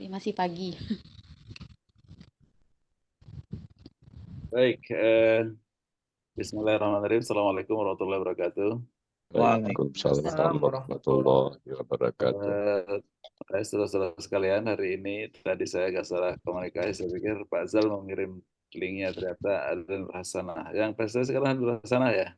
masih pagi. Baik, Bismillahirrahmanirrahim. Assalamualaikum warahmatullahi wabarakatuh. Waalaikumsalam Waalaikumsalam warahmatullahi warahmatullahi wabarakatuh. Saudara-saudara sekalian, hari ini tadi saya agak salah komunikasi. Saya pikir Pak Zal mau ngirim linknya, ternyata ada Nur Hasanah. Yang presentasi sekarang Nur Hasanah ya?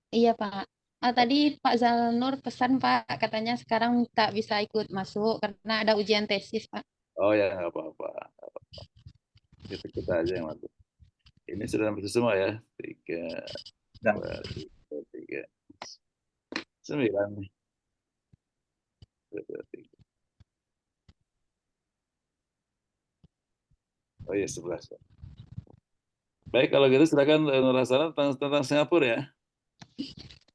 Iya, Pak. Tadi Pak Zalnur pesan, Pak, katanya sekarang tak bisa ikut masuk karena ada ujian tesis, Pak. Oh ya, nggak apa-apa. Kita aja yang masuk. Ini sudah masuk semua ya? Tiga, Dan dua, tiga. 9 nih. Dua, dua, tiga. Oh iya, 11. Baik, kalau gitu silakan Nur Hasanah tentang Singapura ya.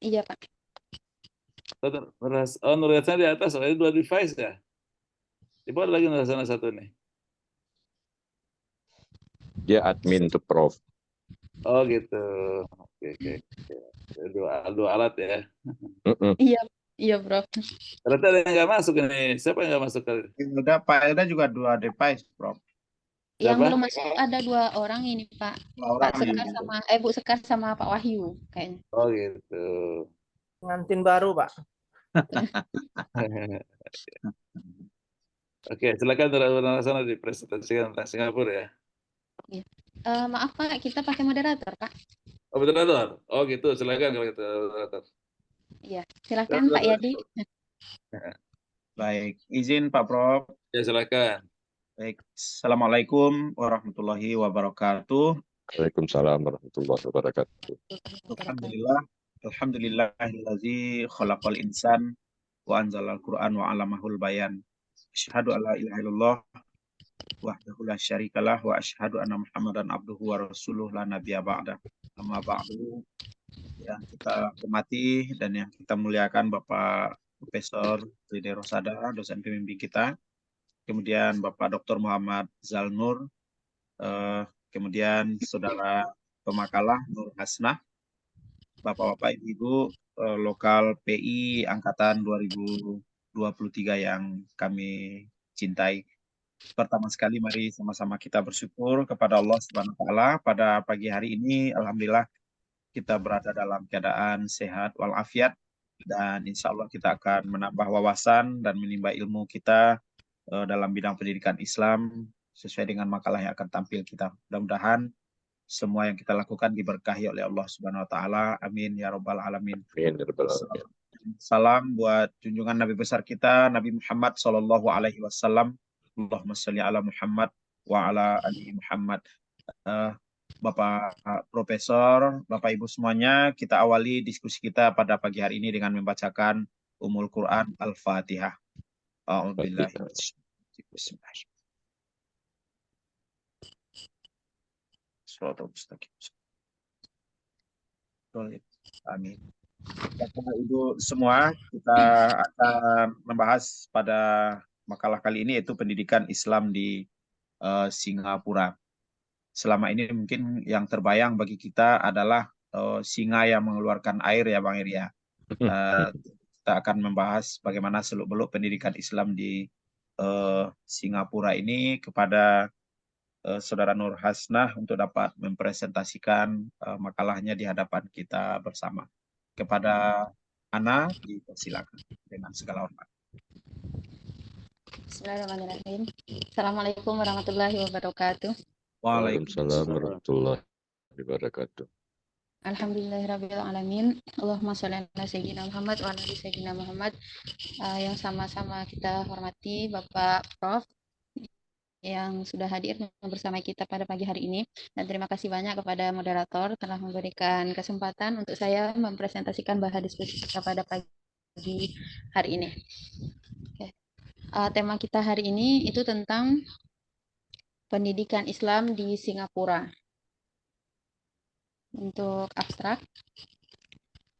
Iya, Pak. Oh, Nur Hasanah di atas. Oh, ini 2 device ya? Di bawah ada lagi Nur Hasanah satu nih. Dia admin tuh Prof. Oh gitu. Oke, oke, oke. Dua alat ya. Iya, iya, Prof. Ternyata ada yang nggak masuk ini. Siapa yang nggak masuk kali? udah Pak Elda juga 2 device, Prof. Yang Siapa? belum masuk ada 2 orang ini, Pak. 2 Pak orang Sekar ini. sama Bu Sekar sama Pak Wahyu kayaknya. Oh gitu. Pengantin baru, Pak. Oke, silakan Nur sana dipresentasikan tentang Singapura ya. Maaf, Pak, kita pakai moderator, Pak. Oh moderator. Oh gitu, silakan kalau gitu moderator. Iya, silakan Pak Yadi. Baik, izin Pak Prof. Ya silakan. Baik, Assalamualaikum warahmatullahi wabarakatuh. Waalaikumsalam warahmatullahi wabarakatuh. Alhamdulillah, alhamdulillahillazi khalaqal insan wa anzalal Qur'an wa 'allamahul bayan. Asyhadu alla ilaha illallah wahdahu la syarikalah wa asyhadu anna Muhammadan abduhu wa rasuluh la nabiyya ba'da. Amma ba'du. Yang kita hormati dan yang kita muliakan Bapak Profesor Ridhe Rosada, dosen pembimbing kita. Kemudian Bapak Dr. Muhammad Zalnur, kemudian Saudara Pemakalah Nur Hasnah, Bapak-Bapak Ibu lokal PI Angkatan 2023 yang kami cintai. Pertama sekali mari sama-sama kita bersyukur kepada Allah Subhanahu wa taala pada pagi hari ini. Alhamdulillah kita berada dalam keadaan sehat walafiat dan insya Allah kita akan menambah wawasan dan menimba ilmu kita dalam bidang pendidikan Islam sesuai dengan makalah yang akan tampil kita. Mudah-mudahan semua yang kita lakukan diberkahi oleh Allah Subhanahu wa taala. Amin ya rabbal alamin. Amin ya rabbal alamin. Salam buat junjungan Nabi besar kita Nabi Muhammad sallallahu alaihi wasallam. Allahumma shalli ala Muhammad wa ala ali Muhammad. Bapak Profesor, Bapak Ibu semuanya, kita awali diskusi kita pada pagi hari ini dengan membacakan Ummul Quran Al-Fatihah. Amin. Bapak Ibu semua, kita akan membahas pada makalah kali ini yaitu pendidikan Islam di Singapura. Selama ini mungkin yang terbayang bagi kita adalah singa yang mengeluarkan air ya Bang Iria. Kita akan membahas bagaimana seluk-beluk pendidikan Islam di Singapura ini kepada Saudara Nur Hasnah untuk dapat mempresentasikan makalahnya di hadapan kita bersama. Kepada Ana, dipersilakan dengan segala hormat. Bismillahirrahmanirrahim. Assalamualaikum warahmatullahi wabarakatuh. Waalaikumsalam warahmatullahi wabarakatuh. Alhamdulillahirabbil alamin. Allahumma shalli ala sayyidina Muhammad wa ala ali sayyidina Muhammad. Yang sama-sama kita hormati Bapak Prof yang sudah hadir bersama kita pada pagi hari ini, dan terima kasih banyak kepada moderator telah memberikan kesempatan untuk saya mempresentasikan bahan diskusi kita pada pagi hari ini. Tema kita hari ini itu tentang pendidikan Islam di Singapura. Untuk abstrak,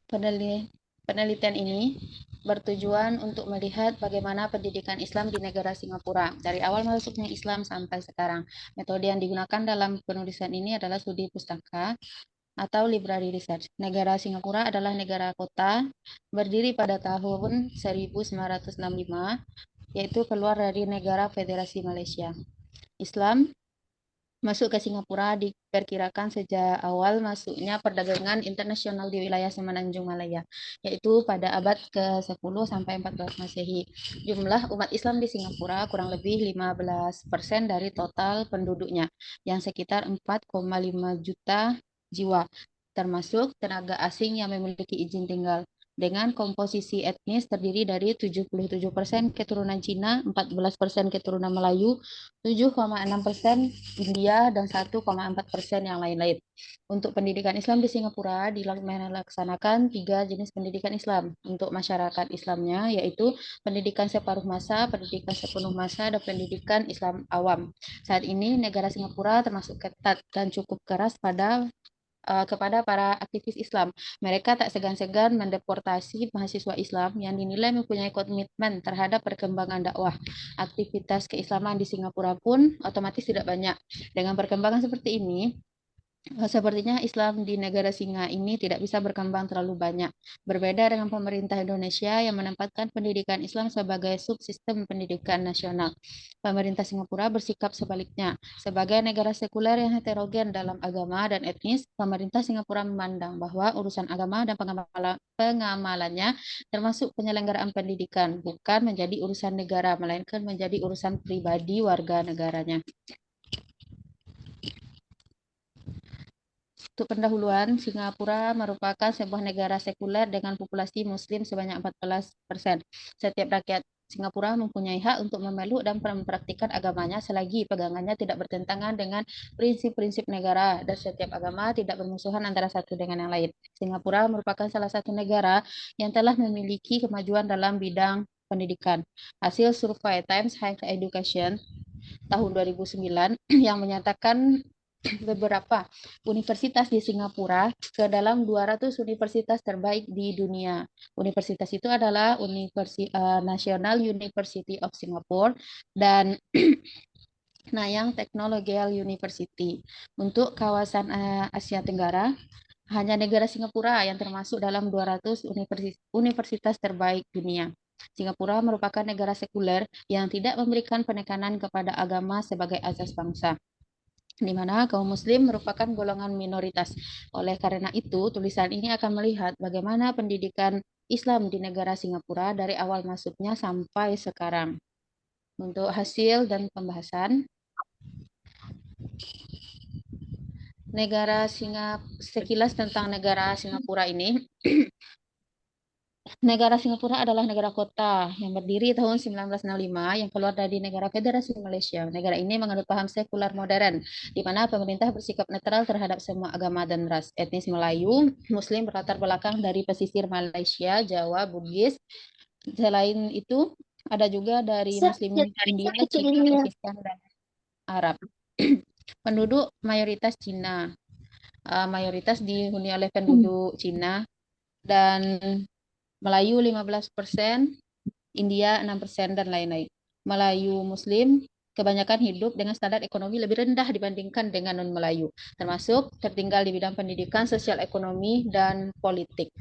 penelitian ini bertujuan untuk melihat bagaimana pendidikan Islam di negara Singapura dari awal masuknya Islam sampai sekarang. Metode yang digunakan dalam penulisan ini adalah studi pustaka atau library research. Negara Singapura adalah negara kota, berdiri pada tahun 1965 yaitu keluar dari negara Federasi Malaysia. Islam masuk ke Singapura diperkirakan sejak awal masuknya perdagangan internasional di wilayah Semenanjung Malaya, yaitu pada abad ke-10 sampai 14 Masehi. Jumlah umat Islam di Singapura kurang lebih 15% dari total penduduknya, yang sekitar 4,5 juta jiwa, termasuk tenaga asing yang memiliki izin tinggal. Dengan komposisi etnis terdiri dari 77% keturunan Cina, 14% keturunan Melayu, 7,6% India, dan 1,4% yang lain-lain. Untuk pendidikan Islam di Singapura melaksanakan 3 jenis pendidikan Islam. Untuk masyarakat Islamnya yaitu pendidikan separuh masa, pendidikan sepenuh masa, dan pendidikan Islam awam. Saat ini negara Singapura termasuk ketat dan cukup keras kepada para aktivis Islam. Mereka tak segan-segan mendeportasi mahasiswa Islam yang dinilai mempunyai komitmen terhadap perkembangan dakwah. Aktivitas keislaman di Singapura pun otomatis tidak banyak. Dengan perkembangan seperti ini, sepertinya Islam di negara singa ini tidak bisa berkembang terlalu banyak. Berbeda dengan pemerintah Indonesia yang menempatkan pendidikan Islam sebagai subsistem pendidikan nasional. Pemerintah Singapura bersikap sebaliknya. Sebagai negara sekuler yang heterogen dalam agama dan etnis, pemerintah Singapura memandang bahwa urusan agama dan pengamalannya termasuk penyelenggaraan pendidikan, bukan menjadi urusan negara, melainkan menjadi urusan pribadi warga negaranya. Untuk pendahuluan, Singapura merupakan sebuah negara sekuler dengan populasi muslim sebanyak 14%. Setiap rakyat Singapura mempunyai hak untuk memeluk dan mempraktikkan agamanya selagi pegangannya tidak bertentangan dengan prinsip-prinsip negara dan setiap agama tidak bermusuhan antara satu dengan yang lain. Singapura merupakan salah satu negara yang telah memiliki kemajuan dalam bidang pendidikan. Hasil survei Times Higher Education tahun 2009 yang menyatakan beberapa universitas di Singapura ke dalam 200 universitas terbaik di dunia. Universitas itu adalah National University of Singapore dan Nanyang Technological University. Untuk kawasan Asia Tenggara, hanya negara Singapura yang termasuk dalam 200 universitas terbaik dunia. Singapura merupakan negara sekuler yang tidak memberikan penekanan kepada agama sebagai asas bangsa, di mana kaum muslim merupakan golongan minoritas. Oleh karena itu, tulisan ini akan melihat bagaimana pendidikan Islam di negara Singapura dari awal masuknya sampai sekarang. Untuk hasil dan pembahasan, sekilas tentang negara Singapura ini. Negara Singapura adalah negara kota yang berdiri tahun 1965 yang keluar dari negara Federasi Malaysia. Negara ini menganut paham sekular modern, di mana pemerintah bersikap netral terhadap semua agama dan ras. Etnis Melayu, Muslim berlatar belakang dari pesisir Malaysia, Jawa, Bugis. Selain itu, ada juga dari Muslim India, Cina, Pakistan, dan Arab. Penduduk mayoritas Cina. Mayoritas dihuni oleh penduduk Cina dan Melayu 15%, India 6%, dan lain-lain. Melayu Muslim kebanyakan hidup dengan standar ekonomi lebih rendah dibandingkan dengan non-Melayu, termasuk tertinggal di bidang pendidikan, sosial ekonomi, dan politik.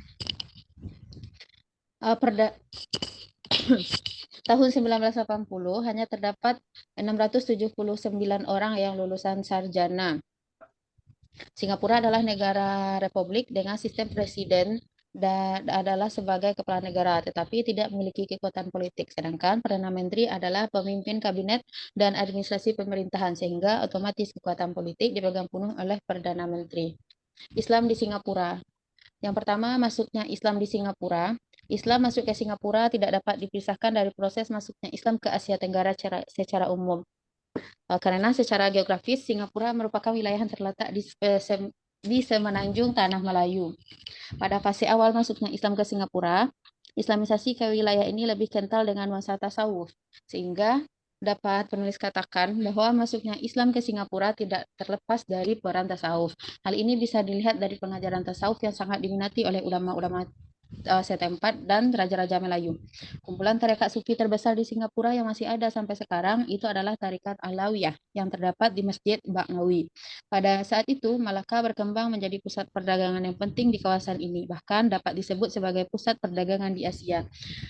Tahun 1980 hanya terdapat 679 orang yang lulusan sarjana. Singapura adalah negara republik dengan sistem presiden dan adalah sebagai kepala negara, tetapi tidak memiliki kekuatan politik. Sedangkan Perdana Menteri adalah pemimpin kabinet dan administrasi pemerintahan, sehingga otomatis kekuatan politik dipegang penuh oleh Perdana Menteri. Islam di Singapura. Yang pertama, masuknya Islam di Singapura. Islam masuk ke Singapura tidak dapat dipisahkan dari proses masuknya Islam ke Asia Tenggara secara umum. Karena secara geografis, Singapura merupakan wilayah yang terletak di semenanjung Tanah Melayu. Pada fase awal masuknya Islam ke Singapura, Islamisasi ke wilayah ini lebih kental dengan nuansa tasawuf, sehingga dapat penulis katakan bahwa masuknya Islam ke Singapura tidak terlepas dari peran tasawuf. Hal ini bisa dilihat dari pengajaran tasawuf yang sangat diminati oleh ulama-ulama setempat, dan raja-raja Melayu. Kumpulan tarekat sufi terbesar di Singapura yang masih ada sampai sekarang itu adalah tarekat Alawiyah yang terdapat di Masjid Ba'nawi. Pada saat itu, Malaka berkembang menjadi pusat perdagangan yang penting di kawasan ini, bahkan dapat disebut sebagai pusat perdagangan di Asia.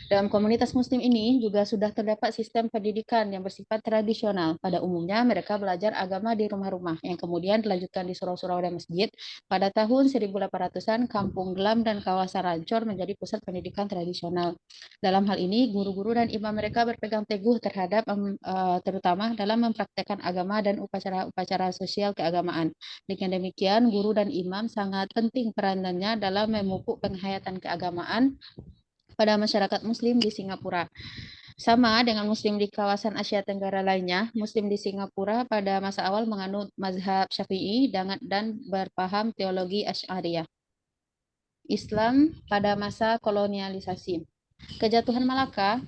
Dalam komunitas muslim ini juga sudah terdapat sistem pendidikan yang bersifat tradisional. Pada umumnya mereka belajar agama di rumah-rumah yang kemudian dilanjutkan di surau-surau dan masjid. Pada tahun 1800-an, Kampung Glam dan kawasan Rancor menjadi pusat pendidikan tradisional. Dalam hal ini, guru-guru dan imam mereka berpegang teguh terhadap terutama dalam mempraktekkan agama dan upacara-upacara sosial keagamaan. Dengan demikian, guru dan imam sangat penting peranannya dalam memupuk penghayatan keagamaan pada masyarakat muslim di Singapura. Sama dengan muslim di kawasan Asia Tenggara lainnya, muslim di Singapura pada masa awal menganut mazhab Syafi'i dan berpaham teologi Asy'ariyah. Islam pada masa kolonialisasi. Kejatuhan Malaka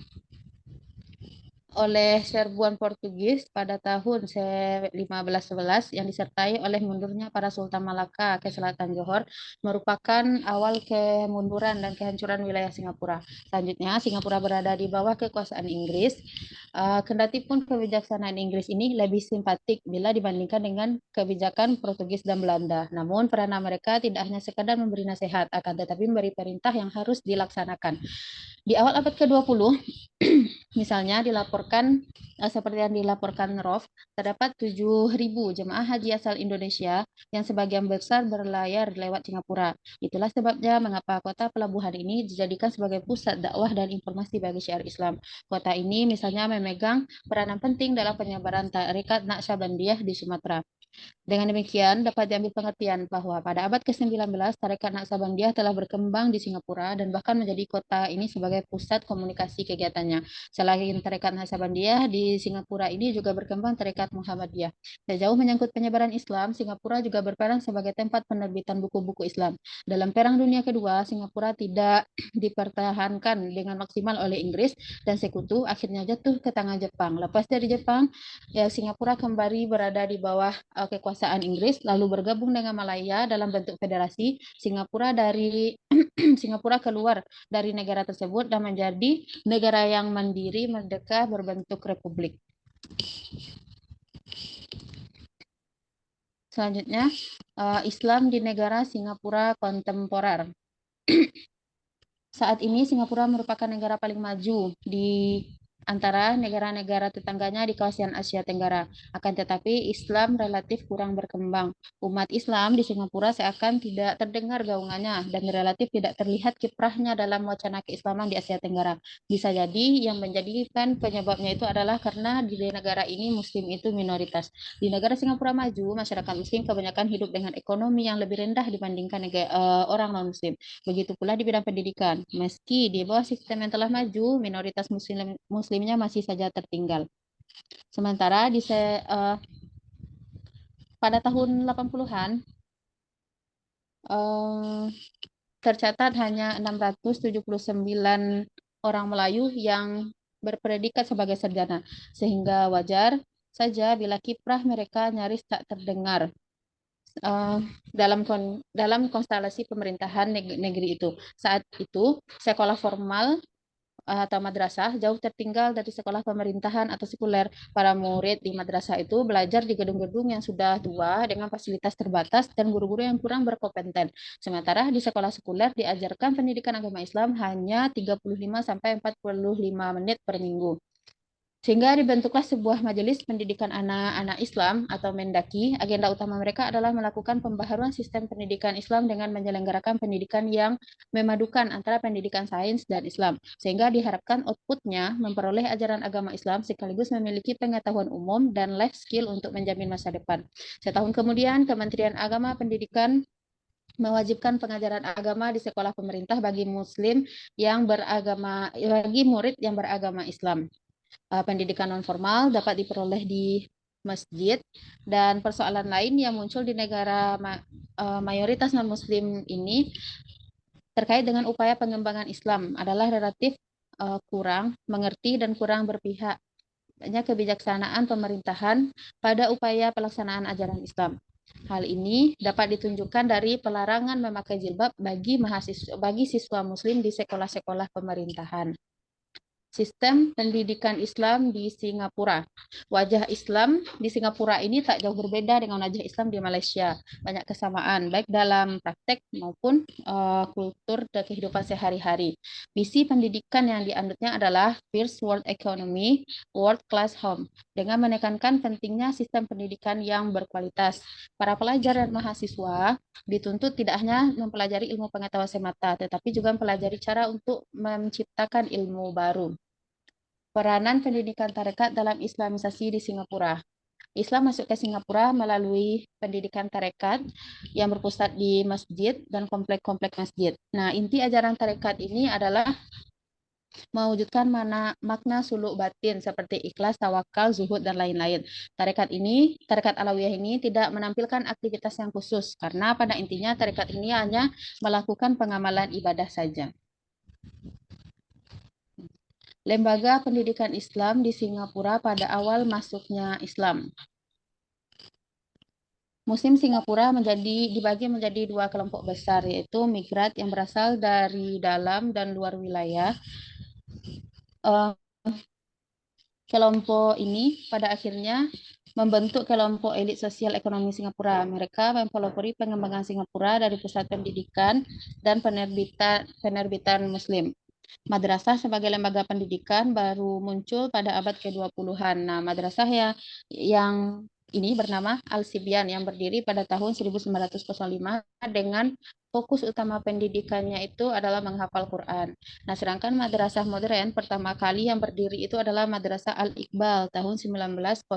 oleh serbuan Portugis pada tahun 1511 yang disertai oleh mundurnya para Sultan Malaka ke selatan Johor merupakan awal kemunduran dan kehancuran wilayah Singapura. Selanjutnya, Singapura berada di bawah kekuasaan Inggris. Kendati pun kebijaksanaan Inggris ini lebih simpatik bila dibandingkan dengan kebijakan Portugis dan Belanda. Namun, peranan mereka tidak hanya sekadar memberi nasihat, akan tetapi memberi perintah yang harus dilaksanakan. Di awal abad ke-20, misalnya dilaporkan seperti yang dilaporkan Rof, terdapat 7.000 jemaah haji asal Indonesia yang sebagian besar berlayar lewat Singapura. Itulah sebabnya mengapa kota pelabuhan ini dijadikan sebagai pusat dakwah dan informasi bagi syiar Islam. Kota ini misalnya memegang peranan penting dalam penyebaran tarekat Naqsyabandiyah di Sumatera. Dengan demikian, dapat diambil pengertian bahwa pada abad ke-19, tarekat Naqsyabandiyah telah berkembang di Singapura dan bahkan menjadi kota ini sebagai pusat komunikasi kegiatannya. Selain tarekat Naqsyabandiyah, di Singapura ini juga berkembang tarekat Muhammadiyah. Sejauh menyangkut penyebaran Islam, Singapura juga berperan sebagai tempat penerbitan buku-buku Islam. Dalam Perang Dunia Kedua, Singapura tidak dipertahankan dengan maksimal oleh Inggris dan sekutu, akhirnya jatuh ke tangan Jepang. Lepas dari Jepang, Singapura kembali berada di bawah kekuasaan Inggris, lalu bergabung dengan Malaya dalam bentuk federasi. Singapura keluar dari negara tersebut dan menjadi negara yang mandiri, merdeka, berbentuk republik. Selanjutnya, Islam di negara Singapura kontemporer. Saat ini Singapura merupakan negara paling maju di antara negara-negara tetangganya di kawasan Asia Tenggara. Akan tetapi Islam relatif kurang berkembang. Umat Islam di Singapura seakan tidak terdengar gaungannya dan relatif tidak terlihat kiprahnya dalam wacana keislaman di Asia Tenggara. Bisa jadi yang menjadikan penyebabnya itu adalah karena di negara ini Muslim itu minoritas. Di negara Singapura maju, masyarakat Muslim kebanyakan hidup dengan ekonomi yang lebih rendah dibandingkan orang non-Muslim. Begitu pula di bidang pendidikan. Meski di bawah sistem yang telah maju, minoritas Muslimnya masih saja tertinggal. Sementara pada tahun 80-an, tercatat hanya 679 orang Melayu yang berpredikat sebagai sarjana, sehingga wajar saja bila kiprah mereka nyaris tak terdengar dalam konstelasi pemerintahan negeri itu. Saat itu, sekolah formal atau madrasah jauh tertinggal dari sekolah pemerintahan atau sekuler. Para murid di madrasah itu belajar di gedung-gedung yang sudah tua dengan fasilitas terbatas dan guru-guru yang kurang berkompeten. Sementara di sekolah sekuler diajarkan pendidikan agama Islam hanya 35-45 menit per minggu. Sehingga dibentuklah sebuah majelis pendidikan anak-anak Islam atau Mendaki. Agenda utama mereka adalah melakukan pembaharuan sistem pendidikan Islam dengan menyelenggarakan pendidikan yang memadukan antara pendidikan sains dan Islam. Sehingga diharapkan outputnya memperoleh ajaran agama Islam sekaligus memiliki pengetahuan umum dan life skill untuk menjamin masa depan. Setahun kemudian, Kementerian Agama Pendidikan mewajibkan pengajaran agama di sekolah pemerintah bagi murid yang beragama Islam. Pendidikan non-formal dapat diperoleh di masjid, dan persoalan lain yang muncul di negara mayoritas non-muslim ini terkait dengan upaya pengembangan Islam adalah relatif kurang mengerti dan kurang berpihak. Banyak kebijaksanaan pemerintahan pada upaya pelaksanaan ajaran Islam. Hal ini dapat ditunjukkan dari pelarangan memakai jilbab bagi siswa muslim di sekolah-sekolah pemerintahan. Sistem pendidikan Islam di Singapura. Wajah Islam di Singapura ini tak jauh berbeda dengan wajah Islam di Malaysia. Banyak kesamaan, baik dalam praktek maupun kultur dan kehidupan sehari-hari. Visi pendidikan yang dianutnya adalah First World Economy, World Class Home, dengan menekankan pentingnya sistem pendidikan yang berkualitas. Para pelajar dan mahasiswa dituntut tidak hanya mempelajari ilmu pengetahuan semata, tetapi juga mempelajari cara untuk menciptakan ilmu baru. Peranan pendidikan tarekat dalam Islamisasi di Singapura. Islam masuk ke Singapura melalui pendidikan tarekat yang berpusat di masjid dan komplek-komplek masjid. Nah, inti ajaran tarekat ini adalah mewujudkan makna suluk batin seperti ikhlas, tawakal, zuhud, dan lain-lain. Tarekat Alawiyah ini tidak menampilkan aktivitas yang khusus, karena pada intinya tarekat ini hanya melakukan pengamalan ibadah saja. Lembaga Pendidikan Islam di Singapura pada awal masuknya Islam. Muslim Singapura dibagi menjadi dua kelompok besar, yaitu migrat yang berasal dari dalam dan luar wilayah. Kelompok ini pada akhirnya membentuk kelompok elit sosial ekonomi Singapura. Mereka mempelopori pengembangan Singapura dari pusat pendidikan dan penerbitan Muslim. Madrasah sebagai lembaga pendidikan baru muncul pada abad ke-20-an. Nah, madrasah yang ini bernama Al-Sibyan yang berdiri pada tahun 1905 dengan fokus utama pendidikannya itu adalah menghafal Quran. Nah, sedangkan madrasah modern pertama kali yang berdiri itu adalah Madrasah Al-Iqbal tahun 1908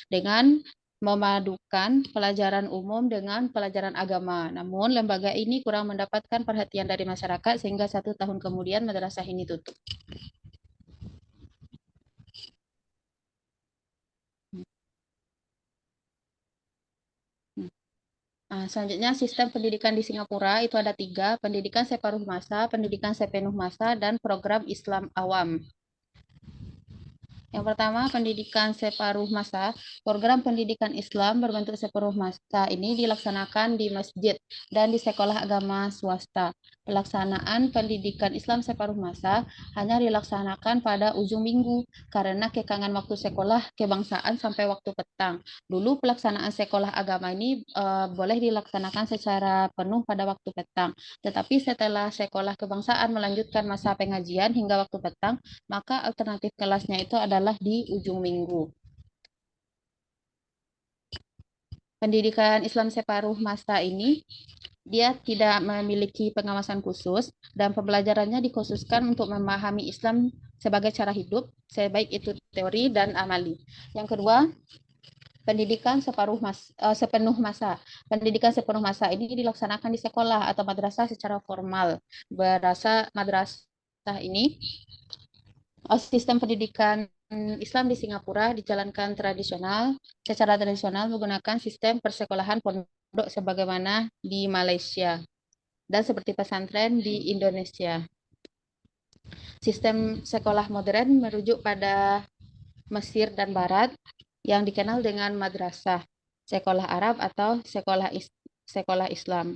dengan memadukan pelajaran umum dengan pelajaran agama. Namun, lembaga ini kurang mendapatkan perhatian dari masyarakat sehingga 1 tahun kemudian madrasah ini tutup. Nah, selanjutnya sistem pendidikan di Singapura itu ada 3, pendidikan separuh masa, pendidikan sepenuh masa, dan program Islam awam. Yang pertama, pendidikan separuh masa. Program pendidikan Islam berbentuk separuh masa ini dilaksanakan di masjid dan di sekolah agama swasta. Pelaksanaan pendidikan Islam separuh masa hanya dilaksanakan pada ujung minggu karena kekangan waktu sekolah kebangsaan sampai waktu petang. Dulu pelaksanaan sekolah agama ini boleh dilaksanakan secara penuh pada waktu petang. Tetapi setelah sekolah kebangsaan melanjutkan masa pengajian hingga waktu petang, maka alternatif kelasnya itu adalah di ujung minggu. Pendidikan Islam separuh masa ini dia tidak memiliki pengawasan khusus dan pembelajarannya dikhususkan untuk memahami Islam sebagai cara hidup, baik itu teori dan amali. Yang kedua, pendidikan sepenuh masa. Pendidikan sepenuh masa ini dilaksanakan di sekolah atau madrasah secara formal. Madrasah ini sistem pendidikan Islam di Singapura dijalankan secara tradisional menggunakan sistem persekolahan pondok sebagaimana di Malaysia dan seperti pesantren di Indonesia. Sistem sekolah modern merujuk pada Mesir dan Barat yang dikenal dengan madrasah, sekolah Arab atau sekolah Islam.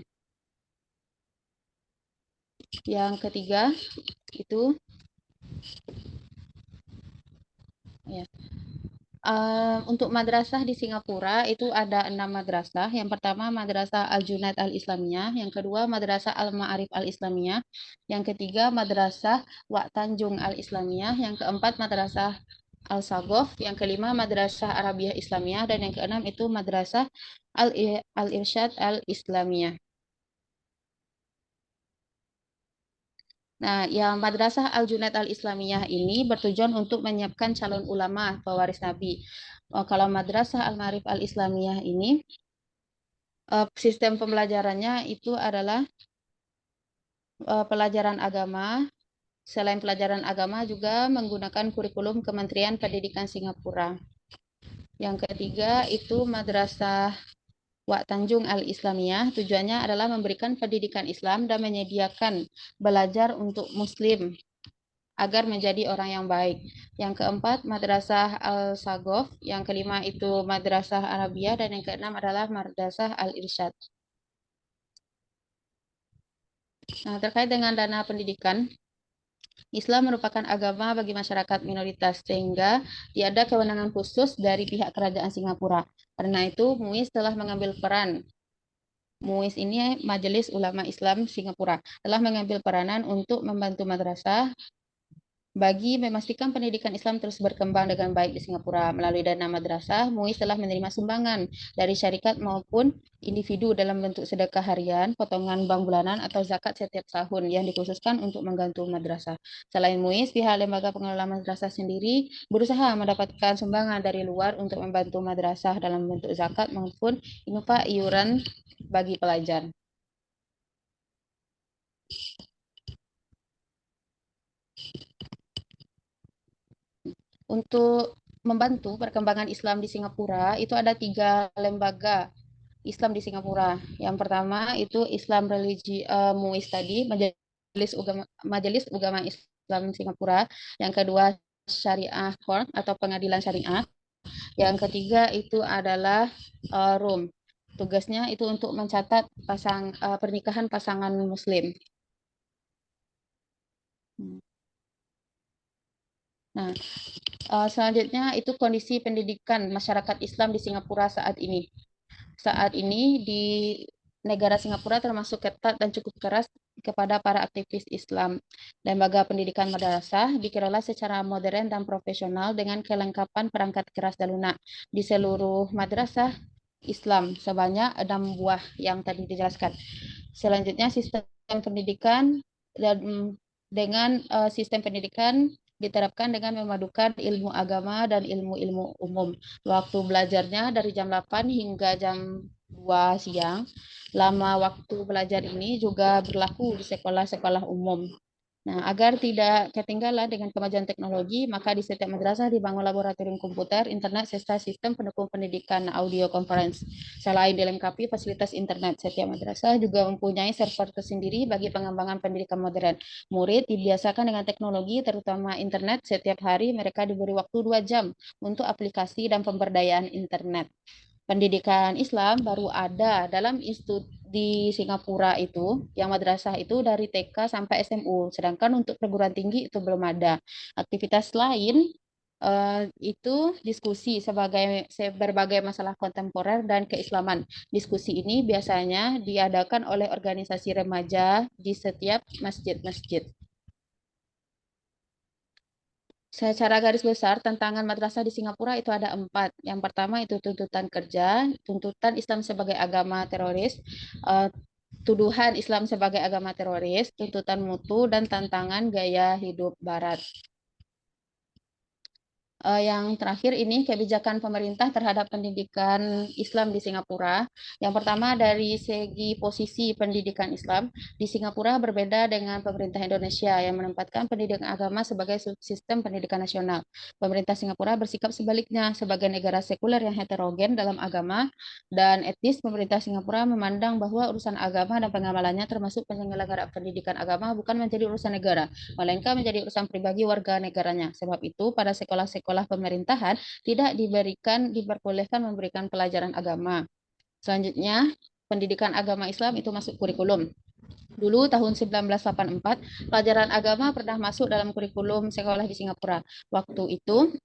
Yang ketiga itu untuk madrasah di Singapura itu ada 6 madrasah. Yang pertama Madrasah Al-Junaid Al-Islamiyah, yang kedua Madrasah Al-Ma'arif Al-Islamiyah, yang ketiga Madrasah Wak Tanjung Al-Islamiyah, yang keempat Madrasah Al-Sagof, yang kelima Madrasah Arabiyah Islamiyah, dan yang keenam itu Madrasah Al-Irsyad Al-Islamiyah. Nah, yang Madrasah Al-Junaid Al-Islamiyah ini bertujuan untuk menyiapkan calon ulama pewaris Nabi. Kalau Madrasah Al-Ma'arif Al-Islamiyah ini, sistem pembelajarannya itu adalah pelajaran agama. Selain pelajaran agama juga menggunakan kurikulum Kementerian Pendidikan Singapura. Yang ketiga itu Madrasah Wak Tanjung Al-Islamiyah, tujuannya adalah memberikan pendidikan Islam dan menyediakan belajar untuk Muslim agar menjadi orang yang baik. Yang keempat, Madrasah Al-Sagof. Yang kelima itu Madrasah Arabia. Dan yang keenam adalah Madrasah Al-Irsyad. Nah, terkait dengan dana pendidikan, Islam merupakan agama bagi masyarakat minoritas, sehingga tidak ada kewenangan khusus dari pihak kerajaan Singapura. Karena itu, MUIS telah mengambil peran. MUIS ini Majelis Ulama Islam Singapura, telah mengambil peranan untuk membantu madrasah bagi memastikan pendidikan Islam terus berkembang dengan baik di Singapura. Melalui dana madrasah, MUIS telah menerima sumbangan dari syarikat maupun individu dalam bentuk sedekah harian, potongan bank bulanan, atau zakat setiap tahun yang dikhususkan untuk menggantung madrasah. Selain MUIS, pihak lembaga pengelola madrasah sendiri berusaha mendapatkan sumbangan dari luar untuk membantu madrasah dalam bentuk zakat maupun infak iuran bagi pelajar. Untuk membantu perkembangan Islam di Singapura, itu ada 3 lembaga Islam di Singapura. Yang pertama itu Islam Religi MUIS tadi, Majelis Ugama Islam Singapura. Yang kedua Syariah Court atau Pengadilan Syariah. Yang ketiga itu adalah RUM. Tugasnya itu untuk mencatat pernikahan pasangan Muslim. Nah, selanjutnya itu kondisi pendidikan masyarakat Islam di Singapura saat ini. Saat ini di negara Singapura termasuk ketat dan cukup keras kepada para aktivis Islam. Lembaga pendidikan madrasah dikelola secara modern dan profesional dengan kelengkapan perangkat keras dan lunak di seluruh madrasah Islam sebanyak 6 buah yang tadi dijelaskan. Selanjutnya sistem pendidikan dan dengan sistem pendidikan diterapkan dengan memadukan ilmu agama dan ilmu-ilmu umum. Waktu belajarnya dari jam 8 hingga jam 2 siang. Lama waktu belajar ini juga berlaku di sekolah-sekolah umum. Nah, agar tidak ketinggalan dengan kemajuan teknologi, maka di setiap madrasah dibangun laboratorium komputer, internet, serta sistem pendukung pendidikan audio conference. Selain dilengkapi fasilitas internet, setiap madrasah juga mempunyai server tersendiri bagi pengembangan pendidikan modern. Murid dibiasakan dengan teknologi, terutama internet. Setiap hari mereka diberi waktu 2 jam untuk aplikasi dan pemberdayaan internet. Pendidikan Islam baru ada dalam institut di Singapura itu, yang madrasah itu dari TK sampai SMU, sedangkan untuk perguruan tinggi itu belum ada. Aktivitas lain itu diskusi berbagai masalah kontemporer dan keislaman. Diskusi ini biasanya diadakan oleh organisasi remaja di setiap masjid-masjid. Secara garis besar, tantangan madrasah di Singapura itu ada 4. Yang pertama itu tuntutan kerja, tuntutan Islam sebagai agama teroris, tuduhan Islam sebagai agama teroris, tuntutan mutu, dan tantangan gaya hidup Barat. Yang terakhir ini kebijakan pemerintah terhadap pendidikan Islam di Singapura. Yang pertama dari segi posisi pendidikan Islam di Singapura berbeda dengan pemerintah Indonesia yang menempatkan pendidikan agama sebagai subsistem pendidikan nasional. Pemerintah Singapura bersikap sebaliknya. Sebagai negara sekuler yang heterogen dalam agama dan etis, pemerintah Singapura memandang bahwa urusan agama dan pengamalannya termasuk penyelenggaraan pendidikan agama bukan menjadi urusan negara, melainkan menjadi urusan pribadi warga negaranya. Sebab itu pada sekolah-sekolah pemerintahan tidak diperbolehkan memberikan pelajaran agama. Selanjutnya, pendidikan agama Islam itu masuk kurikulum. Dulu tahun 1984, pelajaran agama pernah masuk dalam kurikulum sekolah di Singapura. Waktu itu,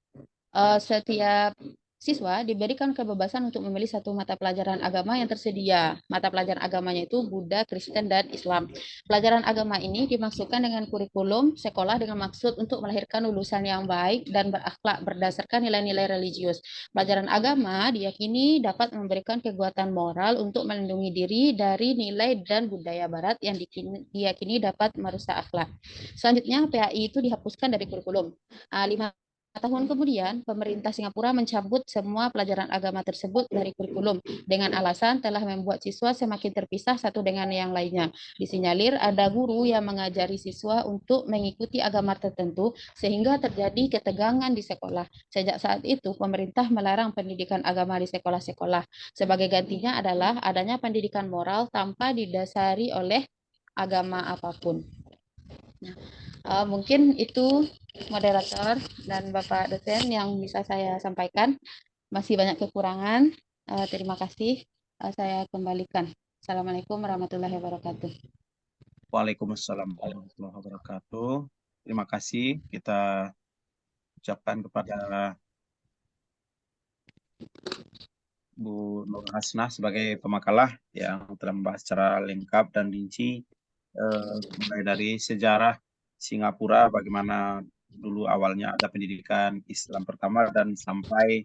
setiap siswa diberikan kebebasan untuk memilih satu mata pelajaran agama yang tersedia. Mata pelajaran agamanya itu Buddha, Kristen, dan Islam. Pelajaran agama ini dimaksudkan dengan kurikulum sekolah dengan maksud untuk melahirkan lulusan yang baik dan berakhlak berdasarkan nilai-nilai religius. Pelajaran agama diyakini dapat memberikan kekuatan moral untuk melindungi diri dari nilai dan budaya barat yang diyakini dapat merusak akhlak. Selanjutnya, PAI itu dihapuskan dari kurikulum. 5 tahun kemudian, pemerintah Singapura mencabut semua pelajaran agama tersebut dari kurikulum dengan alasan telah membuat siswa semakin terpisah satu dengan yang lainnya. Disinyalir ada guru yang mengajari siswa untuk mengikuti agama tertentu sehingga terjadi ketegangan di sekolah. Sejak saat itu, pemerintah melarang pendidikan agama di sekolah-sekolah. Sebagai gantinya adalah adanya pendidikan moral tanpa didasari oleh agama apapun. Nah, Mungkin itu moderator dan Bapak dosen yang bisa saya sampaikan. Masih banyak kekurangan. Terima kasih. Saya kembalikan. Assalamualaikum warahmatullahi wabarakatuh. Waalaikumsalam warahmatullahi wabarakatuh. Terima kasih kita ucapkan kepada Bu Nur Hasnah sebagai pemakalah yang telah membahas secara lengkap dan rinci mulai dari sejarah Singapura, bagaimana dulu awalnya ada pendidikan Islam pertama dan sampai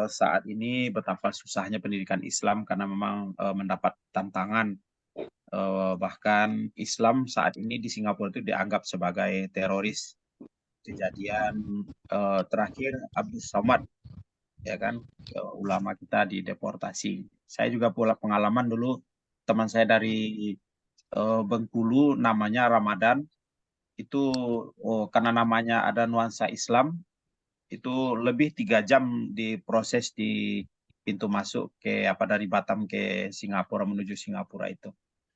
saat ini betapa susahnya pendidikan Islam karena memang mendapat tantangan. Bahkan Islam saat ini di Singapura itu dianggap sebagai teroris. Kejadian terakhir Abdul Somad, ya kan, ulama kita dideportasi. Saya juga punya pengalaman dulu, teman saya dari Bengkulu namanya Ramadan, itu karena namanya ada nuansa Islam, itu lebih 3 jam diproses di pintu masuk ke dari Batam ke Singapura, menuju Singapura itu.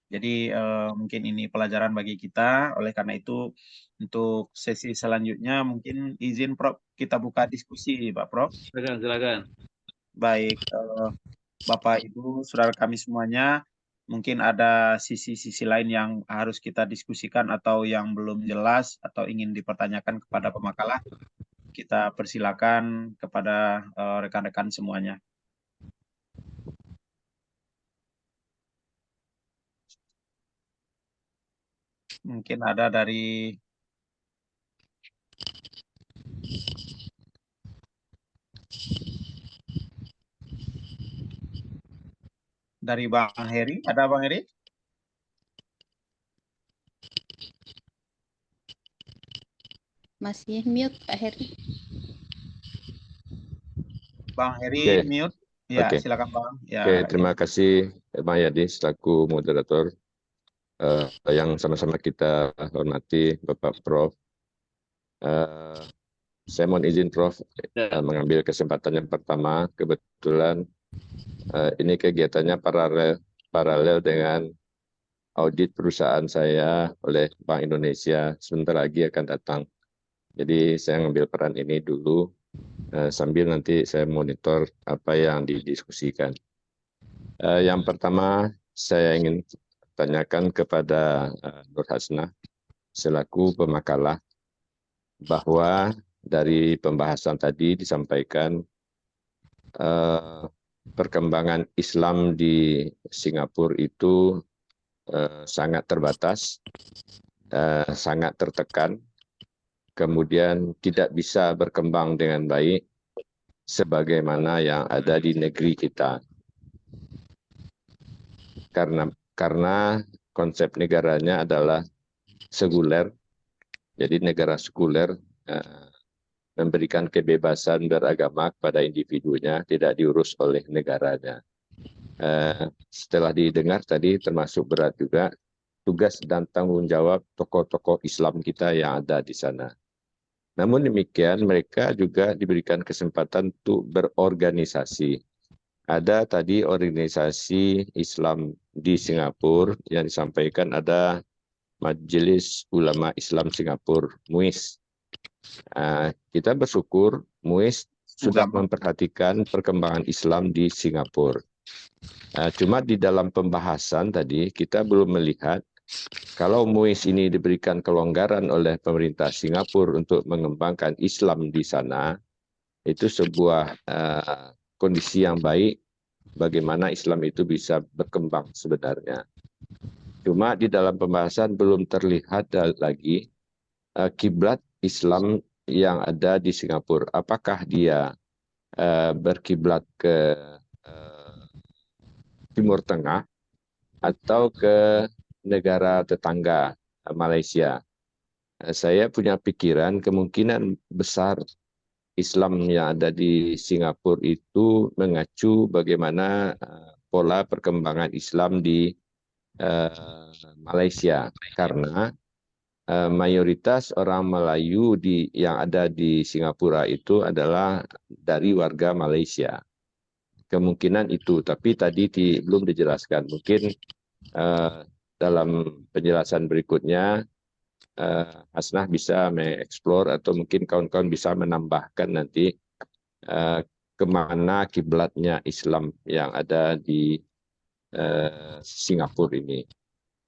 Jadi mungkin ini pelajaran bagi kita. Oleh karena itu untuk sesi selanjutnya mungkin izin Prof kita buka diskusi, Pak Prof. Silakan. Baik, Bapak Ibu, saudara kami semuanya, mungkin ada sisi-sisi lain yang harus kita diskusikan atau yang belum jelas atau ingin dipertanyakan kepada pemakalah. Kita persilakan kepada rekan-rekan semuanya. Mungkin ada dari Bang Heri. Ada Bang Heri? Masih mute Pak Heri. Bang Heri Oke. mute. Ya, Oke. silakan Bang. Ya, Oke, terima kasih Bang Yadi selaku moderator. Yang sama-sama kita hormati Bapak Prof. Saya mohon izin Prof mengambil kesempatan yang pertama. Kebetulan ini kegiatannya paralel dengan audit perusahaan saya oleh Bank Indonesia. Sebentar lagi akan datang. Jadi saya ngambil peran ini dulu sambil nanti saya monitor apa yang didiskusikan. Yang pertama saya ingin tanyakan kepada Nur Hasnah selaku pemakalah bahwa dari pembahasan tadi disampaikan perkembangan Islam di Singapura itu sangat terbatas, sangat tertekan, kemudian tidak bisa berkembang dengan baik sebagaimana yang ada di negeri kita. Karena konsep negaranya adalah sekuler, jadi negara sekuler memberikan kebebasan beragama kepada individunya, tidak diurus oleh negaranya. Setelah didengar tadi termasuk berat juga tugas dan tanggung jawab tokoh-tokoh Islam kita yang ada di sana. Namun demikian mereka juga diberikan kesempatan untuk berorganisasi. Ada tadi organisasi Islam di Singapura yang disampaikan ada Majelis Ulama Islam Singapura, MUIS. Kita bersyukur MUIS sudah memperhatikan perkembangan Islam di Singapura. Cuma di dalam pembahasan tadi kita belum melihat kalau MUIS ini diberikan kelonggaran oleh pemerintah Singapura untuk mengembangkan Islam di sana, itu sebuah kondisi yang baik bagaimana Islam itu bisa berkembang sebenarnya. Cuma di dalam pembahasan belum terlihat lagi kiblat Islam yang ada di Singapura. Apakah dia berkiblat ke Timur Tengah atau ke negara tetangga Malaysia? Saya punya pikiran kemungkinan besar Islam yang ada di Singapura itu mengacu bagaimana pola perkembangan Islam di Malaysia, karena mayoritas orang Melayu yang ada di Singapura itu adalah dari warga Malaysia. Kemungkinan itu, tapi tadi belum dijelaskan. Mungkin dalam penjelasan berikutnya Hasnah bisa mengeksplor atau mungkin kawan-kawan bisa menambahkan nanti kemana kiblatnya Islam yang ada di Singapura ini.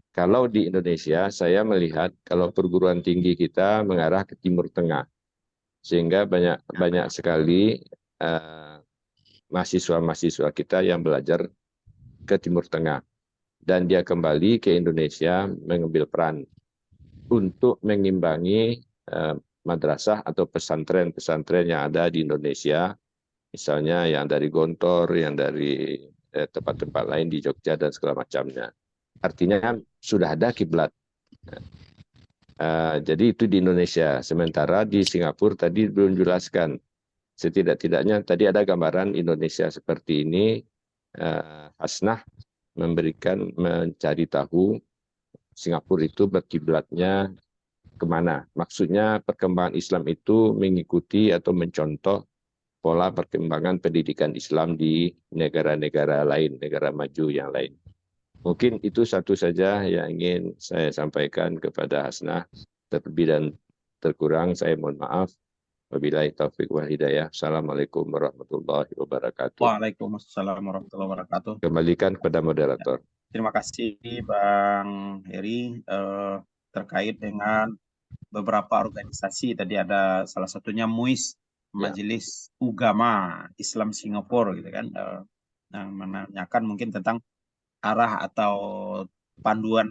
Kalau di Indonesia, saya melihat kalau perguruan tinggi kita mengarah ke Timur Tengah, sehingga banyak sekali mahasiswa-mahasiswa kita yang belajar ke Timur Tengah, dan dia kembali ke Indonesia mengambil peran untuk mengimbangi madrasah atau pesantren-pesantren yang ada di Indonesia, misalnya yang dari Gontor, yang dari tempat-tempat lain di Jogja dan segala macamnya. Artinya sudah ada kiblat. Jadi itu di Indonesia. Sementara di Singapura tadi belum jelaskan. Setidak-tidaknya tadi ada gambaran Indonesia seperti ini. Hasnah mencari tahu Singapura itu berkiblatnya kemana. Maksudnya perkembangan Islam itu mengikuti atau mencontoh pola perkembangan pendidikan Islam di negara-negara lain, negara maju yang lain. Mungkin itu satu saja yang ingin saya sampaikan kepada Hasnah. Terlebih dan terkurang saya mohon maaf. Wabillahi taufiq wal hidayah. Assalamualaikum warahmatullahi wabarakatuh. Waalaikumsalam warahmatullahi wabarakatuh. Kembalikan kepada moderator. Terima kasih Bang Heri, terkait dengan beberapa organisasi. Tadi ada salah satunya MUIS, Majelis Ugama Islam Singapura, gitu kan, yang menanyakan mungkin tentang arah atau panduan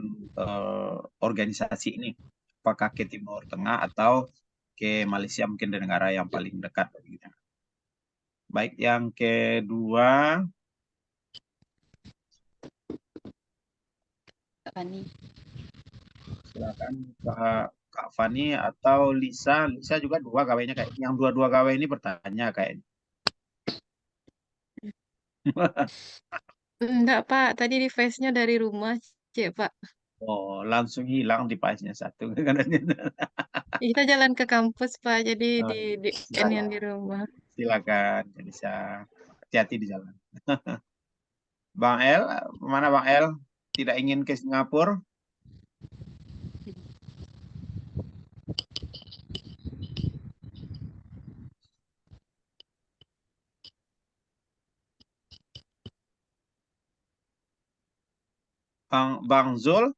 organisasi ini, apakah ke Timur Tengah atau ke Malaysia, mungkin di negara yang paling dekat. Baik, yang kedua, Fani. silakan Kak Fani atau Lisa. Lisa juga dua gawainya, kayak yang dua-dua gawai ini bertanya kayak. Enggak, Pak. Tadi di face-nya dari rumah, Cek, Pak. Oh, langsung hilang device-nya satu. Kita jalan ke kampus, Pak. Jadi Oh, di scan yang di rumah. silakan, bisa hati-hati di jalan. Bang El, mana Bang El? Tidak ingin ke Singapura? Bang Zul?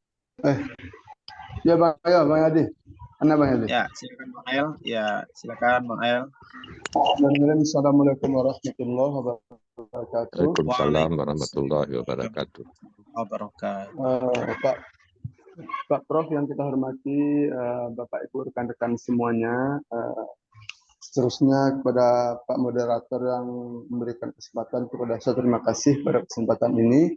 Ya Bang, ayo Bang Adi. Mana Bang Adi? Ya, silakan Bang El. Ya, silakan Bang El. Assalamualaikum warahmatullahi wabarakatuh. Waalaikumsalam warahmatullahi wabarakatuh. Pak Prof yang kita hormati, Bapak Ibu rekan-rekan semuanya, seterusnya kepada Pak Moderator yang memberikan kesempatan kepada saya, terima kasih pada kesempatan ini.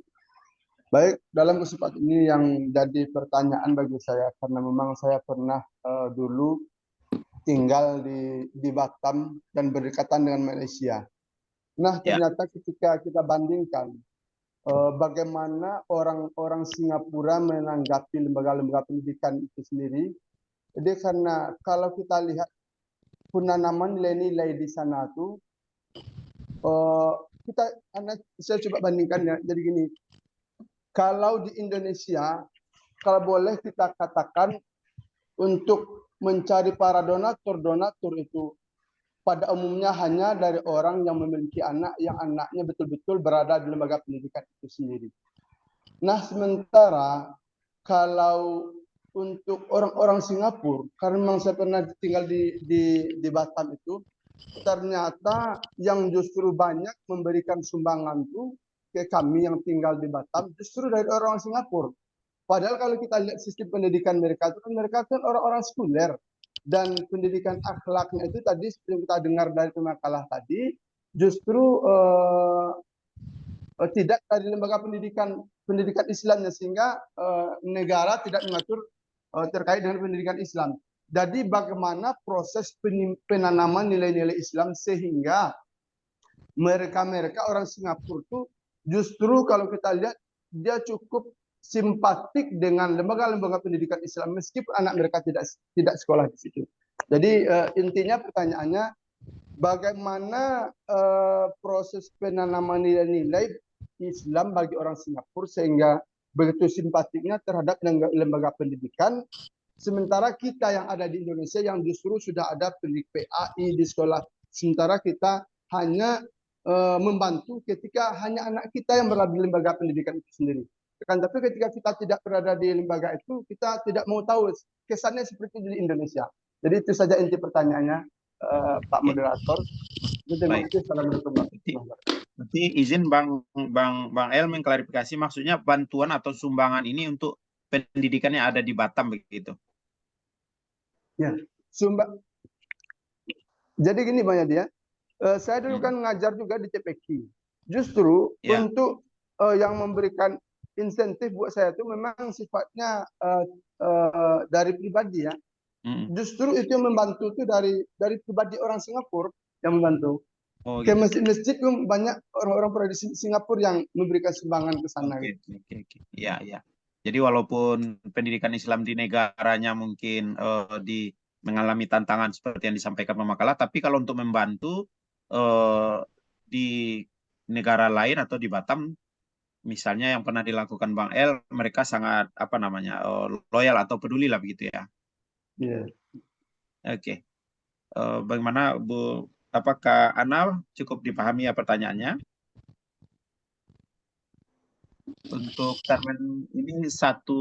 Baik, dalam kesempatan ini yang jadi pertanyaan bagi saya, karena memang saya pernah dulu tinggal di Batam dan berdekatan dengan Malaysia. Nah, ternyata ketika kita bandingkan bagaimana orang-orang Singapura menanggapi lembaga-lembaga pendidikan itu sendiri, jadi karena kalau kita lihat penanaman nilai-nilai di sana tuh, saya coba bandingkan ya. Jadi gini, kalau di Indonesia, kalau boleh kita katakan untuk mencari para donatur itu pada umumnya hanya dari orang yang memiliki anak, yang anaknya betul-betul berada di lembaga pendidikan itu sendiri. Nah, sementara kalau untuk orang-orang Singapura, karena memang saya pernah tinggal di Batam itu, ternyata yang justru banyak memberikan sumbangan itu ke kami yang tinggal di Batam justru dari orang Singapura. Padahal kalau kita lihat sistem pendidikan mereka itu kan mereka kan orang-orang sekuler, dan pendidikan akhlaknya itu tadi seperti kita dengar dari pemakalah tadi justru tidak dari lembaga pendidikan Islamnya, sehingga negara tidak mengatur terkait dengan pendidikan Islam. Jadi bagaimana proses penanaman nilai-nilai Islam sehingga mereka orang Singapura itu justru kalau kita lihat dia cukup simpatik dengan lembaga-lembaga pendidikan Islam meskipun anak mereka tidak sekolah di situ. Jadi intinya pertanyaannya, bagaimana proses penanaman nilai-nilai Islam bagi orang Singapura sehingga begitu simpatiknya terhadap lembaga pendidikan Sementara kita yang ada di Indonesia yang justru sudah ada pendidik PAI di sekolah. Sementara kita hanya membantu ketika hanya anak kita yang berada di lembaga pendidikan itu sendiri. Tapi ketika kita tidak berada di lembaga itu, kita tidak mau tahu kesannya seperti di Indonesia. Jadi itu saja inti pertanyaannya, Pak Moderator. Terima kasih. Assalamualaikum warahmatullahi wabarakatuh. Berarti izin Bang El mengklarifikasi, maksudnya bantuan atau sumbangan ini untuk pendidikan yang ada di Batam begitu. Ya, jadi gini Bang Yadi ya. Saya dulu kan ngajar juga di CPQ. Justru untuk yang memberikan insentif buat saya itu memang sifatnya dari pribadi ya. Justru itu yang membantu itu dari pribadi orang Singapura yang membantu. Oh, Ke gitu. masjid-masjid pun banyak orang-orang di Singapura yang memberikan sumbangan ke sana. Oke. Ya. Jadi walaupun pendidikan Islam di negaranya mungkin mengalami tantangan seperti yang disampaikan Pak Makalah, tapi kalau untuk membantu di negara lain atau di Batam, misalnya yang pernah dilakukan Bang El, mereka sangat loyal atau peduli lah begitu ya. Iya. Oke. Bagaimana apakah Ana cukup dipahami ya pertanyaannya? Untuk Carmen ini satu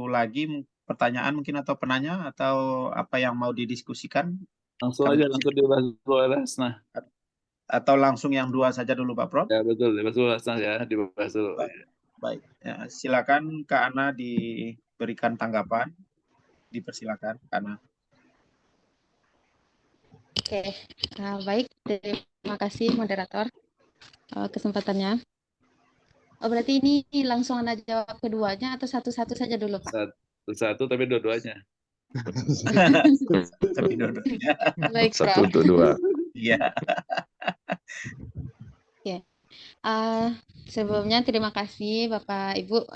lagi pertanyaan mungkin atau penanya atau apa yang mau didiskusikan? Langsung dibahas dulu Hasnah. Atau langsung yang dua saja dulu Pak Prof? Ya betul, dibahas dulu Hasnah ya, dibahas dulu. Baik. Ya, silakan Kak Ana diberikan tanggapan. Dipersilakan Kak Ana. Oke, baik. Terima kasih moderator kesempatannya. Berarti ini langsung Anda jawab keduanya atau satu-satu saja dulu, Pak? Satu tapi dua-duanya. Tapi dua-duanya. Baik, Prof. Satu untuk dua. Iya. Oke. Sebelumnya terima kasih Bapak Ibu,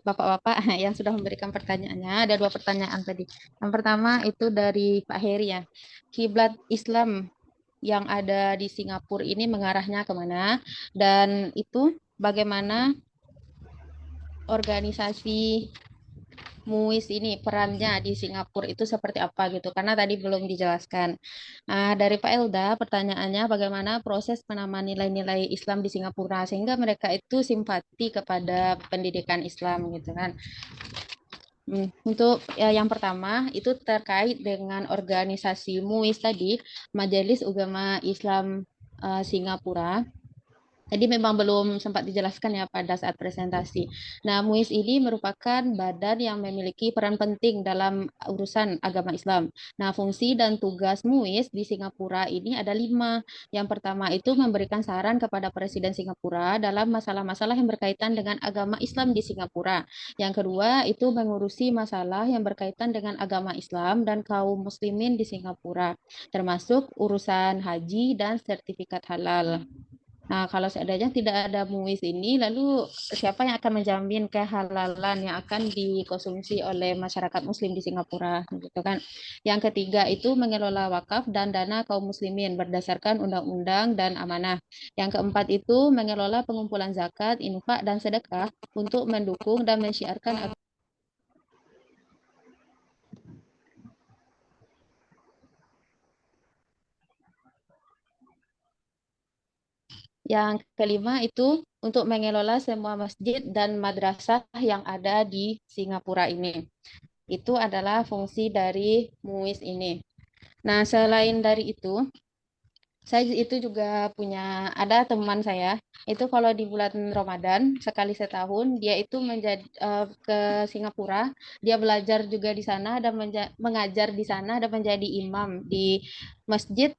Bapak-bapak yang sudah memberikan pertanyaannya. Ada 2 pertanyaan tadi. Yang pertama itu dari Pak Heri ya. Kiblat Islam yang ada di Singapura ini mengarahnya kemana? Dan itu bagaimana organisasi MUIS ini perannya di Singapura itu seperti apa gitu, karena tadi belum dijelaskan. Dari Pak Elda pertanyaannya bagaimana proses penanaman nilai-nilai Islam di Singapura sehingga mereka itu simpati kepada pendidikan Islam gitu kan. Untuk yang pertama itu terkait dengan organisasi MUIS tadi, Majelis Ulama Islam Singapura. Jadi memang belum sempat dijelaskan ya pada saat presentasi. Nah, MUIS ini merupakan badan yang memiliki peran penting dalam urusan agama Islam. Nah, fungsi dan tugas MUIS di Singapura ini ada 5. Yang pertama itu memberikan saran kepada Presiden Singapura dalam masalah-masalah yang berkaitan dengan agama Islam di Singapura. Yang kedua itu mengurusi masalah yang berkaitan dengan agama Islam dan kaum muslimin di Singapura, termasuk urusan haji dan sertifikat halal. Nah, kalau seandainya tidak ada MUIS ini, lalu siapa yang akan menjamin kehalalan yang akan dikonsumsi oleh masyarakat muslim di Singapura, gitu kan? Yang ketiga itu mengelola wakaf dan dana kaum muslimin berdasarkan undang-undang dan amanah. Yang keempat itu mengelola pengumpulan zakat, infak, dan sedekah untuk mendukung dan mensyiarkan. Yang kelima itu untuk mengelola semua masjid dan madrasah yang ada di Singapura ini. Itu adalah fungsi dari MUIS ini. Nah, selain dari itu, saya itu juga ada teman saya, itu kalau di bulan Ramadan, sekali setahun, dia itu ke Singapura, dia belajar juga di sana, dan mengajar di sana, dan menjadi imam di masjid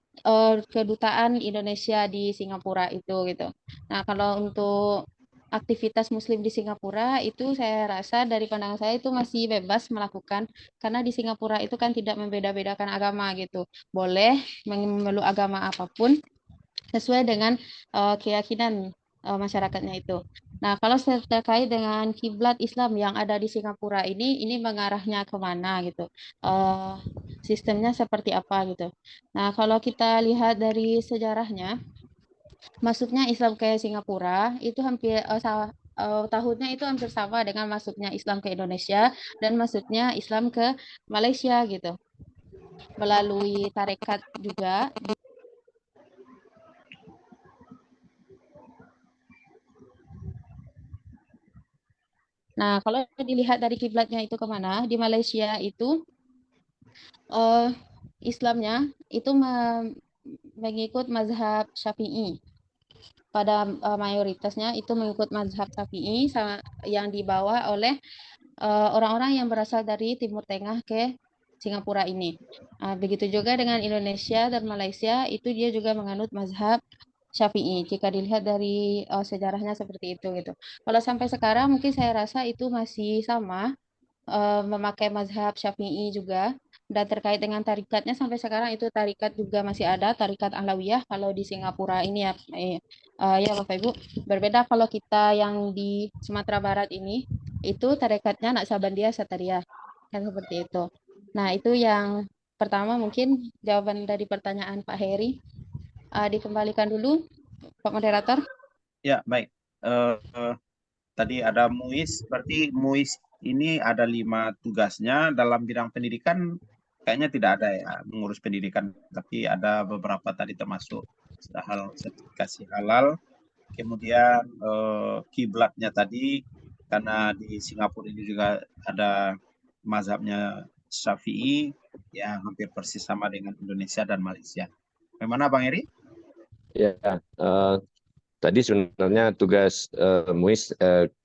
kedutaan Indonesia di Singapura itu gitu. Nah, kalau untuk aktivitas muslim di Singapura itu saya rasa dari pandangan saya itu masih bebas melakukan, karena di Singapura itu kan tidak membeda-bedakan agama gitu. Boleh memeluk agama apapun sesuai dengan keyakinan masyarakatnya itu. Nah, kalau terkait dengan kiblat Islam yang ada di Singapura ini mengarahnya kemana gitu, sistemnya seperti apa gitu. Nah, kalau kita lihat dari sejarahnya, masuknya Islam ke Singapura itu hampir tahunnya itu hampir sama dengan masuknya Islam ke Indonesia dan masuknya Islam ke Malaysia gitu. Melalui tarekat juga. Nah, kalau dilihat dari kiblatnya itu kemana, di Malaysia itu Islamnya itu mengikut mazhab Syafi'i. Pada mayoritasnya itu mengikut mazhab Syafi'i yang dibawa oleh orang-orang yang berasal dari Timur Tengah ke Singapura ini. Begitu juga dengan Indonesia dan Malaysia, itu dia juga menganut mazhab Syafi'i. Jika dilihat dari sejarahnya seperti itu gitu. Kalau sampai sekarang mungkin saya rasa itu masih sama, memakai mazhab Syafi'i juga. Dan terkait dengan tarikatnya sampai sekarang itu tarikat juga masih ada, tarikat Alawiyah kalau di Singapura ini ya. Ya Bapak Ibu, berbeda kalau kita yang di Sumatera Barat ini, itu tarikatnya Naksabandia Satariyah. Kan seperti itu. Nah, itu yang pertama mungkin jawaban dari pertanyaan Pak Heri. Dikembalikan dulu, Pak Moderator. Ya, baik. Tadi ada MUIS, berarti MUIS ini ada 5 tugasnya dalam bidang pendidikan. Kayaknya tidak ada ya mengurus pendidikan, tapi ada beberapa tadi termasuk hal sertifikasi halal. Kemudian kiblatnya tadi, karena di Singapura ini juga ada mazhabnya Syafi'i yang hampir persis sama dengan Indonesia dan Malaysia. Bagaimana Bang Eri? Ya, tadi sebenarnya tugas MUIS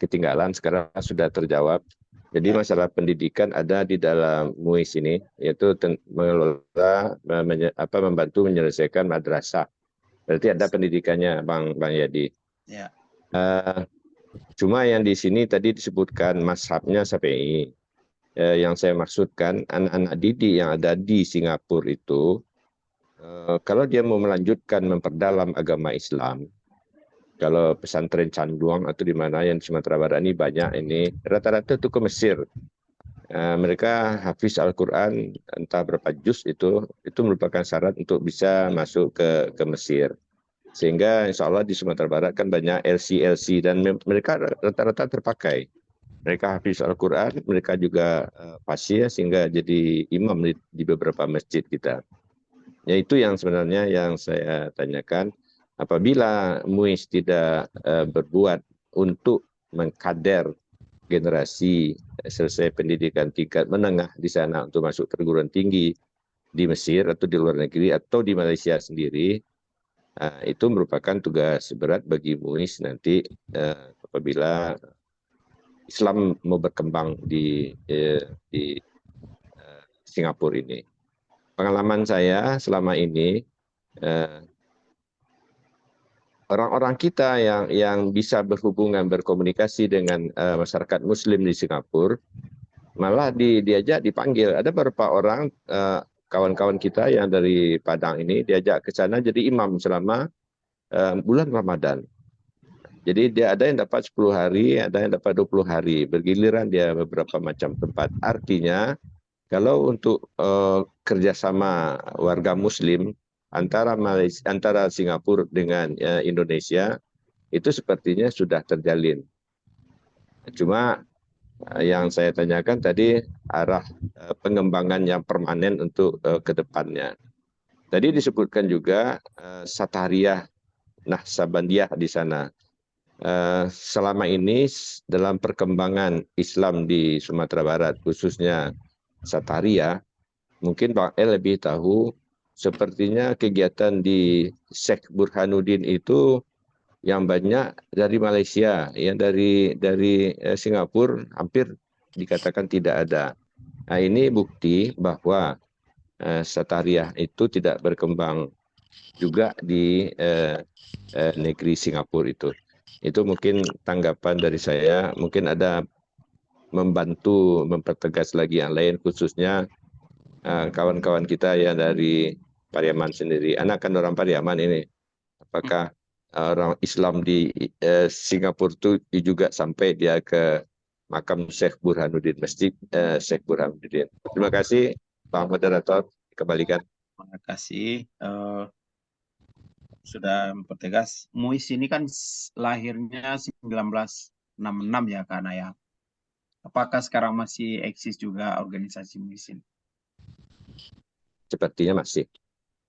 ketinggalan, sekarang sudah terjawab. Jadi masalah pendidikan ada di dalam MUIS ini, yaitu mengelola, membantu menyelesaikan madrasah. Berarti ada pendidikannya, Bang Yadi. Ya. Cuma yang di sini tadi disebutkan mazhabnya Syafi'i. Yang saya maksudkan anak-anak didik yang ada di Singapura itu, kalau dia mau melanjutkan memperdalam agama Islam, kalau pesantren Canduang atau di mana yang di Sumatera Barat ini banyak ini, rata-rata itu ke Mesir. Mereka hafiz Al-Quran entah berapa juz itu merupakan syarat untuk bisa masuk ke Mesir. Sehingga insya Allah di Sumatera Barat kan banyak LC dan mereka rata-rata terpakai. Mereka hafiz Al-Quran, mereka juga fasih sehingga jadi imam di beberapa masjid kita. Ya itu yang sebenarnya yang saya tanyakan. Apabila MUIS tidak berbuat untuk mengkader generasi selesai pendidikan tingkat menengah di sana untuk masuk perguruan tinggi di Mesir atau di luar negeri atau di Malaysia sendiri, itu merupakan tugas berat bagi MUIS nanti apabila Islam mau berkembang di Singapura ini. Pengalaman saya selama ini, orang-orang kita yang bisa berhubungan, berkomunikasi dengan masyarakat Muslim di Singapura, malah diajak dipanggil. Ada beberapa orang, kawan-kawan kita yang dari Padang ini, diajak ke sana jadi imam selama bulan Ramadan. Jadi dia ada yang dapat 10 hari, ada yang dapat 20 hari. Bergiliran dia beberapa macam tempat. Artinya, kalau untuk kerjasama warga Muslim, antara Singapura dengan Indonesia itu sepertinya sudah terjalin. Cuma yang saya tanyakan tadi arah pengembangan yang permanen untuk ke depannya. Tadi disebutkan juga Satariyah Naksabandia di sana. Selama ini dalam perkembangan Islam di Sumatera Barat, khususnya Satariyah, mungkin Bang El lebih tahu. Sepertinya kegiatan di Syekh Burhanuddin itu yang banyak dari Malaysia, yang dari Singapura hampir dikatakan tidak ada. Nah, ini bukti bahwa Satariyah itu tidak berkembang juga di negeri Singapura itu. Itu mungkin tanggapan dari saya. Mungkin ada membantu mempertegas lagi yang lain, khususnya kawan-kawan kita yang dari Pariaman sendiri. Anak kan orang Pariaman ini. Apakah orang Islam di Singapura itu juga sampai dia ke makam Syekh Burhanuddin, Masjid Syekh Burhanuddin. Terima kasih Pak Moderator, kembalikan. Terima kasih. Sudah mempertegas. MUIS ini kan lahirnya 19 66 ya karena ya. Apakah sekarang masih eksis juga organisasi MUIS ini? Sepertinya masih.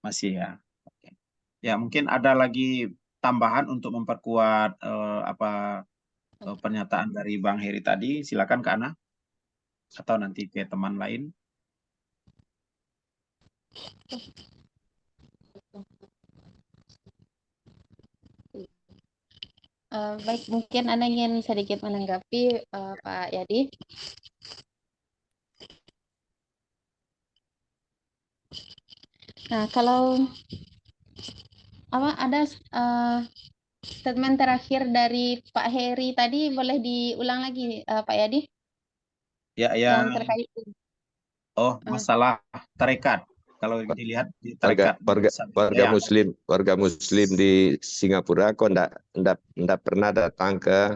Masih ya. Oke. Ya mungkin ada lagi tambahan untuk memperkuat pernyataan dari Bang Heri tadi. Silakan Kak Ana. Atau nanti ke teman lain. Baik, mungkin Anda ingin sedikit menanggapi Pak Yadi. Nah, kalau ada statement terakhir dari Pak Heri tadi boleh diulang lagi Pak Yadi Ya, yang terkait masalah tarekat. Kalau dilihat di tarekat warga muslim di Singapura kok ndak pernah datang ke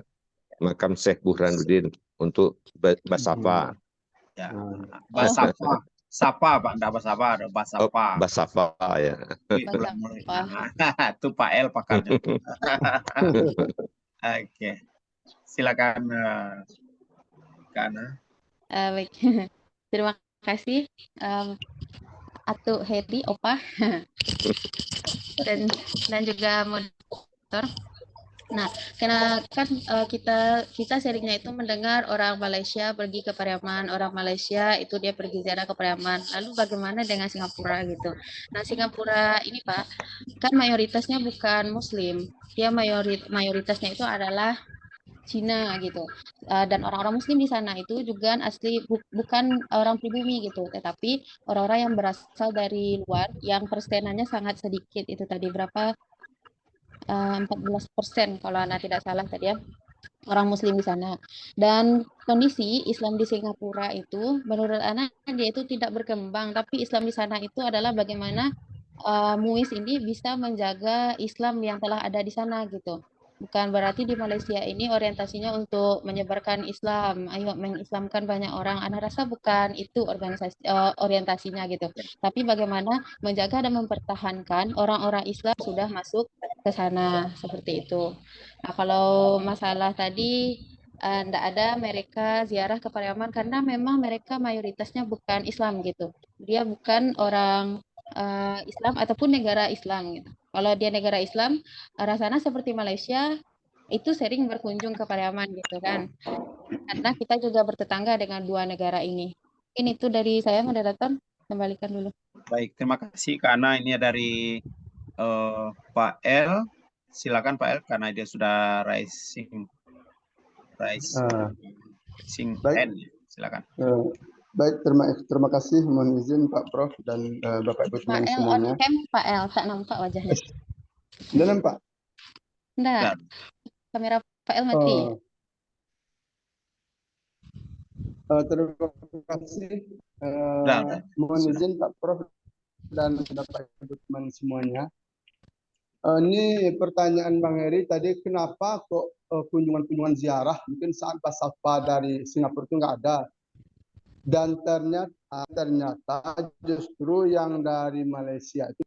makam Syekh Burhanuddin untuk basapa. Ya, basapa. Sapa Pak, enggak basapa, ada basapa. Basapa ya. Itu Pak El pakarnya. Oke. Silakan Kak Ana. Baik. Terima kasih Atu Heri, Opa, dan juga moderator. Nah, karena kan kita seringnya itu mendengar orang Malaysia pergi ke Pariaman, orang Malaysia itu dia pergi ziarah ke Pariaman. Lalu bagaimana dengan Singapura gitu? Nah, Singapura ini Pak, kan mayoritasnya bukan Muslim. Dia mayoritasnya itu adalah Cina gitu. Dan orang-orang Muslim di sana itu juga asli bukan orang pribumi gitu, tetapi orang-orang yang berasal dari luar yang persenannya sangat sedikit. Itu tadi berapa? 14% kalau Anda tidak salah tadi ya, orang Muslim di sana. Dan kondisi Islam di Singapura itu menurut Anda dia itu tidak berkembang, tapi Islam di sana itu adalah bagaimana MUIS ini bisa menjaga Islam yang telah ada di sana gitu. Bukan berarti di Malaysia ini orientasinya untuk menyebarkan Islam, ayo mengislamkan banyak orang. Ana rasa bukan itu orientasinya gitu. Tapi bagaimana menjaga dan mempertahankan orang-orang Islam sudah masuk ke sana seperti itu. Nah, kalau masalah tadi tidak ada mereka ziarah ke Pariaman karena memang mereka mayoritasnya bukan Islam gitu. Dia bukan orang Islam ataupun negara Islam gitu. Kalau dia negara Islam, rasanya seperti Malaysia itu sering berkunjung ke Pariaman gitu kan. Karena kita juga bertetangga dengan dua negara ini. Ini itu dari saya, moderator. Kembalikan dulu. Baik, terima kasih karena ini dari Pak El. Silakan Pak El karena dia sudah raising hand. Silakan. Baik, terima kasih. Mohon izin Pak Prof dan Bapak Ibu teman semuanya. Pak El, tak nampak wajahnya. Tidak nampak? Enggak. Kamera Pak El mati. Terima kasih. Mohon izin Pak Prof dan Bapak Ibu teman semuanya. Ini pertanyaan Bang Heri tadi, kenapa kok kunjungan-kunjungan ziarah mungkin saat Basapa dari Singapura itu nggak ada. Dan ternyata justru yang dari Malaysia itu,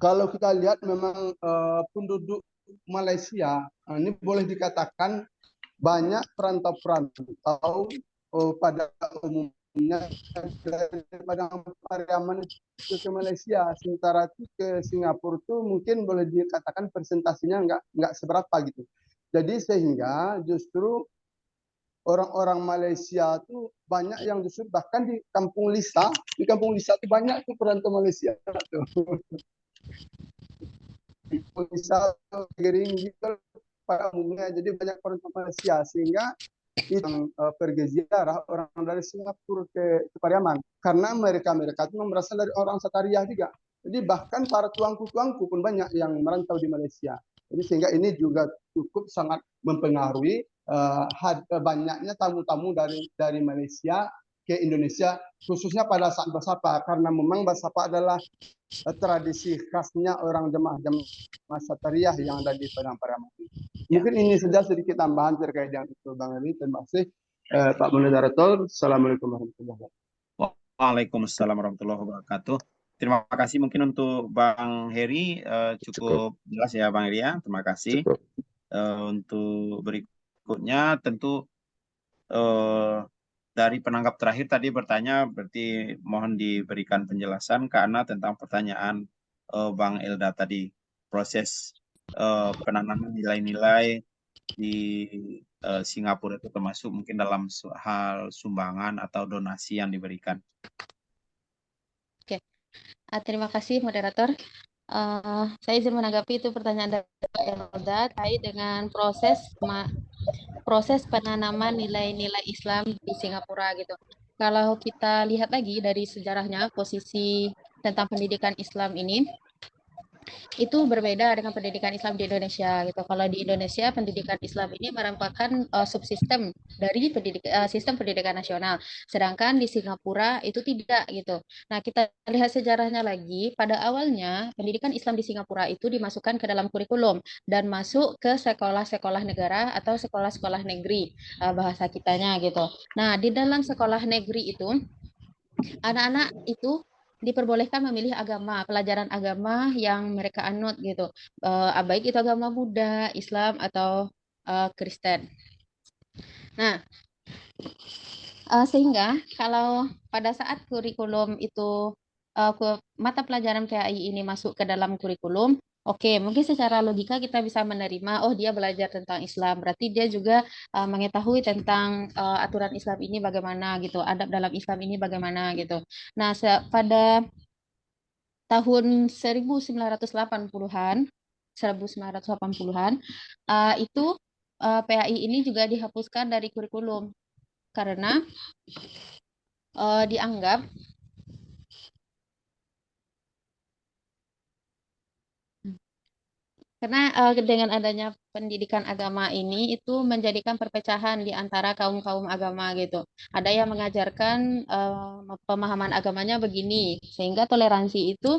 kalau kita lihat memang penduduk Malaysia ini boleh dikatakan banyak perantau-perantau pada umumnya daripada Pariaman itu ke Malaysia, sementara itu ke Singapura itu mungkin boleh dikatakan presentasinya nggak seberapa gitu. Jadi sehingga justru orang-orang Malaysia itu banyak yang justru bahkan di Kampung Lisa itu banyak tuh perantau Malaysia tuh. Kampung Lisa, Gering gitu pada umumnya, jadi banyak perantau Malaysia sehingga yang pergi ziarah orang dari Singapura ke Pariaman karena mereka itu berasal dari orang Satariah juga. Jadi bahkan para tuanku-tuanku pun banyak yang merantau di Malaysia. Jadi sehingga ini juga cukup sangat mempengaruhi banyaknya tamu-tamu dari Malaysia ke Indonesia, khususnya pada saat Basapa, karena memang Basapa adalah tradisi khasnya orang jemaah Satariah yang ada di Padang Pariaman. Mungkin ini saja sedikit tambahan terkait dengan itu Bang Heri. Terima kasih Pak Moderator. Assalamualaikum warahmatullahi wabarakatuh. Waalaikumsalam warahmatullahi wabarakatuh. Terima kasih mungkin untuk Bang Heri, cukup jelas ya Bang Heri ya. Terima kasih. Untuk berikut berikutnya tentu dari penanggap terakhir tadi bertanya, berarti mohon diberikan penjelasan karena tentang pertanyaan Bang Elda tadi, proses penanaman nilai-nilai di Singapura itu termasuk mungkin dalam hal sumbangan atau donasi yang diberikan. Oke, terima kasih moderator. Saya izin menanggapi itu pertanyaan dari Pak Elda terkait dengan proses penanaman nilai-nilai Islam di Singapura gitu. Kalau kita lihat lagi dari sejarahnya, posisi tentang pendidikan Islam ini itu berbeda dengan pendidikan Islam di Indonesia gitu. Kalau di Indonesia pendidikan Islam ini merupakan subsistem dari sistem pendidikan nasional, sedangkan di Singapura itu tidak gitu. Nah, kita lihat sejarahnya lagi, pada awalnya pendidikan Islam di Singapura itu dimasukkan ke dalam kurikulum dan masuk ke sekolah-sekolah negara atau sekolah-sekolah negeri, bahasa kitanya gitu. Nah, di dalam sekolah negeri itu anak-anak itu diperbolehkan memilih agama, pelajaran agama yang mereka anut gitu. Baik itu agama Buddha, Islam atau Kristen. Nah, sehingga kalau pada saat kurikulum itu mata pelajaran PAI ini masuk ke dalam kurikulum, oke, mungkin secara logika kita bisa menerima, oh dia belajar tentang Islam, berarti dia juga mengetahui tentang aturan Islam ini bagaimana gitu, adab dalam Islam ini bagaimana gitu. Nah, pada tahun 1980-an, 1980-an itu PAI ini juga dihapuskan dari kurikulum karena dianggap dengan adanya pendidikan agama ini itu menjadikan perpecahan di antara kaum-kaum agama gitu. Ada yang mengajarkan pemahaman agamanya begini, sehingga toleransi itu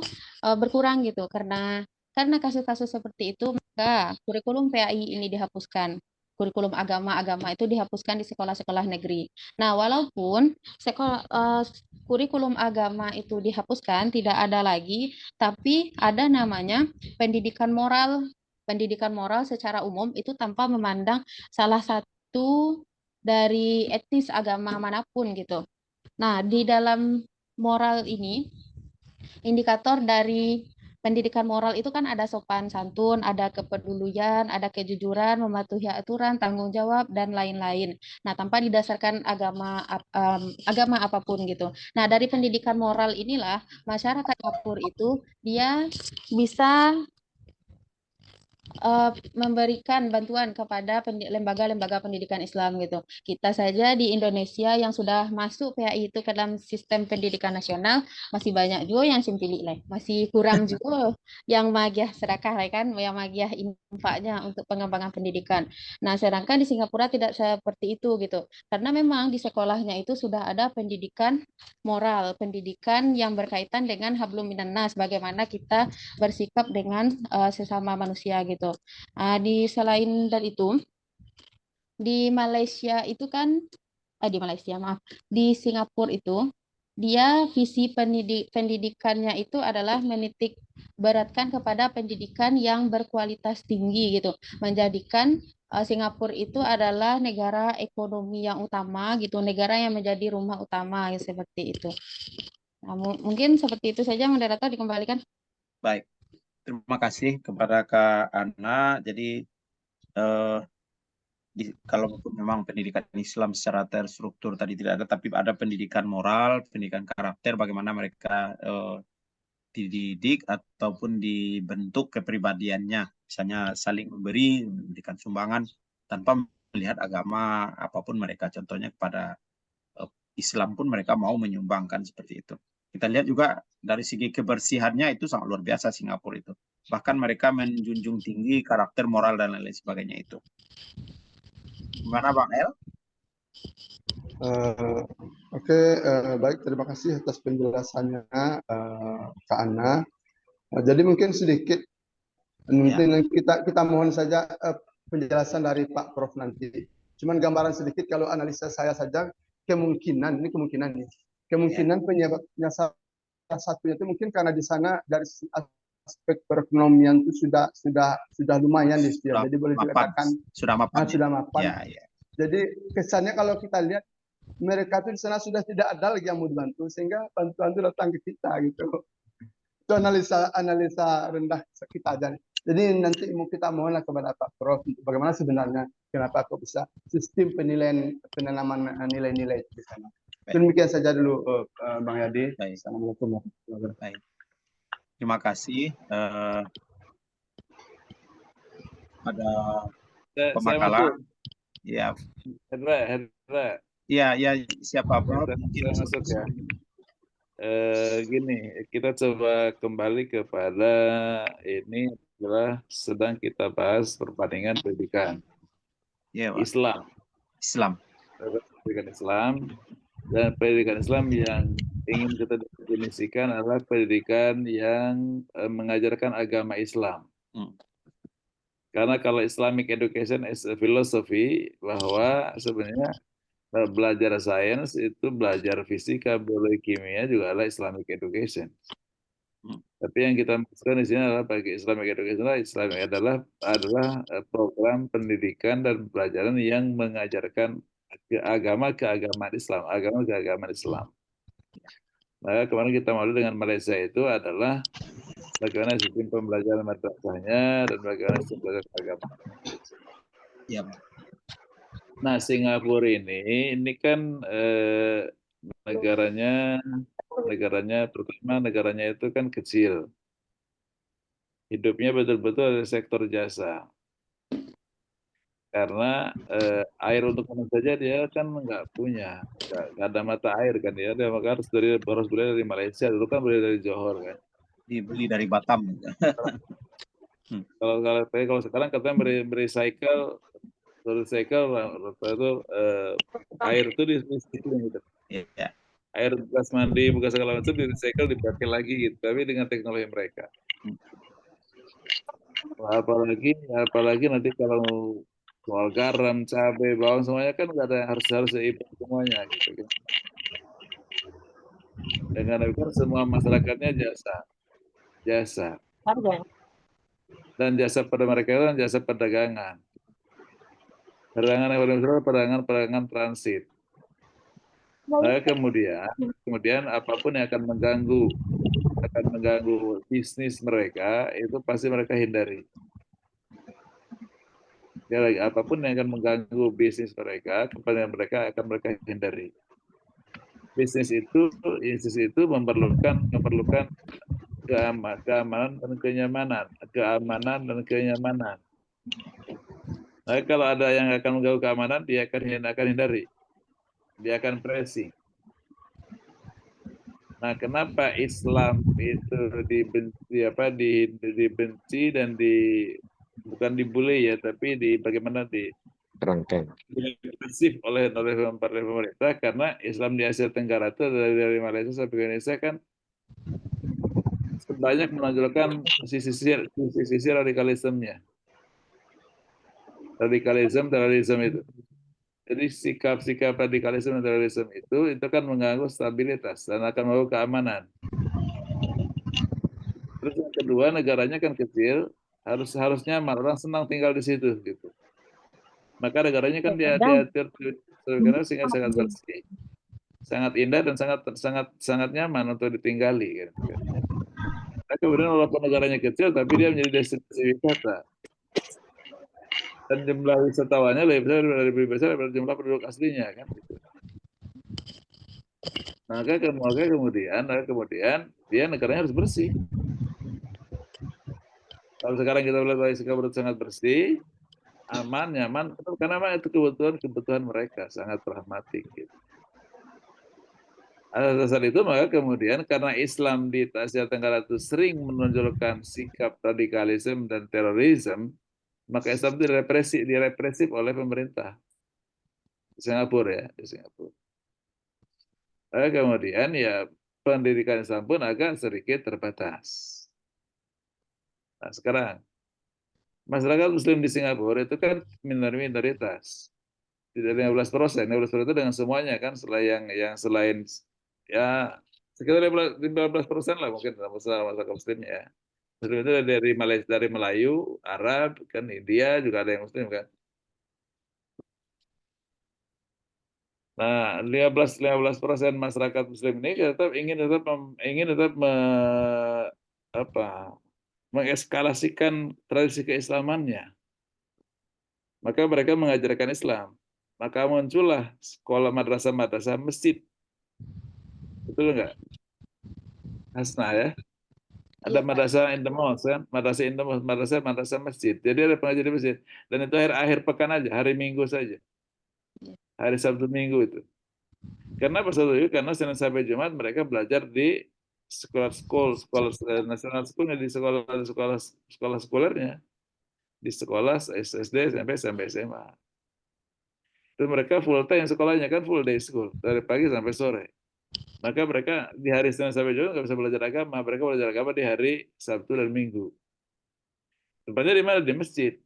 berkurang gitu. Karena kasus-kasus seperti itu, maka kurikulum PAI ini dihapuskan. Kurikulum agama-agama itu dihapuskan di sekolah-sekolah negeri. Nah, walaupun kurikulum agama itu dihapuskan, tidak ada lagi, tapi ada namanya pendidikan moral. Pendidikan moral secara umum itu tanpa memandang salah satu dari etnis agama manapun gitu. Nah, di dalam moral ini, indikator dari pendidikan moral itu kan ada sopan santun, ada kepedulian, ada kejujuran, mematuhi aturan, tanggung jawab, dan lain-lain. Nah, tanpa didasarkan agama apapun gitu. Nah, dari pendidikan moral inilah masyarakat Singapura itu dia bisa memberikan bantuan kepada lembaga-lembaga pendidikan Islam gitu. Kita saja di Indonesia yang sudah masuk PAI itu ke dalam sistem pendidikan nasional masih banyak juga yang simpili lah, masih kurang juga yang magiah sedekah lah kan, yang magiah infaknya untuk pengembangan pendidikan. Nah, sedangkan di Singapura tidak seperti itu gitu. Karena memang di sekolahnya itu sudah ada pendidikan moral, pendidikan yang berkaitan dengan hablum minan nas, bagaimana kita bersikap dengan sesama manusia gitu. Selain dari itu, di Malaysia itu kan, di Malaysia maaf, di Singapura itu dia visi pendidikannya itu adalah menitik beratkan kepada pendidikan yang berkualitas tinggi gitu, menjadikan Singapura itu adalah negara ekonomi yang utama gitu, negara yang menjadi rumah utama ya, seperti itu. Nah, mungkin seperti itu saja, moderator dikembalikan. Baik. Terima kasih kepada Kak Ana. Jadi kalau memang pendidikan Islam secara terstruktur tadi tidak ada, tapi ada pendidikan moral, pendidikan karakter, bagaimana mereka dididik ataupun dibentuk kepribadiannya, misalnya saling memberikan sumbangan tanpa melihat agama apapun mereka. Contohnya kepada Islam pun mereka mau menyumbangkan seperti itu. Kita lihat juga dari segi kebersihannya itu sangat luar biasa Singapura itu. Bahkan mereka menjunjung tinggi karakter moral dan lain sebagainya itu. Gimana Bang El? Oke, baik, terima kasih atas penjelasannya Kak Ana. Jadi mungkin sedikit, mungkin kita mohon saja penjelasan dari Pak Prof nanti. Cuman gambaran sedikit, kalau analisa saya saja, kemungkinan penyebabnya salah satunya itu mungkin karena di sana dari aspek perekonomian itu sudah lumayan di situ. Sudah Jadi boleh mapan, dikatakan sudah mapan ya. sudah mapan. Ya, ya. Jadi kesannya kalau kita lihat mereka itu di sana sudah tidak ada lagi yang mau dibantu, sehingga bantuan itu datang ke kita gitu. Itu analisa rendah kita aja. Jadi nanti kita mohonlah kepada Pak Prof bagaimana sebenarnya kenapa kok bisa sistem penanaman nilai-nilai di sana. Demikian saja dulu Bang Yadi. Baik. Assalamualaikum warahmatullahi wabarakatuh. Baik. Terima kasih pada Saya pemakalan. masuk. Ya, Hendra. ya, siapa Prof? Saya masuk ya. Gini, kita coba kembali kepada ini adalah sedang kita bahas perbandingan pendidikan Ya, Pak. Islam, pendidikan Islam, dan pendidikan Islam yang ingin kita definisikan adalah pendidikan yang mengajarkan agama Islam. Karena kalau Islamic education is a philosophy, bahwa sebenarnya belajar sains itu belajar fisika, biologi, kimia juga adalah Islamic education. Tapi yang kita maksudkan di sini adalah bagi Islamic education adalah program pendidikan dan pelajaran yang mengajarkan keagamaan Islam. Maka kemarin kita malu dengan Malaysia itu adalah bagaimana sistem pembelajaran madrasahnya dan bagaimana sistem pembelajaran agama. Ya, Pak. Nah, Singapura ini kan negaranya pertama negaranya itu kan kecil. Hidupnya betul-betul ada sektor jasa. Karena air untuk minum saja dia kan nggak punya, nggak ada mata air kan dia harus beli dari Malaysia, dulu kan beli dari Johor kan. Dibeli dari Batam. Kalau sekarang katanya recycle itu air itu di gitu. Ya. Air bekas mandi, bekas segala macam di recycle dipakai lagi gitu, tapi dengan teknologi mereka. Apalagi nanti kalau soal garam, cabai, bawang semuanya kan nggak ada, harus impor semuanya gitu kan. Dengan itu semua masyarakatnya jasa. Dan jasa pada mereka itu jasa perdagangan. Perdagangan yang paling besar perdagangan transit. Nah, kemudian apapun yang akan mengganggu bisnis mereka itu pasti mereka hindari. Apapun yang akan mengganggu bisnis mereka, kepentingan mereka akan mereka hindari. Bisnis itu memerlukan keamanan dan kenyamanan. Nah, kalau ada yang akan mengganggu keamanan, dia akan hindari. Dia akan pressing. Nah, kenapa Islam itu dibenci dan bukan dibully ya, tapi bagaimana Rangkaian. diagresif oleh pemerintah, karena Islam di Asia Tenggara itu dari Malaysia sampai Indonesia kan banyak menonjolkan sisi radikalismenya. Terorisme itu. Jadi sikap radikalisme dan terorisme itu kan mengganggu stabilitas dan akan mengganggu keamanan. Terus yang kedua, negaranya kan kecil, harus nyaman, orang senang tinggal di situ gitu. Maka negaranya kan diatur sehingga sangat bersih, sangat indah dan sangat nyaman untuk ditinggali gitu. Nah, kemudian walaupun negaranya kecil tapi dia menjadi destinasi wisata. Dan jumlah wisatawannya lebih besar daripada jumlah penduduk aslinya kan gitu. Maka kemudian dia negaranya harus bersih. Kalau sekarang kita lihat Singapura sangat bersih, aman, nyaman, karena memang itu kebutuhan mereka sangat pragmatik gitu. Atas dasar itu maka kemudian karena Islam di Asia Tenggara itu sering menonjolkan sikap radikalisme dan terorisme, maka Islam itu direpresif oleh pemerintah di Singapura. Kemudian ya pendidikan Islam pun agak sedikit terbatas. Nah, sekarang masyarakat Muslim di Singapura itu kan minoritas, tidak 15%. 15% itu dengan semuanya kan, selain ya sekitar 15% lah mungkin dalam masyarakat Muslimnya ya. Muslim itu dari Malaysia, dari Melayu, Arab, kan India juga ada yang Muslim kan. Nah, 15% masyarakat Muslim ini ingin tetap mengeskalasikan tradisi keislamannya. Maka mereka mengajarkan Islam. Maka muncullah sekolah madrasah masjid. Betul nggak? Hasna ya. Ada Iya, Pak. madrasah in the mosque kan? Madrasah masjid. Jadi ada pengajar di masjid. Dan itu akhir pekan aja, hari Minggu saja. Iya. Hari Sabtu Minggu itu. Karena karena Senin sampai Jumat mereka belajar di sekolah nasional schoolnya, di sekolah sekulernya, di sekolah SD sampai SMA. Itu mereka full time sekolahnya kan, full day school dari pagi sampai sore. Maka mereka di hari Senin sampai Jumat nggak bisa belajar agama, mereka belajar agama di hari Sabtu dan Minggu. Tempatnya di mana? Di masjid.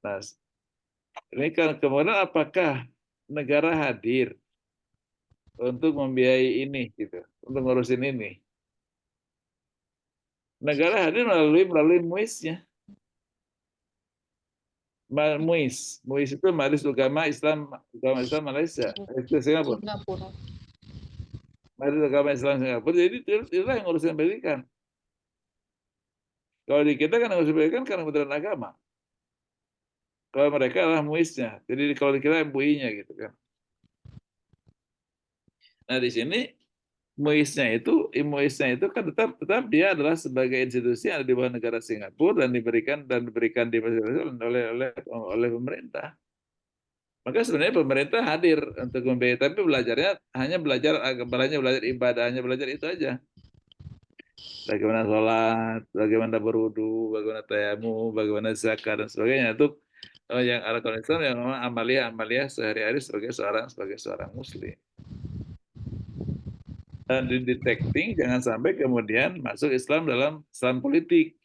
Nah, ini kan kemudian apakah negara hadir untuk membiayai ini gitu, untuk ngurusin ini? Negara hadir melalui MUIS-nya. MUIS itu Majelis Ulama Islam Malaysia. Itu Singapura. Majelis Ulama Islam Singapura. Jadi itulah yang ngurusin pendidikan. Kalau di kita kan ngurusin pendidikan karena Kementerian Agama. Kalau mereka adalah MUIS-nya. Jadi kalau di kita MUI-nya gitu kan. Nah di sini MUIS-nya itu kan tetap dia adalah sebagai institusi yang ada di bawah negara Singapura dan diberikan oleh pemerintah. Maka sebenarnya pemerintah hadir untuk membiayai, tapi belajarnya hanya belajar ibadahnya, belajar itu aja. Bagaimana sholat, bagaimana berwudu, bagaimana tayammum, bagaimana zakat dan sebagainya. Itu yang arkan Islam yang memang amalia sehari-hari sebagai seorang Muslim. Dan detecting jangan sampai kemudian masuk Islam dalam Islam politik.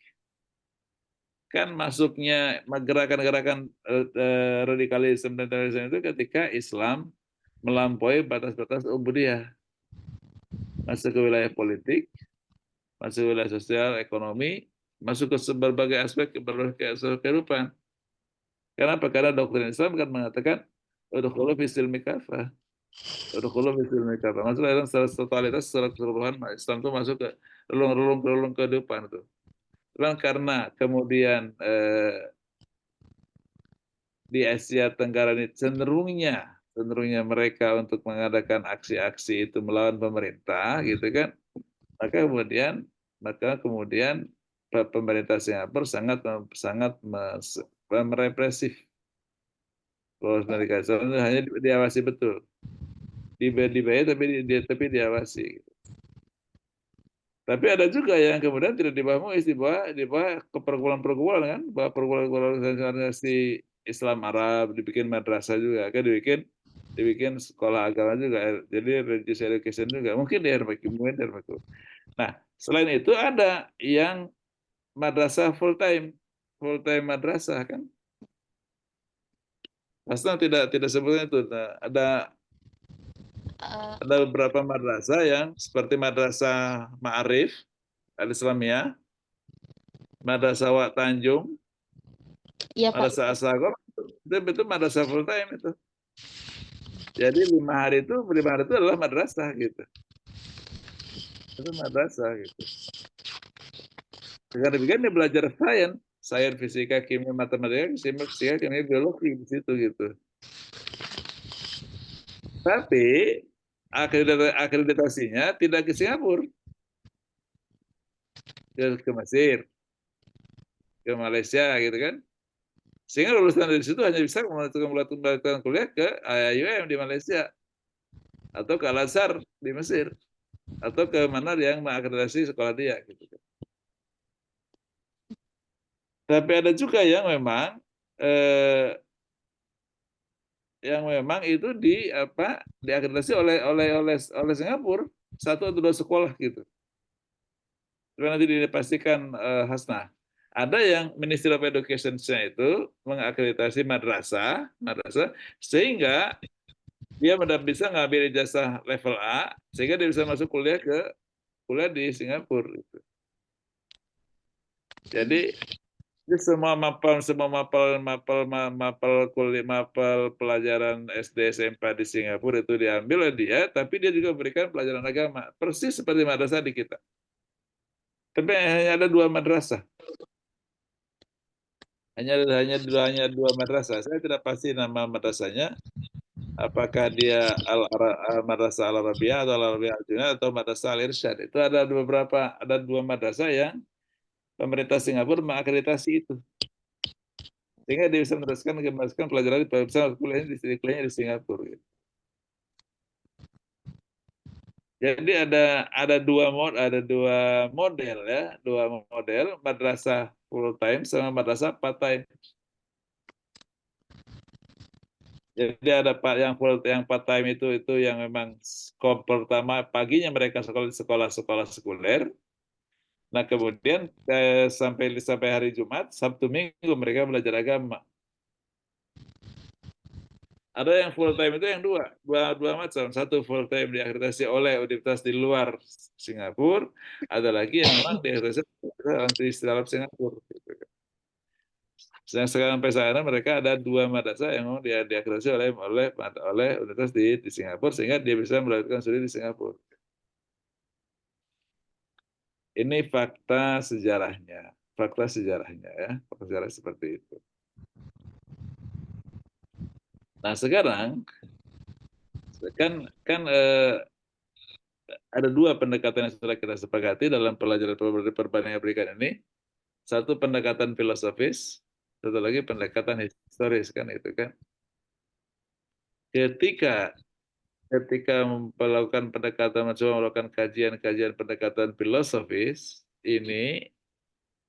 Kan masuknya gerakan-gerakan radikalisme dan terorisme itu ketika Islam melampaui batas-batas ubudiyah, masuk ke wilayah politik, masuk ke wilayah sosial, ekonomi, masuk ke berbagai aspek kehidupan. Kenapa? Karena doktrin Islam kan mengatakan udkhulu fi silmi kafah. Udkhulu fi silmi kafah. Maksudnya dalam secara totalitas, secara keseluruhan Islam itu masuk ke relung kehidupan itu. Cuman karena kemudian di Asia Tenggara ini cenderungnya mereka untuk mengadakan aksi-aksi itu melawan pemerintah gitu kan, maka kemudian pemerintah Singapura sangat merepresif. Kalau mereka hanya diawasi betul, dibayar tapi diawasi. Tapi ada juga yang kemudian tidak di bawah MUIS, di bawah pergumulan kan, bahwa pergumulan organisasi Islam Arab, dibikin madrasah juga, kan dibikin sekolah agama juga, jadi religious education juga, mungkin di Hermakimu. Nah, selain itu ada yang madrasah full time madrasah kan. Pasti tidak sebutnya itu. Nah, ada beberapa madrasah yang seperti madrasah Ma'arif Al-Islamiyah, madrasah Wak Tanjung, Iya, Pak. madrasah Asagor, itu madrasah full time itu. Jadi 5 hari itu adalah madrasah gitu. Itu madrasah gitu. Karena demikian dia belajar sains, fisika, kimia, matematika, kimia, biologi di situ gitu. Tapi akreditasinya tidak ke Singapura, ke Mesir, ke Malaysia gitu kan. Sehingga lulusan dari situ hanya bisa melakukan kuliah ke IAIM di Malaysia, atau ke Al-Azhar di Mesir, atau ke mana yang mengakreditasi sekolah dia gitu. Tapi ada juga yang memang itu diakreditasi oleh Singapura, 1 atau 2 sekolah gitu. Cuma nanti dipastikan Hasna. Ada yang Ministry of Education-nya itu mengakreditasi madrasah, sehingga dia bisa ngambil ijazah level A, sehingga dia bisa masuk kuliah di Singapura. Gitu. Jadi semua mapel pelajaran SD SMP di Singapura itu diambil oleh dia, tapi dia juga berikan pelajaran agama, persis seperti madrasah di kita. Tapi hanya ada 2 madrasah. Hanya dua madrasah. Saya tidak pasti nama madrasahnya. Apakah dia Madrasah Al-Arabiah atau Al-Arabiah Al-Juna atau Madrasah Al-Irsyad. Itu ada 2 madrasah yang pemerintah Singapura mengakreditasi itu. Sehingga dia bisa meneruskan pelajaran kuliahnya di Singapura. Gitu. Jadi ada dua model ya, 2 model, madrasah full time sama madrasah part time. Jadi ada yang part time itu yang memang pertama paginya mereka sekolah di sekolah sekuler. Nah kemudian sampai hari Jumat, Sabtu Minggu mereka belajar agama. Ada yang full time itu yang dua macam. Satu full time diakreditasi oleh universitas di luar Singapura, ada lagi yang memang diakreditasi di dalam Singapura. Sampai sana mereka ada 2 madrasah yang memang diakreditasi oleh universitas di Singapura sehingga dia bisa melanjutkan studi di Singapura. Ini fakta sejarahnya ya, fakta sejarah seperti itu. Nah sekarang kan ada 2 pendekatan yang sudah kita sepakati dalam pelajaran perbandingan berikan ini. Satu pendekatan filosofis, satu lagi pendekatan historis kan itu kan. Ketika melakukan kajian pendekatan filosofis ini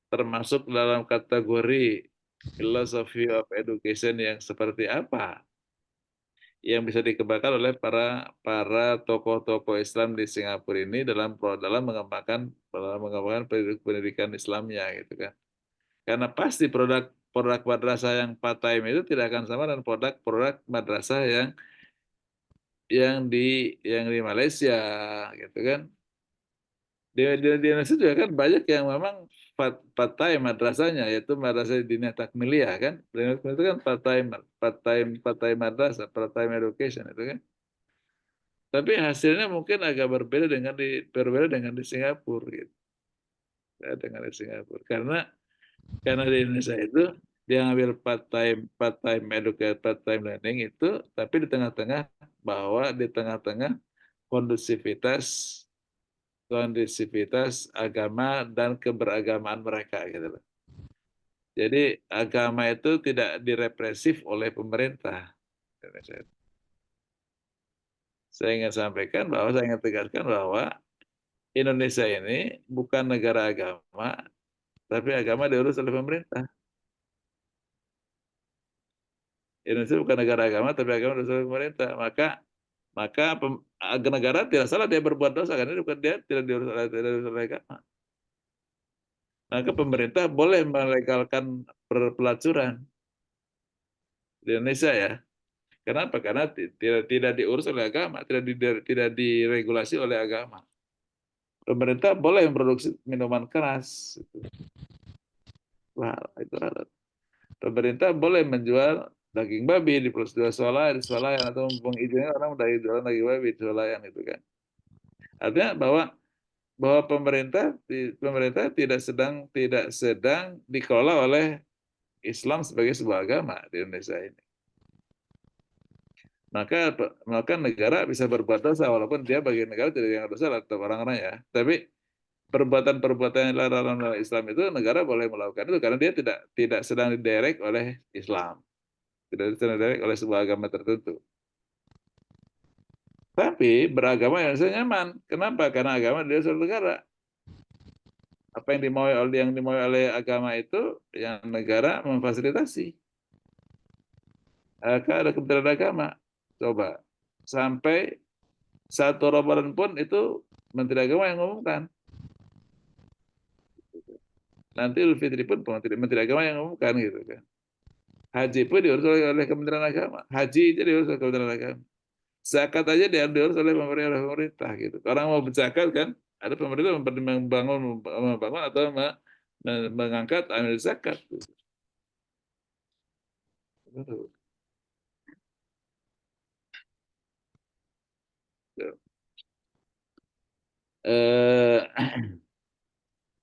termasuk dalam kategori philosophy of education yang seperti apa yang bisa dikembangkan oleh para tokoh-tokoh Islam di Singapura ini dalam mengembangkan pendidikan Islamnya gitu kan. Karena pasti produk madrasah yang part time itu tidak akan sama dengan produk madrasah yang di Malaysia gitu kan. Di Indonesia juga kan banyak yang memang part time madrasahnya, yaitu madrasah Diniyah Takmiliyah kan. Itu kan part time madrasah, part time education itu kan. Tapi hasilnya mungkin agak berbeda dengan di Singapura gitu. Ya, dengan di Singapura. Karena di Indonesia itu dia ngambil part time education, part time learning itu, tapi di tengah-tengah kondusivitas agama dan keberagamaan mereka gitu loh. Jadi agama itu tidak direpresif oleh pemerintah. Saya ingin tegaskan bahwa Indonesia ini bukan negara agama, tapi agama diurus oleh pemerintah. Indonesia bukan negara agama, tapi agama diurus oleh pemerintah. Maka negara tidak salah dia berbuat dosa karena dia tidak diurus oleh agama. Maka pemerintah boleh melegalkan pelacuran di Indonesia ya. Kenapa? Karena tidak diurus oleh agama, tidak diregulasi oleh agama. Pemerintah boleh memproduksi minuman keras. Wah, itu pemerintah boleh menjual daging babi di prosedur swalayan atau mengizinkan orang jualan daging babi di swalayan itu kan. Artinya bahwa pemerintah tidak sedang dikelola oleh Islam sebagai sebuah agama di Indonesia ini. Maka negara bisa berbuat dosa walaupun dia bagian negara tidak yang dosa atau orang-orang ya. Tapi perbuatan yang dilarang oleh Islam itu negara boleh melakukan itu karena dia tidak sedang didirect oleh Islam. Tidak sedang didirect oleh sebuah agama tertentu. Tapi beragama yang nyaman. Kenapa? Karena agama dia suatu negara. Apa yang dimau oleh agama itu yang negara memfasilitasi. Ada Kementerian Agama. Coba sampai 1 Ramadan pun itu Menteri Agama yang ngumumkan. Nanti Idul Fitri pun Menteri Agama yang ngumumkan gitu kan. Haji pun diurus oleh Kementerian Agama. Haji itu diurus oleh Kementerian Agama. Zakat aja diurus oleh pemerintah gitu. Orang mau berzakat kan, ada pemerintah membangun atau mengangkat amil zakat. Eh,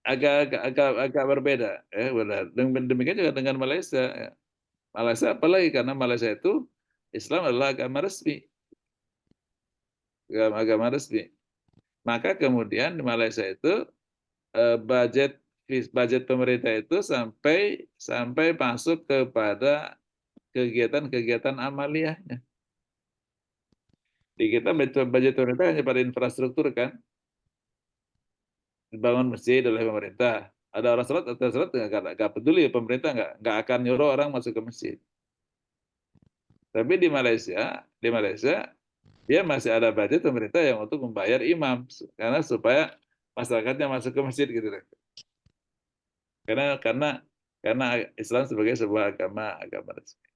agak berbeda, ya benar. Demikian juga dengan Malaysia. Ya. Malaysia apalagi karena Malaysia itu Islam adalah agama resmi, agama resmi. Maka kemudian di Malaysia itu budget pemerintah itu sampai masuk kepada kegiatan amaliyahnya. Di kita budget pemerintah hanya pada infrastruktur kan, dibangun masjid oleh pemerintah. Ada orang sholat atau sholat nggak peduli, pemerintah nggak akan nyuruh orang masuk ke masjid. Tapi di Malaysia dia masih ada budget pemerintah yang untuk membayar imam karena supaya masyarakatnya masuk ke masjid gitu. Karena Islam sebagai sebuah agama resmi.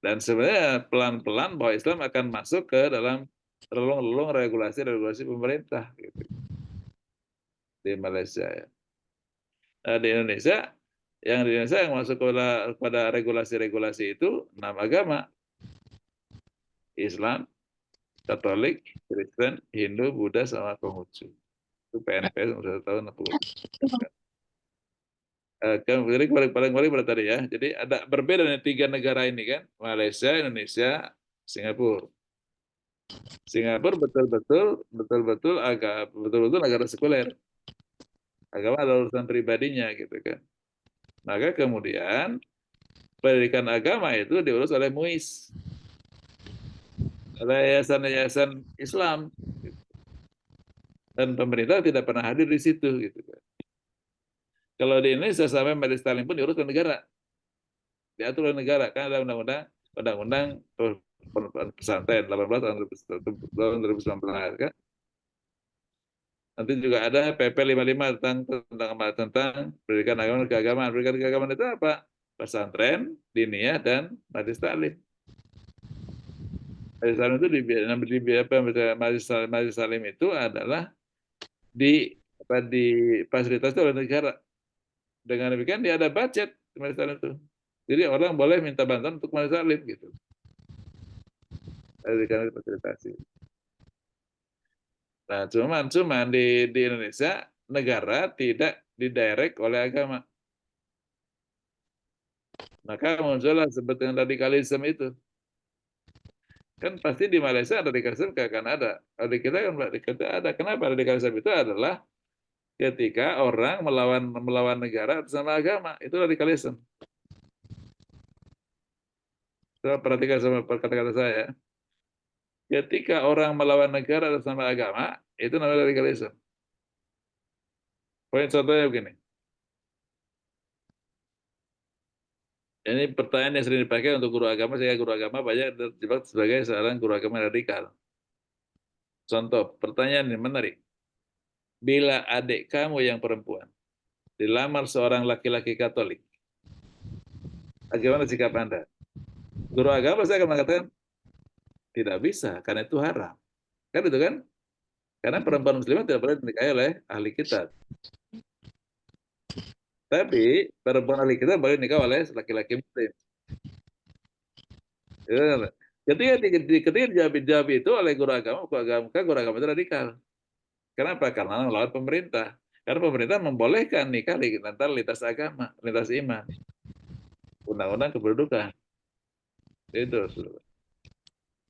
Dan sebenarnya pelan-pelan bahwa Islam akan masuk ke dalam relung-relung regulasi pemerintah gitu. Di Malaysia ya. Nah, di Indonesia yang masuk kepada regulasi-regulasi itu 6 agama. Islam, Katolik, Kristen, Hindu, Buddha, sama Konghucu. Itu PNPS sudah tahun 60. Kembali pada tadi ya. Jadi ada berbeda nih 3 negara ini kan, Malaysia, Indonesia, Singapura. Singapura betul-betul negara sekuler. Agama adalah urusan pribadinya gitu kan. Maka kemudian pendidikan agama itu diurus oleh MUIS, oleh yayasan-yayasan Islam, dan pemerintah tidak pernah hadir di situ gitu kan. Kalau di Indonesia sampai Majelis Taklim pun diurus oleh negara, diatur oleh negara kan ada undang-undang pesantren 18 tahun 2019 kan. Nanti juga ada PP 55 tentang pendidikan agama dan keagamaan. Pendidikan keagamaan itu apa? Pesantren, diniyah, dan majelis taklim. Majelis taklim itu majelis taklim itu adalah difasilitasi oleh negara. Dengan demikian dia ada budget majelis taklim itu. Jadi orang boleh minta bantuan untuk majelis taklim gitu. Karena difasilitasi. Nah, cuman di Indonesia negara tidak didirect oleh agama. Maka muncullah sebetulnya radikalisme itu. Kan pasti di Malaysia radikalisme akan ada. Di kita kan ada. Kenapa radikalisme itu adalah ketika orang melawan negara atas nama agama, itu radikalisme. Coba perhatikan sama kata-kata saya. Ketika orang melawan negara atas nama agama, itu namanya radikalisme. Poin contohnya begini. Ini pertanyaan yang sering dipakai untuk guru agama, sehingga guru agama banyak terjebak sebagai seorang guru agama radikal. Contoh, pertanyaan ini menarik. Bila adik kamu yang perempuan dilamar seorang laki-laki Katolik, bagaimana sikap Anda? Guru agama saya akan mengatakan, tidak bisa, karena itu haram. Kan itu kan? Karena perempuan muslimah tidak boleh dinikahi oleh ahli kitab. Tapi perempuan ahli kitab boleh nikah oleh laki-laki muslim. Ketika dijawab itu oleh guru agama itu radikal. Kenapa? Karena melawan pemerintah. Karena pemerintah membolehkan nikah antara lintas agama, lintas iman. Undang-undang kependudukan. Itu.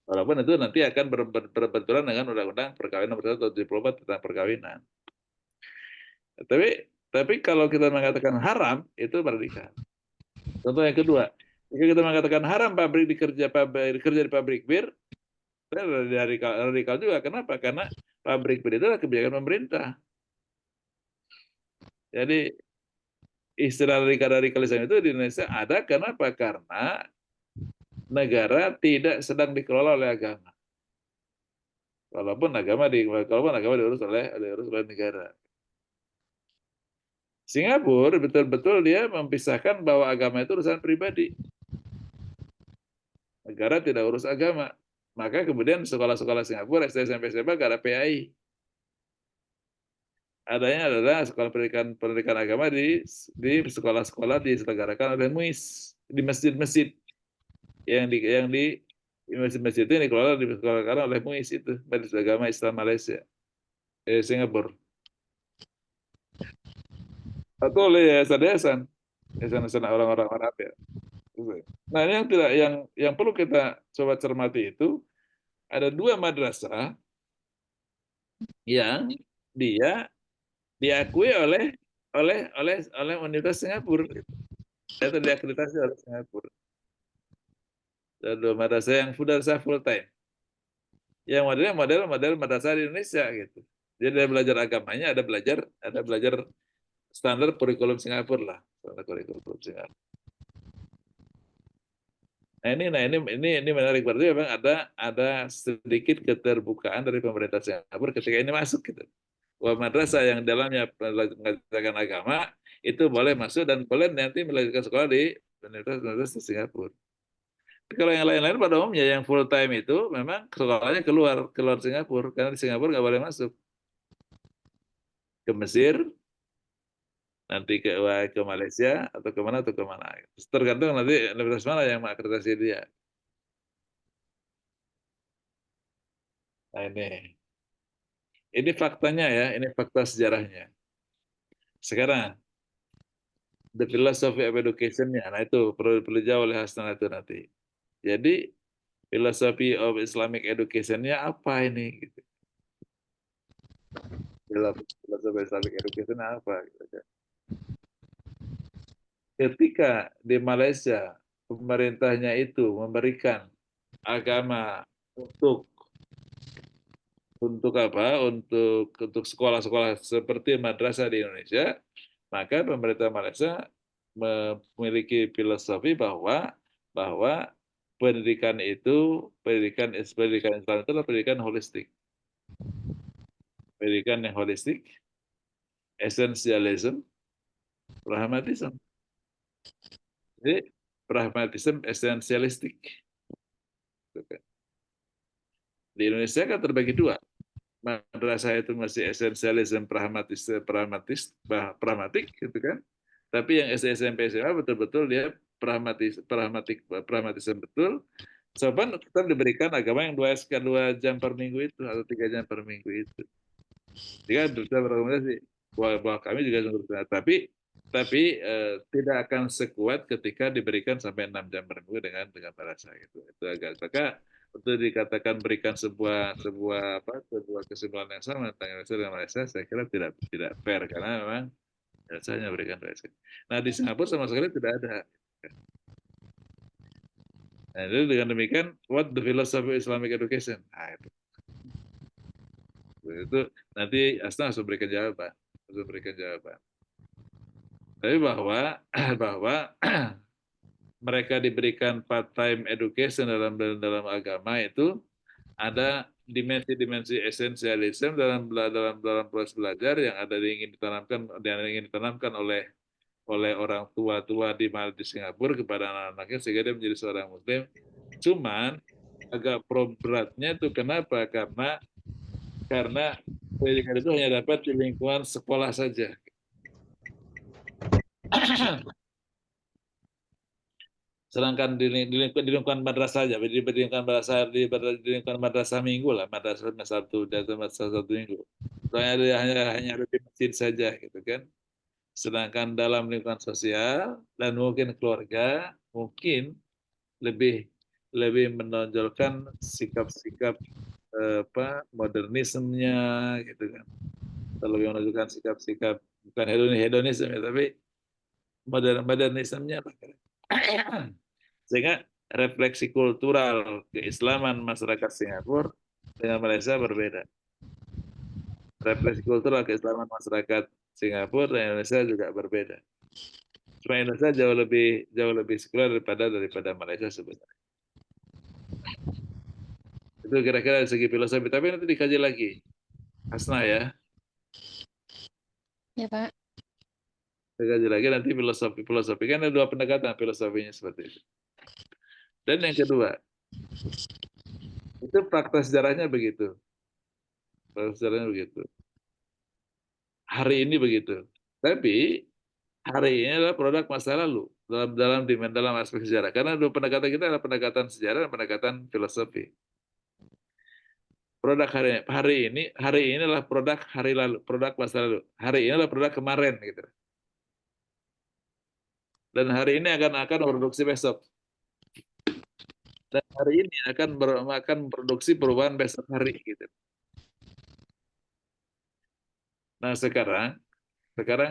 Walaupun itu nanti akan berbenturan dengan Undang-Undang Perkawinan Nomor 1 tahun 74 tentang perkawinan. Tapi kalau kita mengatakan haram, itu radikal. Contoh yang kedua, jika kita mengatakan haram kerja di pabrik bir, radikal juga. Kenapa? Karena pabrik bir itu adalah kebijakan pemerintah. Jadi istilah radikalisme itu di Indonesia ada. Kenapa? Karena negara tidak sedang dikelola oleh agama. Walaupun agama diurus oleh negara. Singapura betul-betul dia memisahkan bahwa agama itu urusan pribadi. Negara tidak urus agama. Maka kemudian sekolah-sekolah Singapura, SD, SMP, SMA, gak ada PAI. adanya adalah sekolah pendidikan agama di sekolah-sekolah diselenggarakan oleh MUIS, di masjid-masjid di masjid-masjid itu yang dikelola diselenggarakan oleh MUIS, itu Majelis Agama Islam Malaysia, Singapura, atau oleh yayasan orang-orang Arab ya. Nah, ini yang perlu kita coba cermati itu, ada 2 madrasah yang dia diakui oleh Universitas Singapura, atau diakreditasi oleh Singapura. Dan 2 madrasah yang full time. Yang model madrasah di Indonesia gitu. Jadi ada belajar agamanya, ada belajar standar kurikulum Singapura lah, standar kurikulum Singapura. Nah ini menarik, berarti memang ada sedikit keterbukaan dari pemerintah Singapura ketika ini masuk gitu. Bahwa madrasah yang dalamnya mengajarkan agama itu boleh masuk dan boleh nanti melanjutkan sekolah di universitas di Singapura. Tapi kalau yang lain-lain pada umumnya yang full time itu memang sekolahnya keluar Singapura, karena di Singapura nggak boleh masuk. Ke Mesir, nanti ke Malaysia atau kemana. Tergantung nanti universitas mana yang mengakreditasi dia. Nah ini faktanya ya, ini fakta sejarahnya. Sekarang the philosophy of education-nya, nah itu perlu jauh oleh Hasan itu nanti. Jadi philosophy of Islamic education-nya apa ini? Gitu. Philosophy of Islamic education apa? Gitu. Ketika di Malaysia pemerintahnya itu memberikan agama untuk apa? Untuk sekolah-sekolah seperti madrasah di Indonesia, maka pemerintah Malaysia memiliki filosofi bahwa pendidikan Islam itu adalah pendidikan holistik. Pendidikan yang holistik, essentialism, pragmatism. Jadi pragmatism esensialistik. Di Indonesia kan terbagi 2. Madrasah itu masih esensialisme pragmatik gitu kan. Tapi yang SMP SMA betul-betul dia pragmatisme betul. Sopan tetap diberikan agama yang 2 jam per minggu itu atau 3 jam per minggu itu. Jika bisa berekomendasi bahwa kami juga sungguh, tapi tidak akan sekuat ketika diberikan sampai 6 jam per minggu dengan madrasah gitu. Itu agak maka untuk dikatakan berikan sebuah kesimpulan yang sama tentang Indonesia dan Malaysia, saya kira tidak fair karena memang hanya berikan Malaysia. Nah di Singapura sama sekali tidak ada. Nah, jadi dengan demikian, what the philosophy of Islamic education? Nah, itu nanti Asna harus berikan jawaban. Tapi bahwa mereka diberikan part-time education dalam agama itu ada dimensi-dimensi esensialisme dalam proses belajar yang ingin ditanamkan oleh orang tua di Singapura kepada anak-anaknya sehingga dia menjadi seorang Muslim. Cuman agak beratnya itu kenapa? Karena pendidikan itu hanya dapat di lingkungan sekolah saja. Sedangkan di lingkungan madrasah saja, di lingkungan madrasah minggu lah, madrasah satu minggu. Soalnya hanya ada di masjid saja gitu kan. Sedangkan dalam lingkungan sosial dan mungkin keluarga mungkin lebih menonjolkan sikap-sikap modernismenya gitu kan. Lebih menunjukkan sikap-sikap bukan hedonisme ya, tapi modernismenya lah. Sehingga refleksi kultural keislaman masyarakat Singapura dengan Malaysia berbeda. Refleksi kultural keislaman masyarakat Singapura dan Indonesia juga berbeda. Cuma Indonesia jauh lebih sekuler daripada Malaysia sebenarnya. Itu kira-kira dari segi filosofi, tapi nanti dikaji lagi. Hasna ya. Ya, Pak. Dikaji lagi nanti filosofi kan ada 2 pendekatan filosofinya seperti itu. Dan yang kedua, itu fakta sejarahnya begitu. hari ini begitu. Tapi hari ini adalah produk masa lalu dalam aspek sejarah. Karena dua pendekatan kita adalah pendekatan sejarah dan pendekatan filosofi. Produk hari ini adalah produk hari lalu, produk masa lalu. Hari ini adalah produk kemarin gitu. Dan hari ini akan produksi besok. Dan hari ini akan produksi perubahan besok hari gitu. Nah, sekarang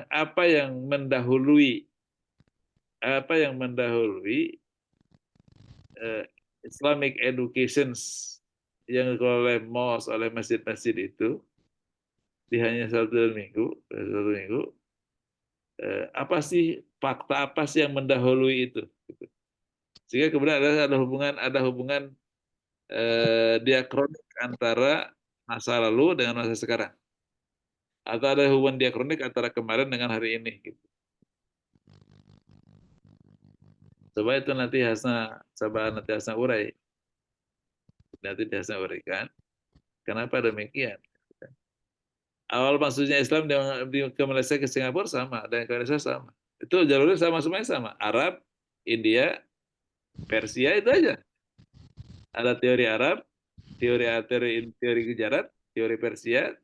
apa yang mendahului Islamic educations yang oleh MOS, oleh masjid-masjid itu di hanya satu minggu, apa sih fakta apa sih yang mendahului itu? Sehingga kemudian ada hubungan diakronik antara masa lalu dengan masa sekarang, atau ada hubungan diakronik antara kemarin dengan hari ini. Gitu. Coba itu nanti Hasna urai. Nanti Hasna uraikan. Kenapa demikian? Awal maksudnya Islam ke Malaysia, ke Singapura sama, dan ke Indonesia sama. Itu jalurnya semuanya sama. Arab, India, Persia itu aja. Ada teori Arab, teori Gujarat, teori Persia,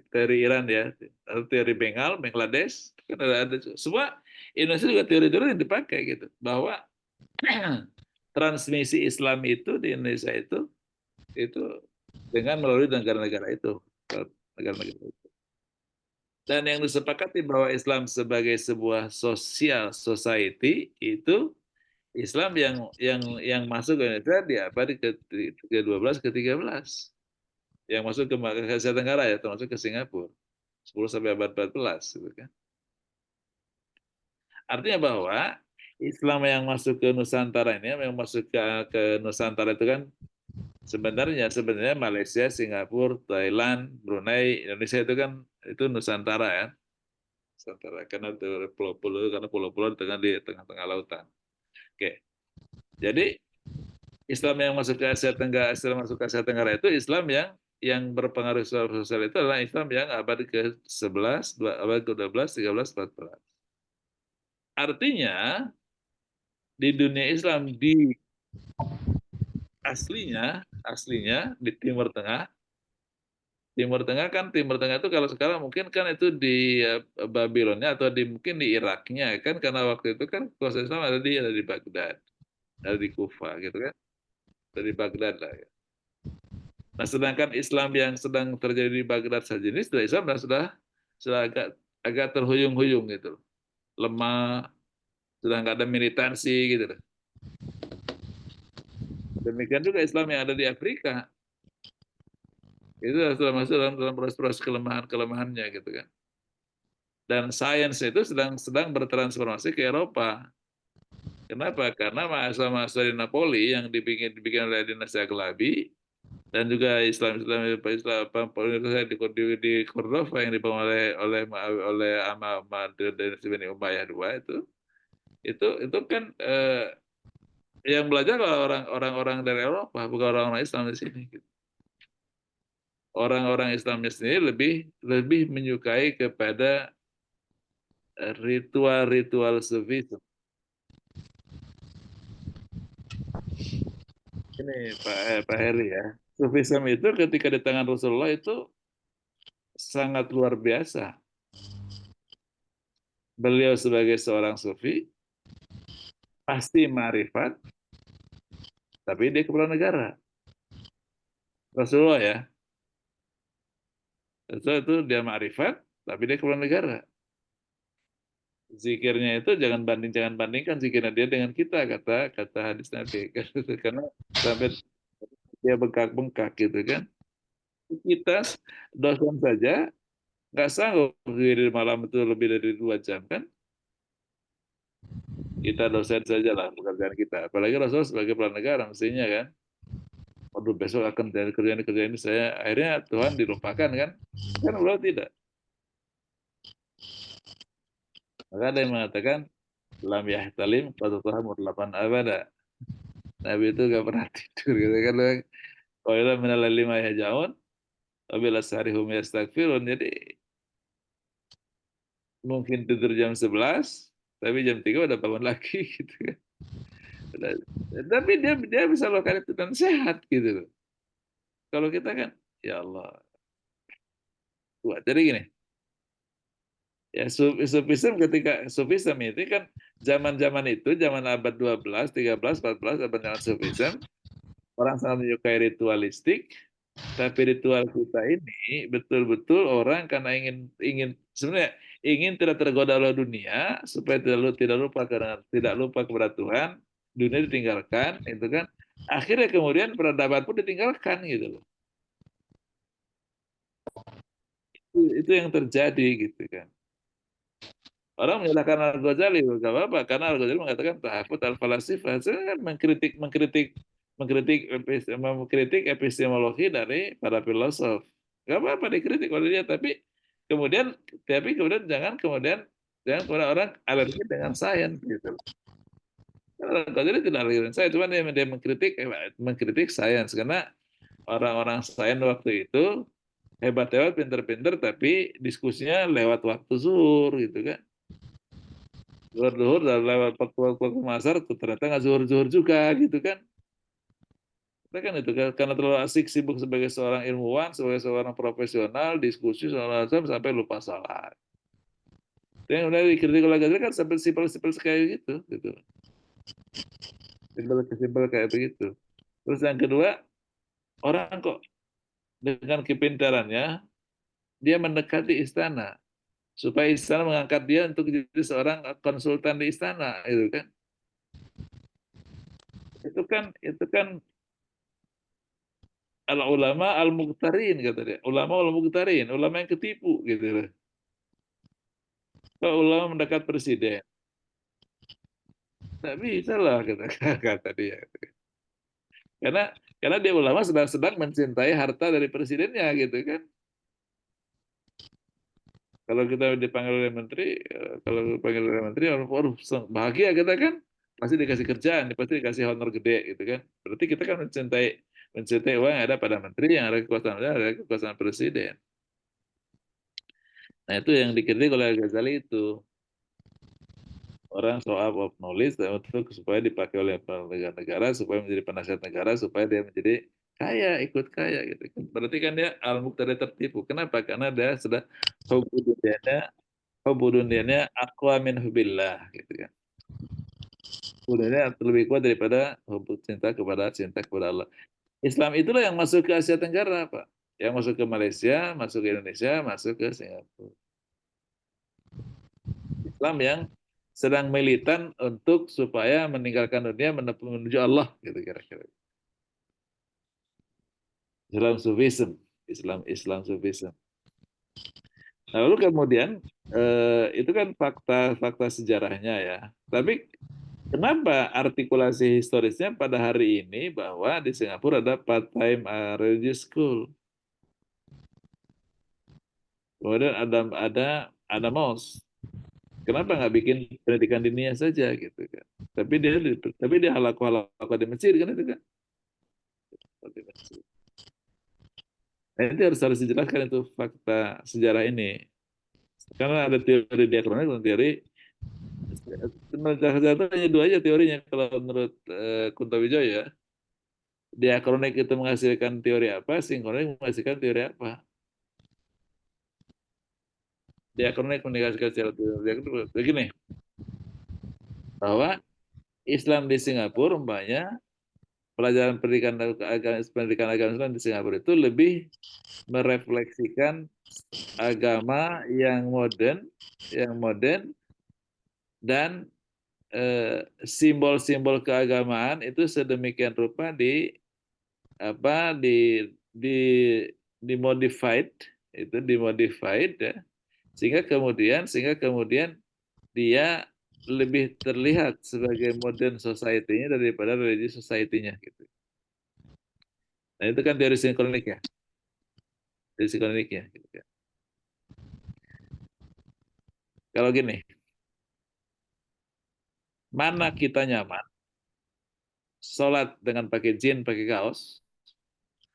teori Iran ya, atau teori Bengal, Bangladesh, kan ada semua. Indonesia juga teori-teori yang dipakai gitu, bahwa transmisi Islam itu di Indonesia itu dengan melalui negara-negara itu, negara-negara itu. Dan yang disepakati bahwa Islam sebagai sebuah social society itu Islam yang masuk ke Indonesia di abad ke-12 ke-13. Yang masuk ke Asia Tenggara ya, termasuk ke Singapura. 10 sampai abad 14 gitu kan. Artinya bahwa Islam yang masuk ke Nusantara ini, yang masuk ke Nusantara itu kan sebenarnya Malaysia, Singapura, Thailand, Brunei, Indonesia itu kan itu Nusantara ya. Nusantara karena pulau-pulau di tengah-tengah lautan. Oke. Jadi Islam yang masuk ke Asia Tenggara, itu Islam yang berpengaruh sosial itu adalah Islam yang abad ke-11, abad ke-12, 13, 14. Artinya di dunia Islam aslinya di Timur Tengah itu kalau sekarang mungkin kan itu di Babilonia atau mungkin di Iraknya kan, karena waktu itu kan proses Islam ada di Baghdad, ada di Kufa gitu kan, dari Baghdad lah ya. Nah, sedangkan Islam yang sedang terjadi di Baghdad saja ini Islam dan sudah agak terhuyung-huyung gitu, lemah, sudah nggak ada militansi gitu. Demikian juga Islam yang ada di Afrika, itu sudah masuk dalam proses kelemahannya gitu kan. Dan sains itu sedang bertransformasi ke Eropa. Kenapa? Karena masa-masa di Napoli yang dibikin oleh dinasti Aghlabi, dan juga Islam di Cordova yang dibangun oleh dinasti Bani Umayyah II itu kan yang belajar orang-orang dari Eropa, bukan orang-orang Islam di sini. Gitu. Orang-orang Islamnya sendiri lebih menyukai kepada ritual sufisme. Ini Pak Heri ya. Sufisme itu ketika di tangan Rasulullah itu sangat luar biasa. Beliau sebagai seorang sufi pasti ma'rifat, tapi dia kepala negara. Rasulullah ya. Itu dia ma'rifat, tapi dia kepala negara. Zikirnya itu jangan bandingkan zikirnya dia dengan kita, kata hadis Nabi. Karena sampai dia bengkak-bengkak gitu kan. Kita dosen saja nggak sanggup berdiri malam itu lebih dari 2 jam kan. Kita dosen saja lah pekerjaan kita. Apalagi Rasul sebagai kepala negara mestinya kan. Waduh, besok akan kerjaan ini saya, akhirnya Tuhan dilupakan kan. Kan beliau tidak. Maka ada yang mengatakan lam yahtalim qadatuha murlapan abada. Nabi itu gak pernah tidur gitu kan. Qala minal lima yahjaun wa bil asharihum yastaghfirun. Jadi mungkin tidur jam 11, tapi jam 3 udah bangun lagi gitu kan. Tapi dia bisa melakukan itu dan sehat gitu loh. Kalau kita kan, ya Allah. Wah, jadi gini, ya sufisme ketika sufisme itu kan zaman-zaman itu, zaman abad 12, 13, 14, abad zaman sufisme, orang sangat menyukai ritualistik, tapi ritual kita ini betul-betul orang karena ingin sebenarnya ingin tidak tergoda oleh dunia supaya tidak lupa kepada Tuhan, dunia ditinggalkan, itu kan. Akhirnya kemudian peradaban pun ditinggalkan gitu loh. Itu yang terjadi gitu kan. Orang menyalahkan Al-Ghazali, nggak apa-apa, karena Al-Ghazali mengatakan tahafut al-falasifah, kan mengkritik epistemologi dari para filosof. Nggak apa-apa dikritik oleh dia, tapi kemudian jangan kemudian orang alergi dengan sains gitu. Al-Ghazali tidak alergi dengan sains, cuma dia mengkritik sains karena orang-orang sains waktu itu hebat-hebat, pinter-pinter, tapi diskusinya lewat waktu zuhur gitu kan. Zuhur dan lewat waktu masar ternyata nggak zuhur juga gitu kan. Kita kan itu kan karena terlalu asik sibuk sebagai seorang ilmuwan, sebagai seorang profesional, diskusi soal azam sampai lupa salat. Yang udah dikritik oleh Ghazali kan sampai simpel-simpel kayak gitu. Simpel kayak begitu. Terus yang kedua, orang kok dengan kepintarannya dia mendekati istana supaya istana mengangkat dia untuk jadi seorang konsultan di istana, itu kan. Itu kan al ulama al muqtarin kata dia. Ulama al muqtarin, ulama yang ketipu gitu loh. Kalau ulama mendekat presiden, tak bisa lah kata dia. Karena dia ulama sedang mencintai harta dari presidennya gitu kan. Kalau kita dipanggil oleh menteri, kalau dipanggil oleh menteri, waduh bahagia kita kan, pasti dikasih kerjaan, pasti dikasih honor gede gitu kan. Berarti kita kan mencintai uang yang ada pada menteri, yang ada kekuasaan presiden. Nah itu yang dikritik oleh Ghazali itu. Orang soal of knowledge untuk supaya dipakai oleh negara-negara, supaya menjadi penasihat negara, supaya dia menjadi kaya, ikut kaya gitu. Berarti kan dia al-muqtadi tertipu. Kenapa? Karena dia sudah hubudunianya aqwa min hubillah gitu kan. Hubudunianya lebih kuat daripada hubud cinta kepada Allah. Islam itulah yang masuk ke Asia Tenggara, Pak. Yang masuk ke Malaysia, masuk ke Indonesia, masuk ke Singapura. Islam yang sedang militan untuk supaya meninggalkan dunia menuju Allah gitu kira-kira. Islam Sufism. Nah, lalu kemudian itu kan fakta sejarahnya ya. Tapi kenapa artikulasi historisnya pada hari ini bahwa di Singapura ada part-time religious school, kemudian ada mosque. Kenapa nggak bikin pendidikan dinia saja gitu kan? Tapi dia halaku di Mesir kan itu kan? Nah, itu harus dijelaskan itu fakta sejarah ini. Karena ada teori diakronik dan teori sejarah itu hanya dua aja teorinya kalau menurut Kunto Wijoyo ya. Diakronik itu menghasilkan teori apa, sinkronik menghasilkan teori apa. Diakronik menghasilkan teori begini, bahwa Islam di Singapura umpamanya pelajaran pendidikan agama Islam di Singapura itu lebih merefleksikan agama yang modern dan simbol-simbol keagamaan itu sedemikian rupa dimodified ya, sehingga kemudian dia lebih terlihat sebagai modern society-nya daripada religious society-nya gitu. Nah itu kan teori sinkronik ya. Teori sinkronik ya. Gitu kan. Kalau gini, mana kita nyaman? Sholat dengan pakai jin, pakai kaos.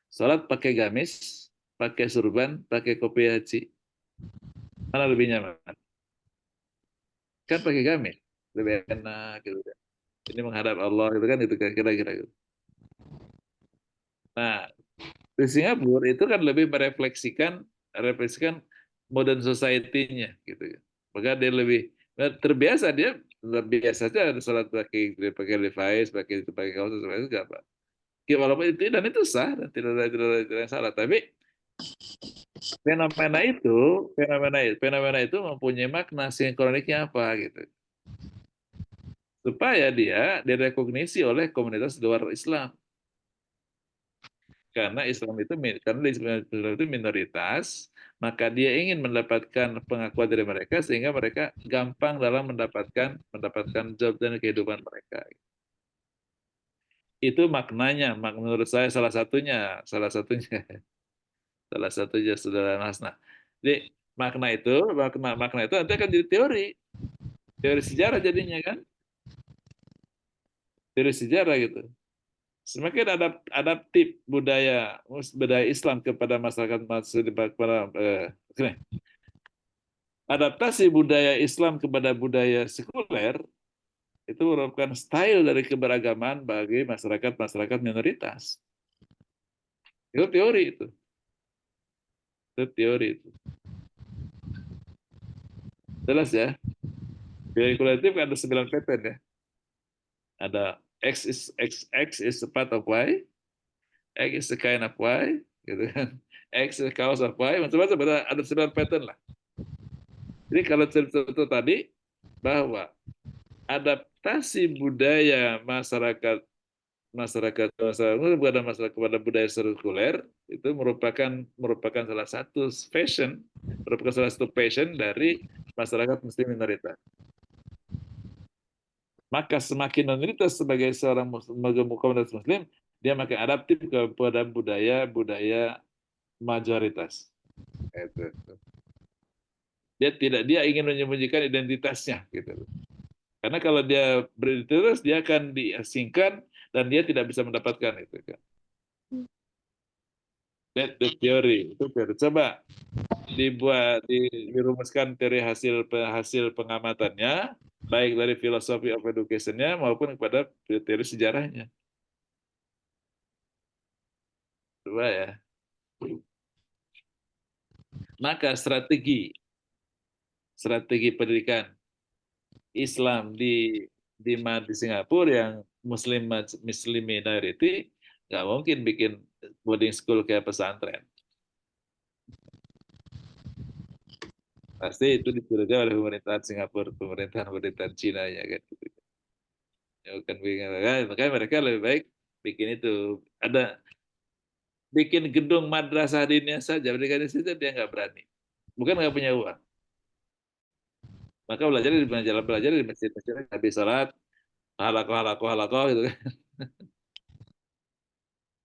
Sholat pakai gamis, pakai surban, pakai kopiah haji. Mana lebih nyaman? kan pakai gamis lebih enak gitu kan. Ini menghadap Allah gitu kan, itu kira-kira gitu. Nah, di Singapura itu kan lebih merefleksikan modern society-nya gitu kan. Maka dia lebih terbiasa, dia biasa aja ada sholat pakai device, pakai kaos itu enggak apa. Ya, walaupun itu dan itu sah dan tidak ada yang salah, tapi fenomena itu mempunyai makna sinkroniknya apa gitu. Supaya dia direkognisi oleh komunitas luar Islam. Karena Islam itu minoritas, maka dia ingin mendapatkan pengakuan dari mereka sehingga mereka gampang dalam mendapatkan job dan kehidupan mereka. Itu maknanya, menurut saya salah satunya Saudara Nasna. Jadi makna itu nanti akan jadi teori sejarah jadinya kan, teori sejarah gitu. Semakin adaptif budaya Islam kepada masyarakat adaptasi budaya Islam kepada budaya sekuler itu merupakan style dari keberagaman bagi masyarakat minoritas. Itu teori itu. Jelas ya? Teori kualitatif ada 9 pattern ya. Ada X is a part of Y, X is a kind of Y, gitu kan. X is a cause of Y, macam-macam ada 9 pattern lah. Jadi kalau contoh tadi bahwa adaptasi budaya masyarakat kepada budaya sekuler itu merupakan salah satu passion dari masyarakat muslim minoritas. Maka semakin minoritas sebagai seorang komunitas muslim, dia makin adaptif kepada budaya majoritas. Dia ingin menyembunyikan identitasnya gitu. Karena kalau dia beridentitas, dia akan diasingkan dan dia tidak bisa mendapatkan itu kan. That's the theory. Itu teori. Coba dirumuskan teori hasil pengamatannya, baik dari philosophy of education-nya maupun kepada teori sejarahnya. Coba ya. Maka strategi pendidikan Islam di Singapura yang Muslim minority nggak mungkin bikin boarding school kayak pesantren. Pasti itu dicurigai oleh pemerintahan Singapura, pemerintahan Cina ya kan. Ya, makanya mereka lebih baik bikin itu. Bikin gedung madrasah diniyah saja, mereka di situ dia nggak berani. Bukan nggak punya uang. Maka belajar di masjid-masjid, habis salat, halakoh gitu kan.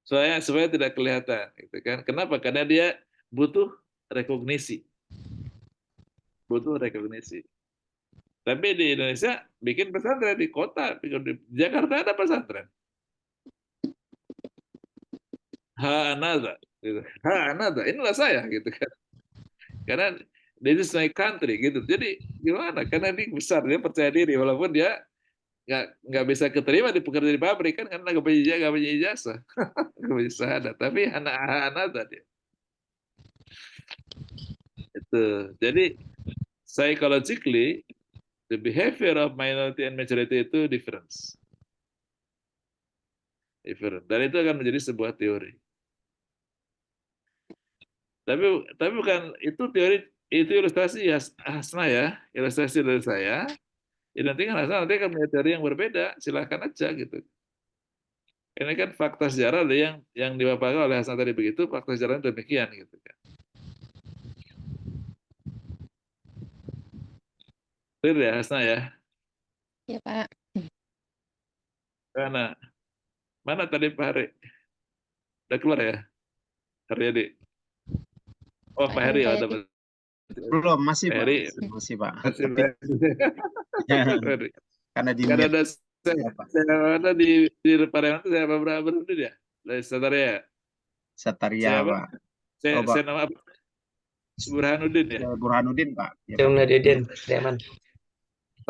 Supaya tidak kelihatan gitu kan. Kenapa? Karena dia butuh rekognisi. Tapi di Indonesia bikin pesantren di kota, di Jakarta ada pesantren. Another, gitu. Another, inilah saya gitu kan. Karena this is my country gitu. Jadi gimana? Karena dia besar, dia percaya diri walaupun dia nggak bisa keterima di pekerja di pabrik kan karena nggak punya ijazah, nggak punya syahadat. Tapi anak dia. Itu. Jadi psychologically the behavior of minority and majority itu different. Dan itu akan menjadi sebuah teori. Tapi bukan itu teori, itu ilustrasi Hasna ya, ilustrasi dari saya. Ya nanti kan Hasna nanti akan punya teori yang berbeda, silakan aja gitu. Ini kan fakta sejarah ada yang dipaparkan oleh Hasna tadi begitu, fakta sejarah demikian gitu kan. Clear ya Hasna ya? Ya, Pak. Mana tadi Pak Hari? Udah keluar ya? Haryadi. Oh, Pak Heri ya dapat. Belum, masih Pak. Heri. Masih Pak. Karena ada saya ada di Parlemen itu saya berapa dia? Dari Sataria, Pak. Saya nama apa? Burhanuddin ya? Burhanuddin, Pak. Burhanuddin, Sleman.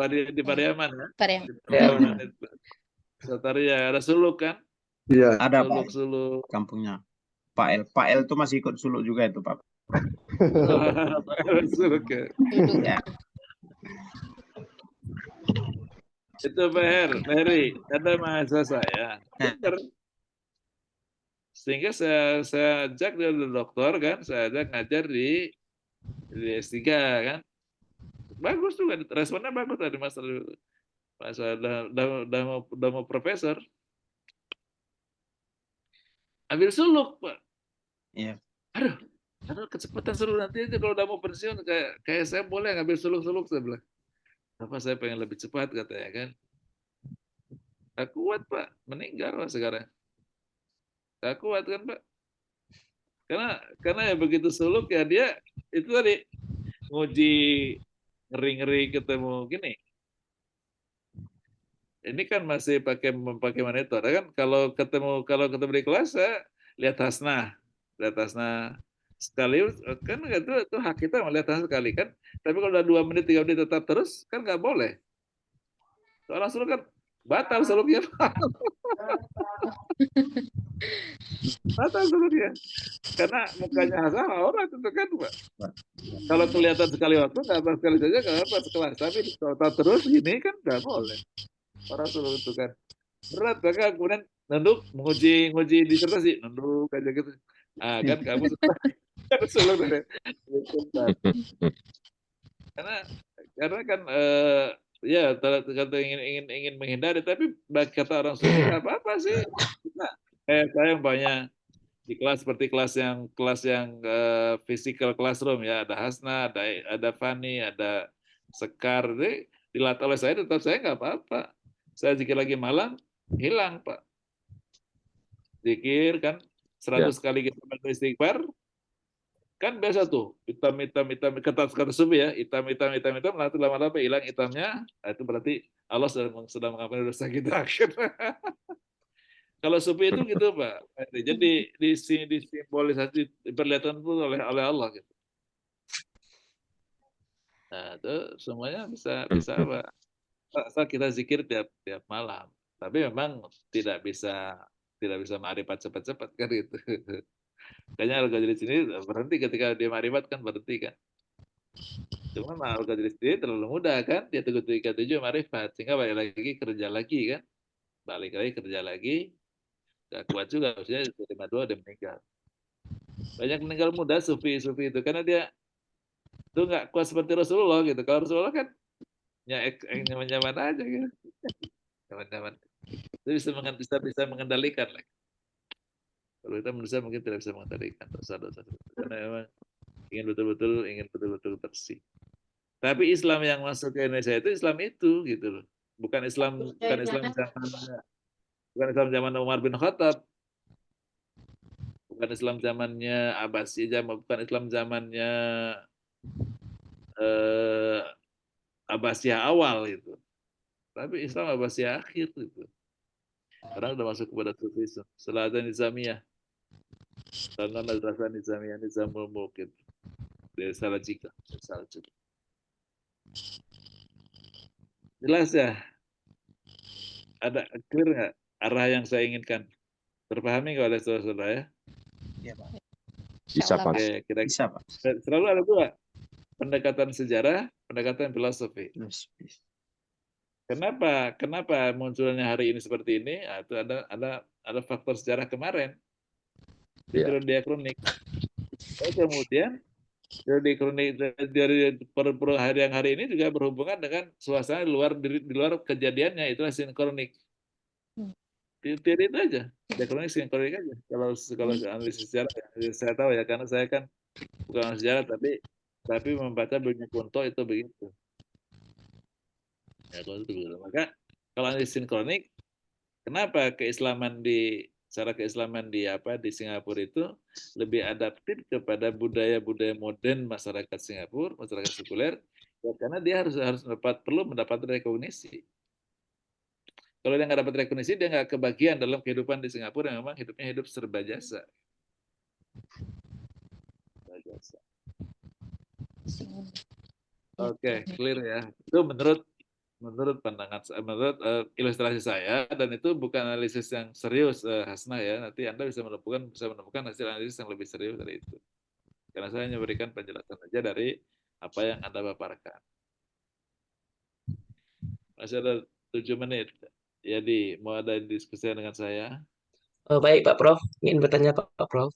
Di Pariaman ya. Pariaman. Di Pariaman itu. Sataria ada Suluk kan? Iya. Ada Pak Suluk. kampungnya. Pak El. Pak El tuh masih ikut suluk juga itu Pak. Suluk ya. Duduk. Ya. Itu Pak Heri, ada mahasiswa saya. Benar. Sehingga saya ajak dia udah dokter kan, saya ajak ngajar di S3 kan. Bagus juga, responnya bagus tadi Mas udah mau profesor. Ambil suluk, Pak. Iya. Aduh kecepatan seru nanti aja kalau udah mau pensiun kayak saya boleh ngambil suluk-suluk, saya bilang. Apa saya pengen lebih cepat katanya kan. Tak kuat Pak, meninggal Pak sekarang. Tak kuat kan Pak. Karena ya begitu suluk ya dia itu tadi nguji ngeri-ngeri ketemu gini. Ini kan masih memakai monitor kan. Kalau ketemu di kelas saya lihat Hasnah sekali kan itu hak kita melihat Hasnah sekali kan. Tapi kalau udah 2 menit 3 menit tetap terus kan nggak boleh. Soalnya suluk kan batal suluknya. Batal suluknya. Karena mukanya Hasan orang itu kan Pak. Kalau kelihatan sekali waktu nggak apa sekali saja nggak apa sekelas. Tapi kalau terus gini kan nggak boleh. Orang suluk itu kan berat. Maka kemudian nunduk menguji disertasi nunduk aja gitu. Ah kan kamu kan suluk kan. Karena kan ya kata ingin menghindari, tapi bagi kata orang suluk nggak apa-apa sih. Nah, saya banyak di kelas seperti kelas yang physical classroom ya, ada Hasna, ada Fani, ada Sekar, dilatih oleh saya tetap saya nggak apa-apa. Saya zikir lagi malam hilang Pak. Zikir kan 100 kali kita beristighfar kan biasa tuh hitam kata sufi ya hitam nanti lama-lama hilang hitamnya, itu berarti Allah sedang mengampuni dosa kita. Kalau sufi itu gitu Pak. Jadi disimbolisasi diperlihatkan itu oleh Allah gitu. Nah, itu semuanya bisa apa? Asal kita zikir tiap malam. Tapi memang tidak bisa ma'rifat cepat-cepat kan gitu. Kayaknya Al-Ghazali sini berhenti ketika dia ma'rifat kan berhenti kan. Cuma Al-Ghazali sendiri terlalu mudah kan. Dia 37 ma'rifat sehingga balik lagi kerja lagi kan. Balik lagi kerja lagi. Gak kuat juga, maksudnya 52 dia meninggal. Banyak meninggal muda sufi itu karena dia tuh nggak kuat seperti Rasulullah gitu. Kalau Rasulullah kan nyaman-nyaman aja gitu. Nyaman-nyaman. Itu bisa mengendalikan lah. Kalau kita manusia mungkin tidak bisa mengendalikan dosa-dosa karena memang ingin betul-betul bersih. Tapi Islam yang masuk ke Indonesia itu Islam itu gitu loh. Bukan Islam zaman Umar bin Khattab. Bukan Islam zamannya Abbasiyah, bukan Islam zamannya Abbasiyah awal itu. Tapi Islam Abbasiyah akhir itu. Sekarang udah masuk kepada Sufisme. Setelah ada Nizamiyah. Karena madrasah Nizamiyah, Nizamul Mulk itu. Dari Salajika. Jelas ya? Ada clear nggak arah yang saya inginkan? Terpahami nggak oleh saudara-saudara ya? Iya Pak. Bisa Pak. Oke, Bisa Pak. selalu ada dua. Pendekatan sejarah, pendekatan filosofi. Kenapa munculnya hari ini seperti ini? Nah, itu ada faktor sejarah kemarin di kronik. Kemudian dari kronik dari hari yang hari ini juga berhubungan dengan suasana di luar kejadiannya, itu sinkronik. Teori itu aja, diakronik sinkronik aja. Kalau analisis sejarah saya tahu ya karena saya kan bukan sejarah tapi membaca banyak Kunto itu begitu. Ya, maka kalau analisis sinkronik, kenapa cara keislaman di Singapura itu lebih adaptif kepada budaya-budaya modern masyarakat Singapura, masyarakat sekuler, ya karena dia harus perlu mendapat rekognisi. Kalau dia nggak dapat rekognisi, dia nggak kebagian dalam kehidupan di Singapura yang memang hidupnya hidup serba jasa. Oke, clear ya. Itu menurut menurut pandangan saya, menurut ilustrasi saya, dan itu bukan analisis yang serius, Hasnah ya. Nanti Anda bisa menemukan hasil analisis yang lebih serius dari itu. Karena saya hanya memberikan penjelasan saja dari apa yang Anda paparkan. Masih ada 7 menit. Jadi mau ada diskusi dengan saya? Baik Pak Prof, ingin bertanya Pak Prof.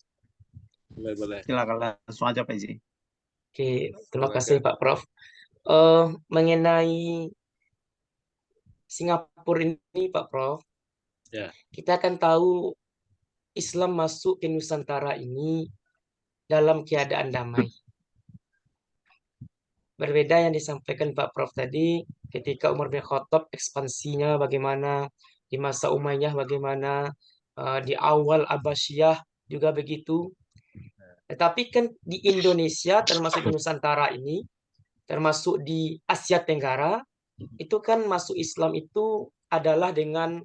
Boleh. Silakan langsung aja Pak Izzy. Oke, terima Silakan. kasih Pak Prof. Mengenai Singapura ini Pak Prof, Ya. kita akan tahu Islam masuk ke Nusantara ini dalam keadaan damai. Berbeda yang disampaikan Pak Prof tadi, ketika Umar bin Khattab ekspansinya bagaimana, di masa Umayyah bagaimana, di awal Abbasiyah juga begitu. Tetapi kan di Indonesia, termasuk di Nusantara ini, termasuk di Asia Tenggara, itu kan masuk Islam itu adalah dengan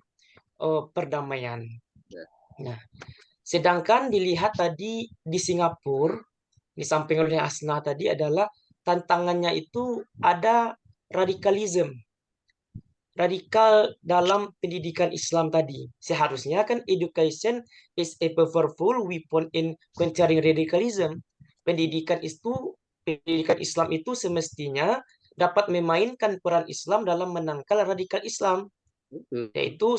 perdamaian. Nah, sedangkan dilihat tadi di Singapura, disampaikan oleh Asna tadi adalah tantangannya itu ada radikalisme. Radikal dalam pendidikan Islam tadi. Seharusnya kan education is a powerful weapon in countering radicalism. Pendidikan Islam itu semestinya dapat memainkan peran Islam dalam menangkal radikal Islam. Yaitu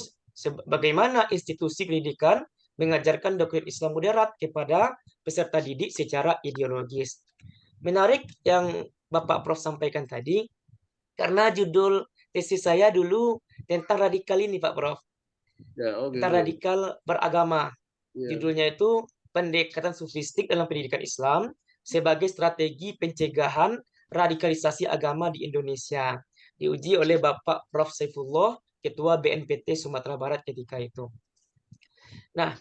bagaimana institusi pendidikan mengajarkan doktrin Islam moderat kepada peserta didik secara ideologis. Menarik yang Bapak Prof sampaikan tadi, karena judul tesis saya dulu tentang radikal ini Pak Prof. Ya, Tentang radikal beragama. Judulnya itu pendekatan sufistik dalam pendidikan Islam sebagai strategi pencegahan radikalisasi agama di Indonesia. Diuji oleh Bapak Prof Saifullah, Ketua BNPT Sumatera Barat ketika itu. Nah,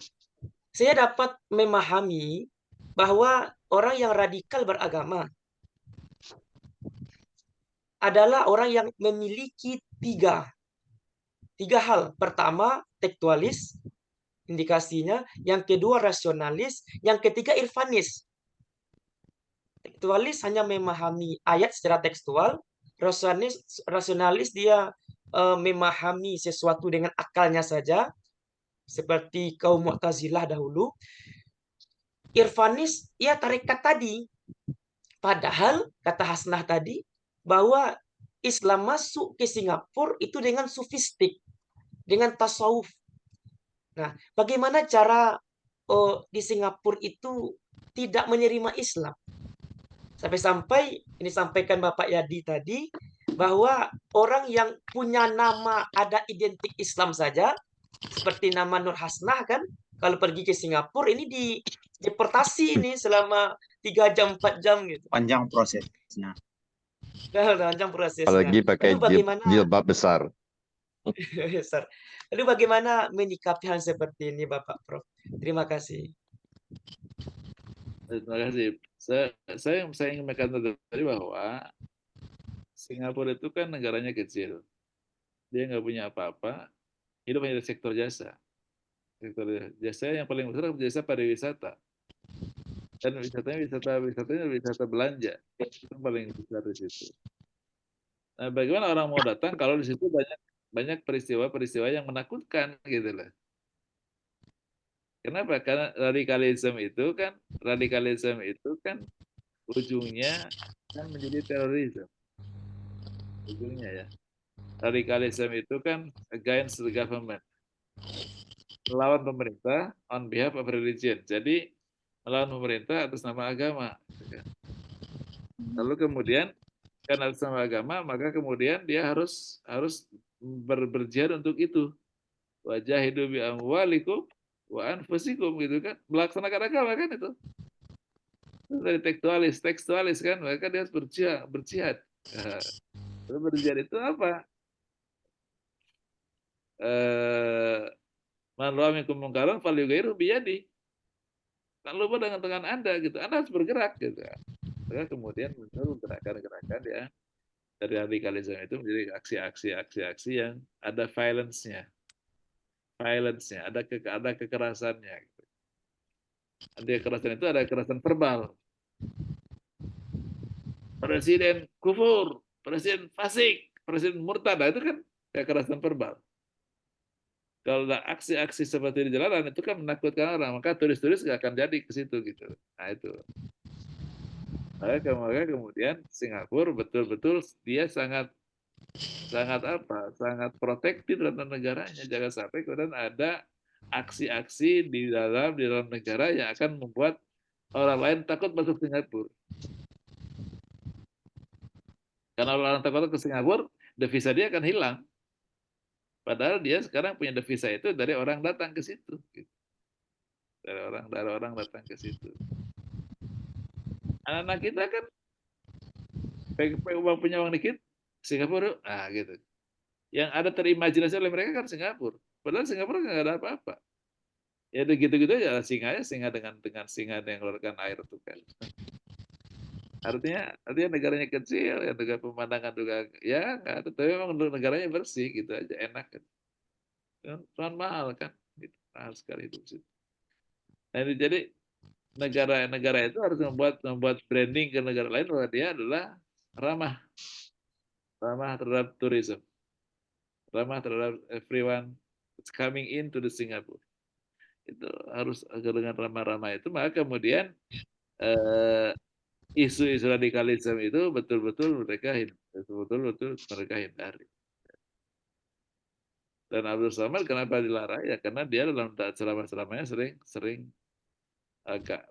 saya dapat memahami bahwa orang yang radikal beragama adalah orang yang memiliki tiga hal. Pertama, tekstualis, indikasinya. Yang kedua, rasionalis. Yang ketiga, irfanis. Tekstualis hanya memahami ayat secara tekstual. Rasionalis dia memahami sesuatu dengan akalnya saja, seperti kaum Mu'tazilah dahulu. Irfanis, ia tarekat tadi. Padahal, kata Hasnah tadi, bahwa Islam masuk ke Singapura itu dengan sufistik, dengan tasawuf. Nah, bagaimana cara di Singapura itu tidak menerima Islam? Sampai-sampai ini sampaikan Bapak Yadi tadi, bahwa orang yang punya nama ada identik Islam saja, seperti nama Nur Hasnah kan, kalau pergi ke Singapura ini deportasi ini selama 3 jam 4 jam gitu. Panjang prosesnya. Panjang prosesnya. Apalagi pakai jilbab besar. Lalu bagaimana menyikapi hal seperti ini Bapak Prof? Terima kasih. Terima kasih. Saya ingin mengatakan tadi bahwa Singapura itu kan negaranya kecil. Dia nggak punya apa-apa. Hidup hanya dari sektor jasa. Sektor jasa yang paling besar jasa pariwisata. Dan wisatanya wisata belanja. Itu paling besar di situ. Nah, bagaimana orang mau datang kalau di situ banyak peristiwa-peristiwa yang menakutkan gitu loh. Kenapa? Karena radikalisme itu kan ujungnya kan menjadi terorisme. Ujungnya ya. Radikalisme itu kan against the government. Melawan pemerintah on behalf of religion. Jadi melawan pemerintah atas nama agama. Lalu kemudian kan atas nama agama, maka kemudian dia harus berjihad untuk itu. Wajahidu bi amwalikum wa anfusikum gitu kan, melaksanakan agama kan itu. Dari tekstualis kan, maka dia harus berjihad. Nah, berjihad itu apa? Man ra'a minkum munkaran falyughayyirhu biyadihi. Kalau dengan tangan Anda gitu, Anda harus bergerak gitu. Maka kemudian muncul gerakan-gerakan ya dari radikalisme itu menjadi aksi-aksi yang ada violence-nya, ada kekerasannya. Gitu. Ada kekerasan itu ada kekerasan verbal. Presiden kufur, presiden fasik, presiden murtad, itu kan kekerasan verbal. Kalau ada aksi-aksi seperti di jalanan itu kan menakutkan orang, maka turis-turis nggak akan jadi ke situ gitu. Nah itu. Maka kemudian Singapura betul-betul dia sangat protektif terhadap negaranya. Jangan sampai kemudian ada aksi-aksi di dalam negara yang akan membuat orang lain takut masuk Singapura. Karena orang takut ke Singapura, devisa dia akan hilang. Padahal dia sekarang punya devisa itu dari orang datang ke situ. Dari orang datang ke situ. Anak-anak kita kan punya uang dikit, Singapura, gitu. Yang ada terimajinasi oleh mereka kan Singapura. Padahal Singapura nggak ada apa-apa. Ya gitu-gitu aja singa dengan singa yang mengeluarkan air itu kan. Artinya negaranya kecil, ya negara pemandangan juga ya nggak ada, tapi memang negaranya bersih gitu aja, enak kan. Cuman mahal kan, gitu. Mahal sekali hidup situ. Nah, jadi negara itu harus membuat branding ke negara lain bahwa dia adalah ramah terhadap tourism, ramah terhadap everyone that's coming into the Singapore. Itu harus dengan ramah-ramah itu, maka kemudian isu-isu radikalisme itu betul-betul mereka hindari. Dan Abdul Samad kenapa dilarang? Ya karena dia dalam ceramah-ceramahnya sering agak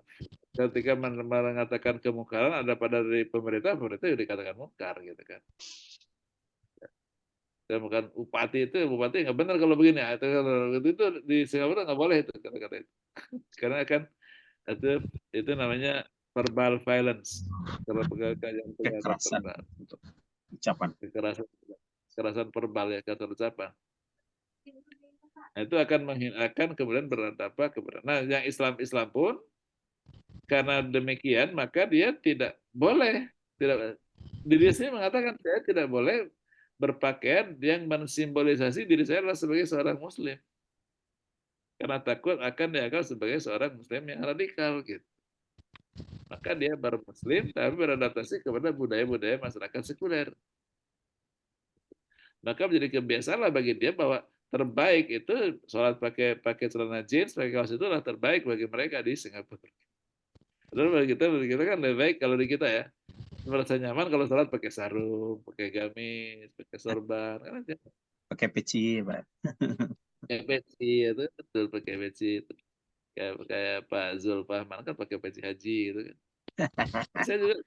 ketika mengatakan kemungkaran ada pada dari pemerintah juga dikatakan mungkar gitu kan. Dan bukan bupati nggak benar kalau begini. Itu di Singapura nggak boleh itu kata-kata itu. Karena kan itu namanya verbal violence. Kekerasan untuk ucapan. Kekerasan verbal ya, kata ucapan. Nah, itu akan kemudian berdampak kepada. Nah, yang Islam pun karena demikian maka dia tidak boleh, diri sendiri mengatakan saya tidak boleh berpakaian yang mensimbolisasi diri saya adalah sebagai seorang Muslim. Karena takut akan dianggap sebagai seorang Muslim yang radikal gitu. Maka dia baru Muslim tapi beradaptasi kepada budaya-budaya masyarakat sekuler. Maka menjadi kebiasaan lah bagi dia bahwa terbaik itu sholat pakai celana jeans, pakai kaos itu adalah terbaik bagi mereka di Singapura. Lalu bagi kita kan lebih baik kalau di kita ya merasa nyaman kalau sholat pakai sarung, pakai gamis, pakai sorban, kan aja. Pakai peci, Pak. Pakai peci itu betul, pakai peci itu. Kayak Pak Zulfahman kan pakai peci haji gitu kan. Saya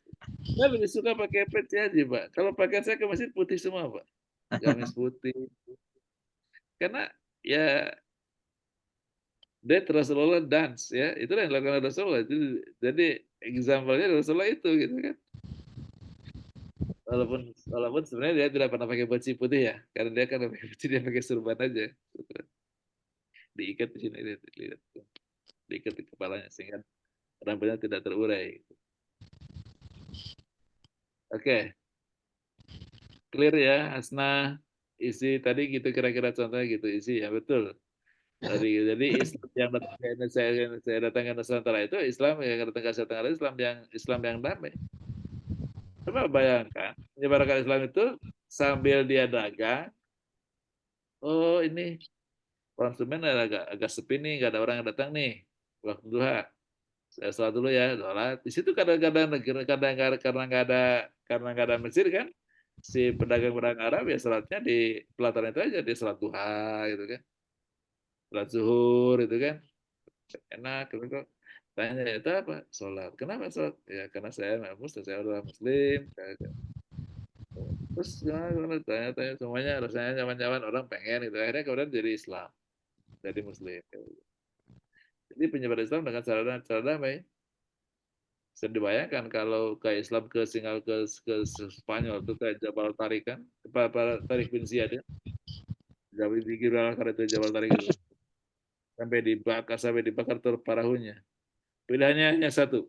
lebih suka pakai peci haji, Pak. Kalau pakaian saya ke masjid putih semua, Pak. Gamis putih. Karena ya that Rasulullah dance ya, itu yang dilakukan Rasulullah. Jadi example-nya Rasulullah itu gitu kan. Walaupun sebenarnya dia tidak pernah pakai peci putih ya, karena dia kan pakai peci, dia pakai surban aja, diikat di sini, lihat, diikat di kepalanya sehingga rambutnya tidak terurai. Oke, clear ya, Hasna. Isi tadi gitu kira-kira contohnya gitu isi ya, betul. Jadi Islam yang saya datang ke Nusantara itu Islam yang datang ke Nusantara Islam yang damai. Coba bayangkan menyebarkan Islam itu sambil dia dagang. Oh ini konsumen agak sepi nih, nggak ada orang yang datang nih waktu duha. Saya sholat dulu ya, sholat. Di situ kadang-kadang karena nggak ada masjid kan, si pedagang-pedagang Arab ya sholatnya di pelataran itu aja, di sholat duha gitu kan, sholat zuhur itu kan, enak gitu kok. Tanya itu apa? Sholat. Kenapa sholat? Ya karena saya Muslim, saya adalah Muslim. Terus gimana? Tanya semuanya rasanya nyaman-nyaman, orang pengen gitu. Akhirnya kemudian jadi Islam, jadi Muslim. Jadi penyebar Islam dengan cara damai. Bisa dibayangkan kalau ke Islam ke Singapura ke Spanyol itu kayak Jabal Tarik kan, Tarik bin Ziyad ya. Jabal di Gibraltar itu Jabal Tarik itu. Sampai dibakar perahunya. Pilihannya hanya satu.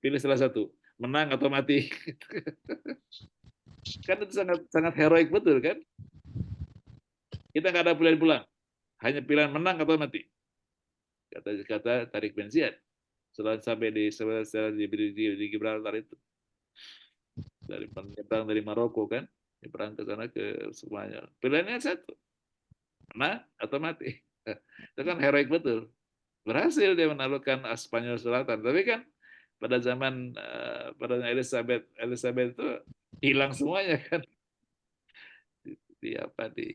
Pilih salah satu, menang atau mati. Kan itu sangat heroik betul kan? Kita nggak ada pilihan pulang, hanya pilihan menang atau mati. Kata Tarik bin Ziyad. Setelah sampai di Gibraltar itu, dari penyeberang dari Maroko kan, Di perang ke sana ke Spanyol. Pilihannya satu, kena atau mati. Itu kan heroik betul. Berhasil dia menaklukkan Spanyol Selatan. Tapi kan pada zaman pada Elizabeth itu hilang semuanya kan, di apa, di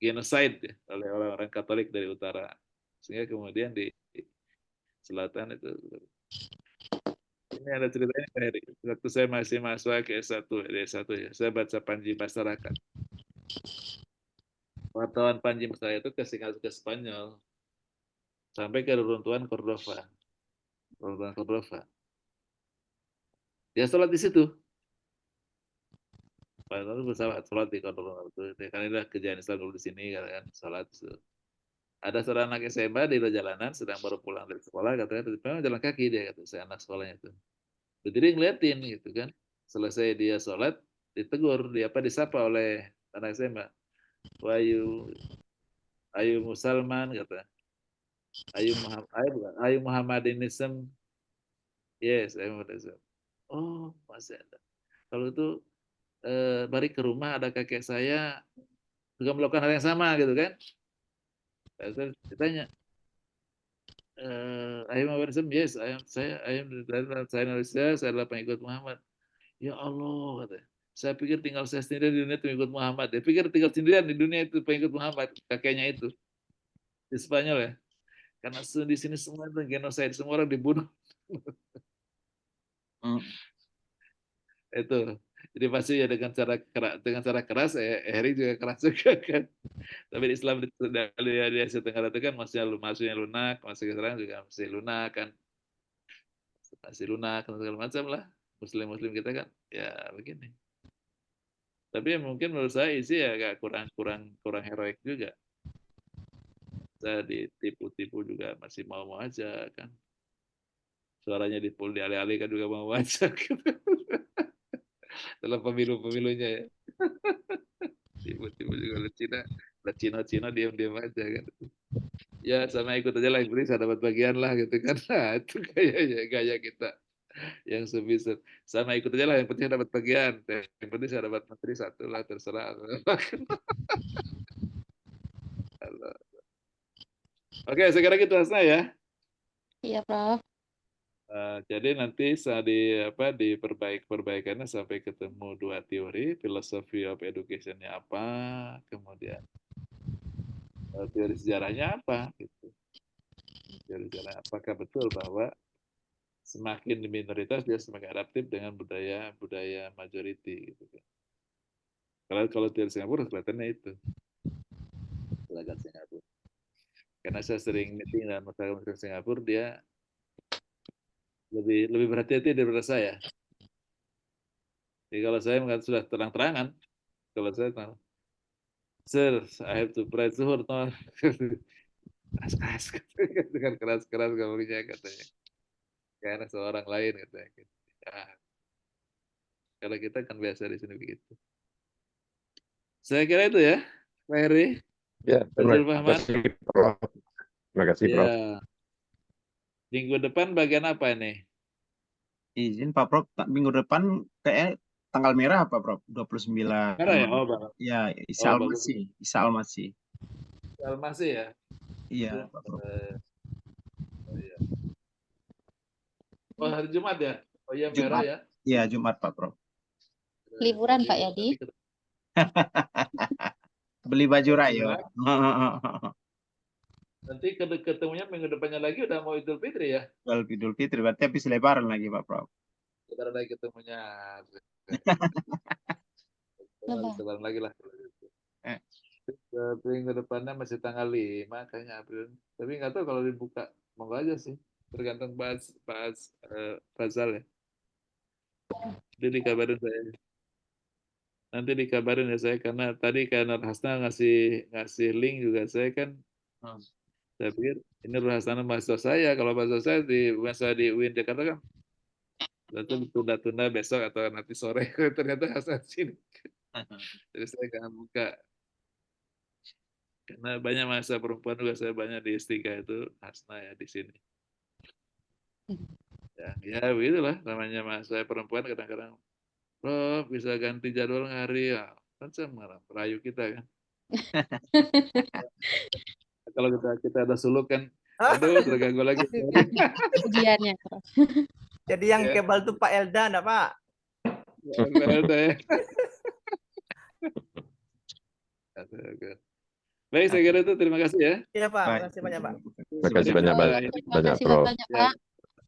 genocide ya, oleh orang-orang Katolik dari utara, sehingga kemudian di selatan itu. Ini ada ceritanya Pak Heri. Waktu saya masih mahasiswa ke S1 ya, saya baca Panji Masyarakat. Wartawan Panji Masyarakat itu ke Spanyol sampai ke reruntuhan Cordova. Dia sholat di situ. Padahal bersahabat sholat di Cordova itu. Karena ini kejadian Islam dulu di sini kan, sholat. Ada seorang anak SMA di jalanan sedang baru pulang dari sekolah, katanya memang jalan kaki dia, kata saya, anak sekolahnya itu. Berdiri ngeliatin gitu kan. Selesai dia sholat, ditegur, disapa oleh anak SMA. Ayu Musalman, kata. Ayu Muhammadinism. Yes, ayu Muhammadinism. Oh, masih ada. Kalau itu balik ke rumah ada kakek saya juga melakukan hal yang sama gitu kan. Saya ditanya, I am Muhammad, yes, saya Indonesia, saya adalah pengikut Muhammad. Ya Allah, katanya. Saya pikir tinggal saya sendirian di dunia itu pengikut Muhammad. Dia pikir tinggal sendirian di dunia itu pengikut Muhammad, kakeknya itu di Spanyol ya. Karena di sini semua itu genocide, semua orang dibunuh. Itu. Jadi pasti ya dengan cara keras, Heri juga keras juga kan. Tapi di Islam di Asia Tenggara itu kan masih lunak, masih sekarang juga masih lunak kan. Masih lunak segala macam lah. Muslim kita kan ya begini. Tapi mungkin menurut saya isi ya agak kurang heroik juga. Saya ditipu-tipu juga masih mau aja kan. Suaranya dialih-alih kan juga mau aja gitu. Dalam pemilu-pemilunya ya. Tiba-tiba juga Cina diam-diam aja kan. Ya sama ikut aja lah, yang penting saya dapat bagian lah gitu kan. Nah, itu gaya kita yang sebisa. Sama ikut aja lah, yang penting dapat bagian. Yang penting saya dapat menteri satu lah, terserah. Oke, sekarang kita Hasna ya. Iya, Prof. Jadi nanti saat di perbaikannya sampai ketemu 2 teori, philosophy of education-nya apa, kemudian teori sejarahnya apa, gitu. Teori sejarah, apakah betul bahwa semakin minoritas dia semakin adaptif dengan budaya majority, gitu kan. Kalau teori Singapura kelihatannya itu, belajar Singapura. Karena saya sering meeting dengan masyarakat Singapura, dia lebih berhati-hati daripada saya. Jadi kalau saya sudah terang-terangan, kalau saya tahu, Sir, I have to pray zuhur. Keras-keras, dengan keras-keras ngomongnya katanya. Karena seorang lain katanya. Ya, kalau kita kan biasa di sini begitu. Saya kira itu ya, Pak Heri. Ya, terima kasih, Prof. Terima kasih, Prof. Ya. Minggu depan bagian apa ini? Izin Pak Prof, minggu depan kayak tanggal merah apa Prof? 29. Merah ya? Oh, Bang. Ya, Isa Al-Masih. Almasih ya? Iya, Pak Prof. Oh, iya. Oh, hari Jumat ya? Oh iya, Jumat. merah ya? Iya, Jumat Pak Prof. Liburan Pak Yadi. Beli baju rayo. Nanti ketemunya minggu depannya lagi udah mau Idul Fitri ya? Idul Fitri, berarti habis lebaran lagi Pak Prof. Lebaran lagi ketemunya. Lebaran lagi lah. Minggu depannya masih tanggal 5 kayaknya April. Tapi nggak tahu kalau dibuka. Monggo aja sih. Tergantung Pak Fazal ya. Nanti dikabarin saya. Nanti dikabarin ya saya, karena tadi karena Hasna ngasih link juga saya kan. Saya pikir ini Hasna mahasiswa saya. Kalau mahasiswa saya di UIN Jakarta kan. Tentu tunda-tunda besok atau nanti sore. Ternyata Hasna sini. Jadi saya nggak buka. Karena banyak mahasiswa perempuan juga saya banyak di S3 itu Hasna ya di sini. Ya begitulah namanya mahasiswa perempuan kadang-kadang, Prof bisa ganti jadwal hari ya. Macam merayu kita kan. Kalau kita ada suluk kan, aduh terganggu lagi. Ujiannya, Prof. Jadi yang Ya. kebal tuh Pak Elda, enggak Pak? Ya. Baik, saya kira itu. Terima kasih ya. Iya Pak, Baik. terima kasih banyak Pak. Terima kasih banyak Terima kasih Prof. banyak, Pak.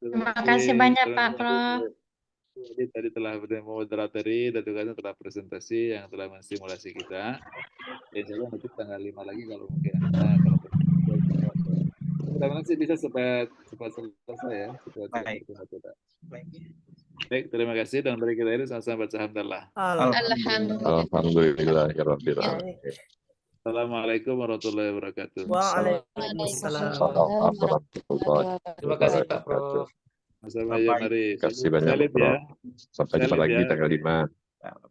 Terima kasih banyak, Pak Prof. Jadi tadi telah moderatori dan tugasnya telah presentasi yang telah menstimulasi kita. Insya Allah nanti tanggal 5 lagi kalau mungkin ada, kalau mudah-mudahan sih bisa cepat selesai ya. Baik. Baik. Baik, terima kasih dan beri kita ini sama-sama baca hamdalah. Alhamdulillah. Alhamdulillahirabbil Ya, alamin. Assalamualaikum warahmatullahi wabarakatuh. Waalaikumsalam. Waalaikumsalam warahmatullahi Terima kasih Pak Prof. Sama-sama ya, mari. Terima kasih banyak Salib ya. Prof. Sampai jumpa Salib lagi ya. tanggal 5.